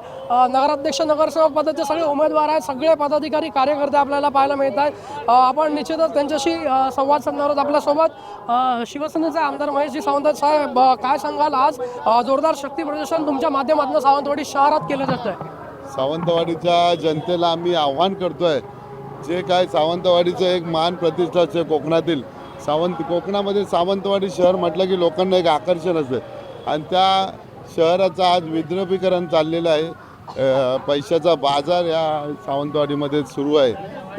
नगराध्यक्ष नगरसेवक पदाचे सगळे उमेदवार आहेत, सगळे पदाधिकारी कार्यकर्ते आपल्याला पाहायला मिळत आहेत. आपण निश्चितच त्यांच्याशी संवाद साधणार आहोत. आपल्यासोबत शिवसेनेचे आमदार महेशजी सावंत साहेब, काय सांगाल, आज जोरदार शक्ती प्रदर्शन तुमच्या माध्यमातून सावंतवाडी शहरात केलं जात आहे? सावंतवाडीच्या जनतेला आम्ही आव्हान करतोय, जे काय सावंतवाडीचं एक मान प्रतिष्ठाचे कोकणातील कोकणामध्ये सावंतवाडी शहर म्हटलं की लोकांना एक आकर्षण असतं आणि त्या शहराचं आज विद्रुपीकरण चाललेलं आहे. पैशाचा बाजार या सावंतवाडीमध्ये सुरू आहे.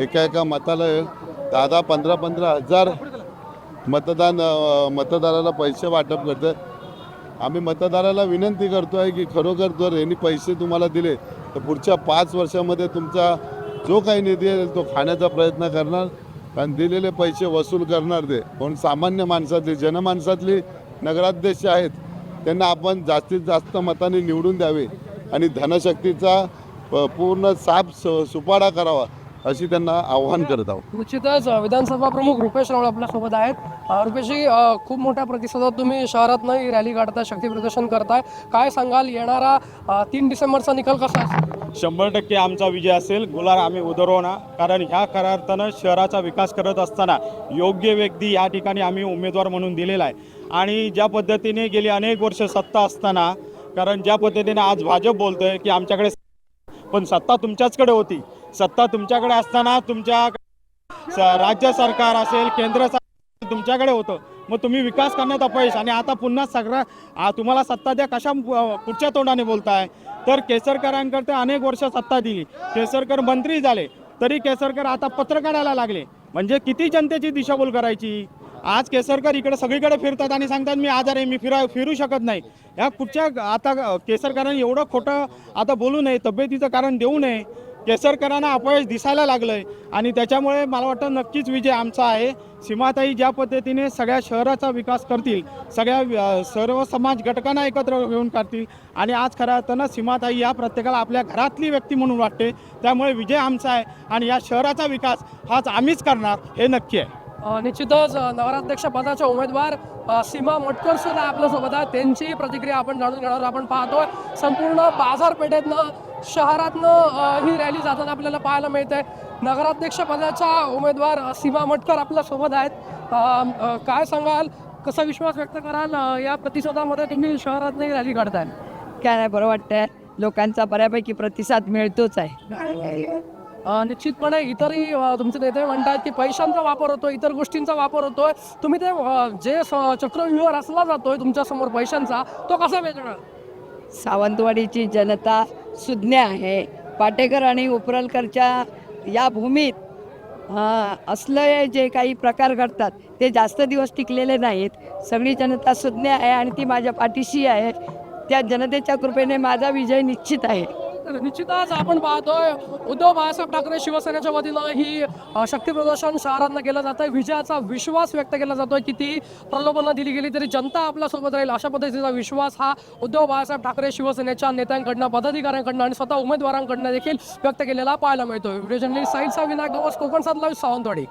एका मताला 10-15 हजार मतदाराला पैसे वाटप करतं. आम्ही मतदाराला विनंती करतो आहे की खरोखर जर यांनी पैसे तुम्हाला दिले तर पुढच्या 5 वर्षामध्ये तुमचा जो काही निधी आहे तो खाण्याचा प्रयत्न करणार आणि दिलेले पैसे वसूल करणार. ते पण सामान्य माणसातली जनमानसातली नगराध्यक्ष आहेत, त्यांना आपण जास्तीत जास्त मताने निवडून द्यावे आणि धनशक्तीचा पूर्ण सुपाडा करावा अशी त्यांना आव्हान करत आहोत. निश्चितच विधानसभा प्रमुख रुपेश रावळ आपल्यासोबत आहेत. रुपेशजी, खूप मोठ्या प्रतिसादात तुम्ही शहरातनं ही रॅली काढताय, शक्ती प्रदर्शन करताय, काय सांगाल, येणारा 3 डिसेंबरचा निकाल कसा असेल? 100% आमचा विजय असेल. गुलाल आम्ही उधळवणार, कारण ह्या खऱ्या अर्थानं शहराचा विकास करत असताना योग्य व्यक्ती या ठिकाणी आम्ही उमेदवार म्हणून दिलेला आहे. आणि ज्या पद्धतीने गेली अनेक वर्ष सत्ता असताना, कारण ज्या पद्धतीने आज भाजप बोलतोय की आमच्याकडे, पण सत्ता तुमच्याचकडे होती. सत्ता तुमच्याकडे असताना तुमच्या राज्य सरकार असेल, केंद्र सरकार तुमच्याकडे होतं, मग तुम्ही विकास करण्यात अपयश, आणि आता पुन्हा सगळं तुम्हाला सत्ता द्या कशा कुठच्या तोंडाने बोलताय? तर केसरकरांकडे अनेक वर्ष सत्ता दिली, केसरकर मंत्री झाले, तरी केसरकर आता पत्र काढायला लागले. म्हणजे किती जनतेची दिशाभूल करायची? आज केसरकर इकडे सगळीकडे फिरतात आणि सांगतात मी आजार आहे, मी फिरू शकत नाही. या कुठच्या आता केसरकरांनी एवढं खोटं आता बोलू नये, तब्येतीचं कारण देऊ नये. केसरकरांना अपयश दिसायला लागलंय आणि त्याच्यामुळे मला वाटतं नक्कीच विजय आमचा आहे. सीमाताई ज्या पद्धतीने सगळ्या शहराचा विकास करतील, सर्व समाज घटकांना एकत्र घेऊन करतील आणि आज खऱ्या अर्थानं सीमाताई या प्रत्येकाला आपल्या घरातली व्यक्ती म्हणून वाटते. त्यामुळे विजय आमचा आहे आणि या शहराचा विकास हाच आम्हीच करणार हे नक्की आहे. निश्चितच नगराध्यक्ष पदाच्या उमेदवार सीमा मटकर सुद्धा आपल्यासोबत आहे, त्यांची प्रतिक्रिया आपण जाणून घेणार. आपण पाहतोय संपूर्ण बाजारपेठेतनं शहरातनं ही रॅली जाताना आपल्याला पाहायला मिळते. नगराध्यक्ष पदाच्या उमेदवार सीमा मटकर आपल्यासोबत आहेत. काय सांगाल, कसा विश्वास व्यक्त कराल या प्रतिसादामध्ये तुम्ही शहरातनं ही रॅली काढताय? काय नाही, बरं वाटतंय, लोकांचा बऱ्यापैकी प्रतिसाद मिळतोच आहे. निश्चितपणे इतरही तुमचे नेते म्हणतात की पैशांचा वापर होतोय, इतर गोष्टींचा वापर होतोय. तुम्ही ते जे चक्रव्यूह रचला जातोय तुमच्यासमोर पैशांचा, तो कसा वेगळा? सावंतवाडीची जनता सुज्ञ आहे. पाटेकर आणि उपरलकरच्या या भूमीत असले जे काही प्रकार घडतात ते जास्त दिवस टिकलेले नाहीत. सगळी जनता सुज्ञ आहे आणि ती माझ्या पाठीशी आहे. त्या जनतेच्या कृपेने माझा विजय निश्चित आहे. निश्चितच आपण पाहतोय उद्धव बाळासाहेब ठाकरे शिवसेनेच्या वतीनं ही शक्ती प्रदर्शन शहरातनं केलं जात आहे. विजयाचा विश्वास व्यक्त केला जातोय. किती प्रलोभनं दिली गेली तरी जनता आपल्यासोबत राहील अशा पद्धतीचा विश्वास हा उद्धव बाळासाहेब ठाकरे शिवसेनेच्या नेत्यांकडनं, पदाधिकाऱ्यांकडनं आणि स्वतः उमेदवारांकडनं देखील व्यक्त केलेला पाहायला मिळतोय. व्हिडिओ जर्नलिस्ट साईडचा विनायक गवस, कोकण 7 लाईव्ह, सावंतवाडी.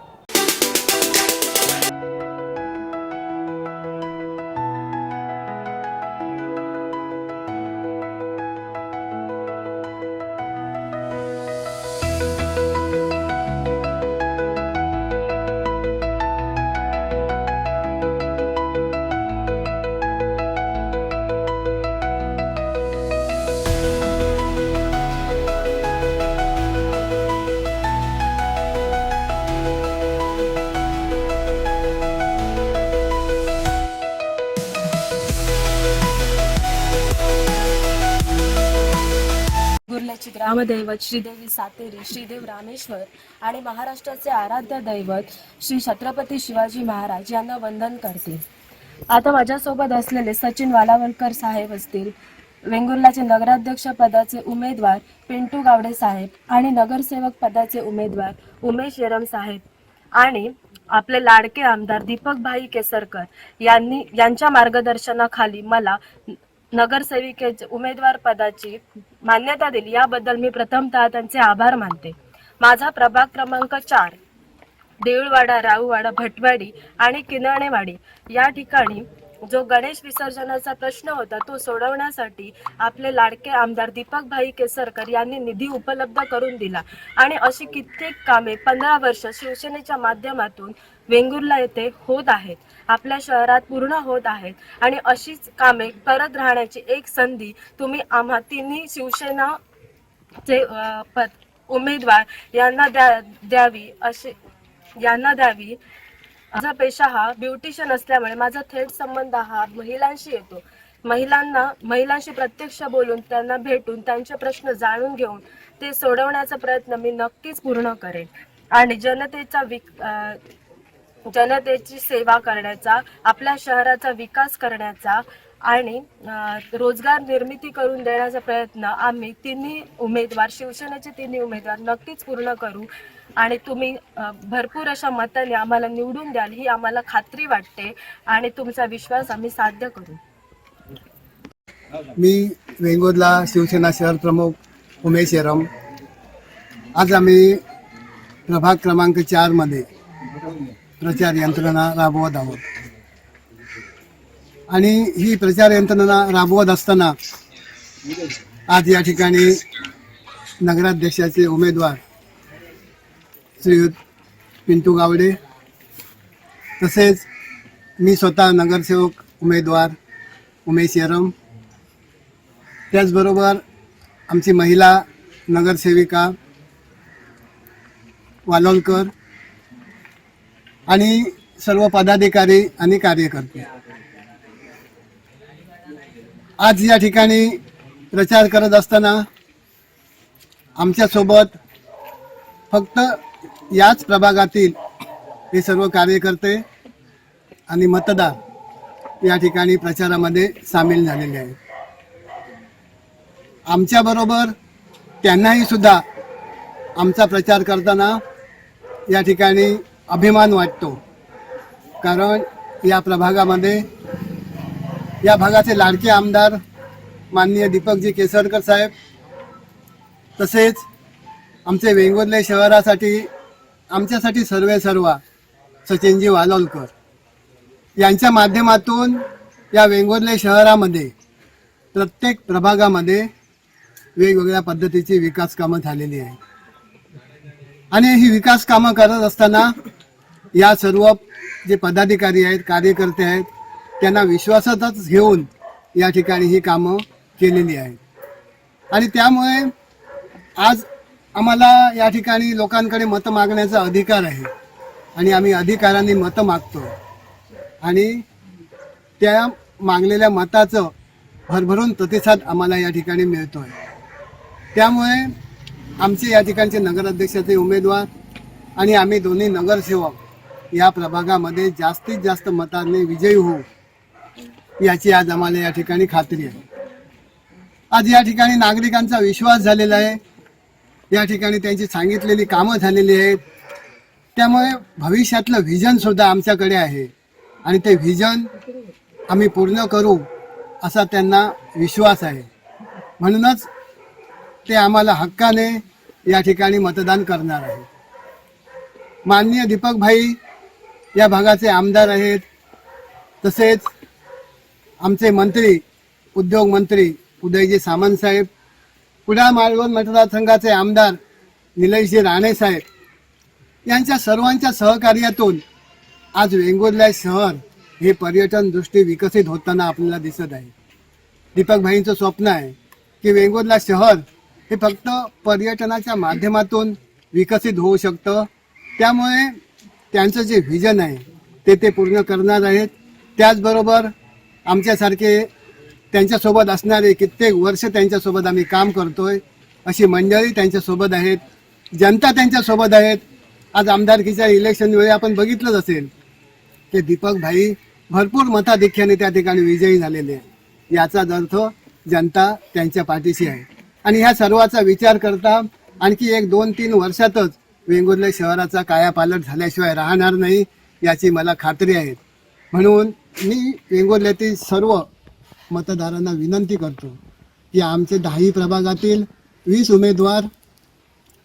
वेंगुर्ल्याची ग्रामदैवत श्रीदेवी सातेरी, श्रीदेव रामेश्वर आणि महाराष्ट्राचे आराध्य दैवत श्री छत्रपती शिवाजी महाराज यांना वंदन करते. आता माझ्यासोबत असलेले सचिन वालावलकर साहेब असतील, वेंगुर्ल्याचे नगराध्यक्ष पदाचे उमेदवार पिंटू गावडे साहेब आणि नगरसेवक पदाचे उमेदवार उमेश येरम साहेब आणि आपले लाडके आमदार दीपकभाई केसरकर यांच्या मार्गदर्शनाखाली मला नगरसेविकेचे उमेदवार पदाची मान्यता दिली, याबद्दल मी प्रथमतः त्यांचे आभार मानते. माझा प्रभाग क्रमांक 4 देऊळवाडा, राऊवाडा, भटवाडी आणि किनळेवाडी या ठिकाणी जो गणेश विसर्जनाचा प्रश्न होता तो सोडवण्यासाठी आपले लाडके आमदार दीपकभाई केसरकर यांनी निधी उपलब्ध करून दिला आणि अशी कित्येक कामे 15 वर्ष शिवसेनेच्या माध्यमातून वेंगुर्ला येथे होत आहेत, आपल्या शहरात पूर्ण होत आहेत आणि अशीच कामे करत राहण्याची एक संधी तुम्ही आम्हा तिन्ही शिवसेनाचे उमेदवार यांना द्यावी. माझा पेशा हा ब्युटिशियन असल्यामुळे माझा थेट संबंध हा महिलांशी येतो. महिलांशी प्रत्यक्ष बोलून, त्यांना भेटून, त्यांचे प्रश्न जाणून घेऊन ते सोडवण्याचा प्रयत्न मी नक्कीच पूर्ण करेन आणि जनतेची सेवा करण्याचा, आपल्या शहराचा विकास करण्याचा आणि रोजगार निर्मिती करून देण्याचा प्रयत्न आम्ही तिन्ही उमेदवार, शिवसेनेचे तिन्ही उमेदवार नक्कीच पूर्ण करू आणि तुम्ही भरपूर अशा मताने आम्हाला निवडून द्याल ही आम्हाला खात्री वाटते आणि तुमचा विश्वास आम्ही साध्य करू. मी वेंगुर्ला शिवसेना शहर प्रमुख उमेश येरम. आज आम्ही प्रभाग क्रमांक 4 मध्ये प्रचार यंत्रणा राबवत आहोत आणि ही प्रचार यंत्रणा राबवत असताना आज या ठिकाणी नगराध्यक्षाचे उमेदवार श्रीयुत पिंटू गावडे, तसेच मी स्वतः नगरसेवक उमेदवार उमेश येरम, त्याचबरोबर आमची महिला नगरसेविका वालोलकर आणि सर्व पदाधिकारी आणि कार्यकर्ते आज या ठिकाणी प्रचार करत असताना आमच्यासोबत फक्त याच प्रभागातील हे सर्व कार्यकर्ते आणि मतदार या ठिकाणी प्रचारामध्ये सामील झालेले आहेत. आमच्याबरोबर त्यांनाही सुद्धा आमचा प्रचार करताना या ठिकाणी अभिमान वाटतो, कारण या प्रभागामध्ये या भागाचे लाडके आमदार माननीय दीपकजी केसरकर साहेब, तसेच आमचे वेंगुर्ले शहरासाठी आमच्यासाठी सर्व सचिनजी वालोलकर यांच्या माध्यमातून या वेंगुर्ले शहरामध्ये प्रत्येक प्रभागामध्ये वेगवेगळ्या पद्धतीची विकास कामं झालेली आहेत आणि ही विकास कामं करत असताना या सर्व जे पदाधिकारी आहेत, कार्यकर्ते आहेत, त्यांना विश्वासातच घेऊन या ठिकाणी ही कामं केलेली आहेत आणि त्यामुळे आज आम्हाला या ठिकाणी लोकांकडे मतं मागण्याचा अधिकार आहे आणि आम्ही अधिकाराने मतं मागतो आणि त्या मागलेल्या मताचं भरभरून प्रतिसाद आम्हाला या ठिकाणी मिळतो आहे. त्यामुळे आमचे या ठिकाणचे नगराध्यक्षाचे उमेदवार आणि आम्ही दोन्ही नगरसेवक या प्रभागामध्ये जास्तीत जास्त मतांनी विजयी होऊ याची आज आम्हाला या ठिकाणी खात्री आहे. आज या ठिकाणी नागरिकांचा विश्वास झालेला आहे, या ठिकाणी त्यांची सांगितलेली कामं झालेली आहेत, त्यामुळे भविष्यातलं व्हिजनसुद्धा आमच्याकडे आहे आणि ते व्हिजन आम्ही पूर्ण करू असा त्यांना विश्वास आहे. म्हणूनच ते आम्हाला हक्काने या ठिकाणी मतदान करणार आहे. माननीय दीपकभाई या भागाचे आमदार आहेत, तसेच आमचे मंत्री, उद्योग मंत्री उदयजी सामंत साहेब, कुडाळ मालवण मतदारसंघाचे आमदार निलेशजी राणे साहेब यांच्या सर्वांच्या सहकार्यातून आज वेंगुर्ला शहर हे पर्यटन दृष्टी विकसित होताना आपल्याला दिसत आहे. दीपकभाईंचं स्वप्न आहे की वेंगुर्ला शहर हे फक्त पर्यटनाच्या माध्यमातून विकसित होऊ शकतं, त्यामुळे त्यांचं जे व्हिजन आहे ते पूर्ण करणार आहेत. त्याचबरोबर आमच्यासारखे त्यांच्यासोबत असणारे कित्येक वर्ष त्यांच्यासोबत आम्ही काम करतोय अशी मंडळी त्यांच्यासोबत आहेत, जनता त्यांच्यासोबत आहेत. आज आमदारकीच्या इलेक्शन वेळी आपण बघितलंच असेल की दीपक भाई भरपूर मताधिक्याने त्या ठिकाणी विजयी झालेले आहे. याचाच अर्थ जनता त्यांच्या पाठीशी आहे. आणि ह्या सर्वाचा विचार करता आणखी 1-2-3 वर्षातच वेंगुर्ले शहराचा कायापालट झाल्याशिवाय राहणार नाही याची मला खात्री आहे. म्हणून मी वेंगुर्ल्यातील सर्व मतदारांना विनंती करतो की आमचे 10 प्रभागातील 20 उमेदवार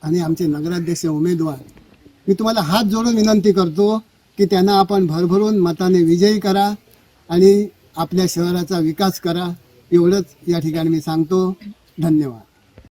आणि आमचे नगराध्यक्ष उमेदवार, मी तुम्हाला हात जोडून विनंती करतो की त्यांना आपण भरभरून मताने विजयी करा आणि आपल्या शहराचा विकास करा. एवढंच या ठिकाणी मी सांगतो. धन्यवाद.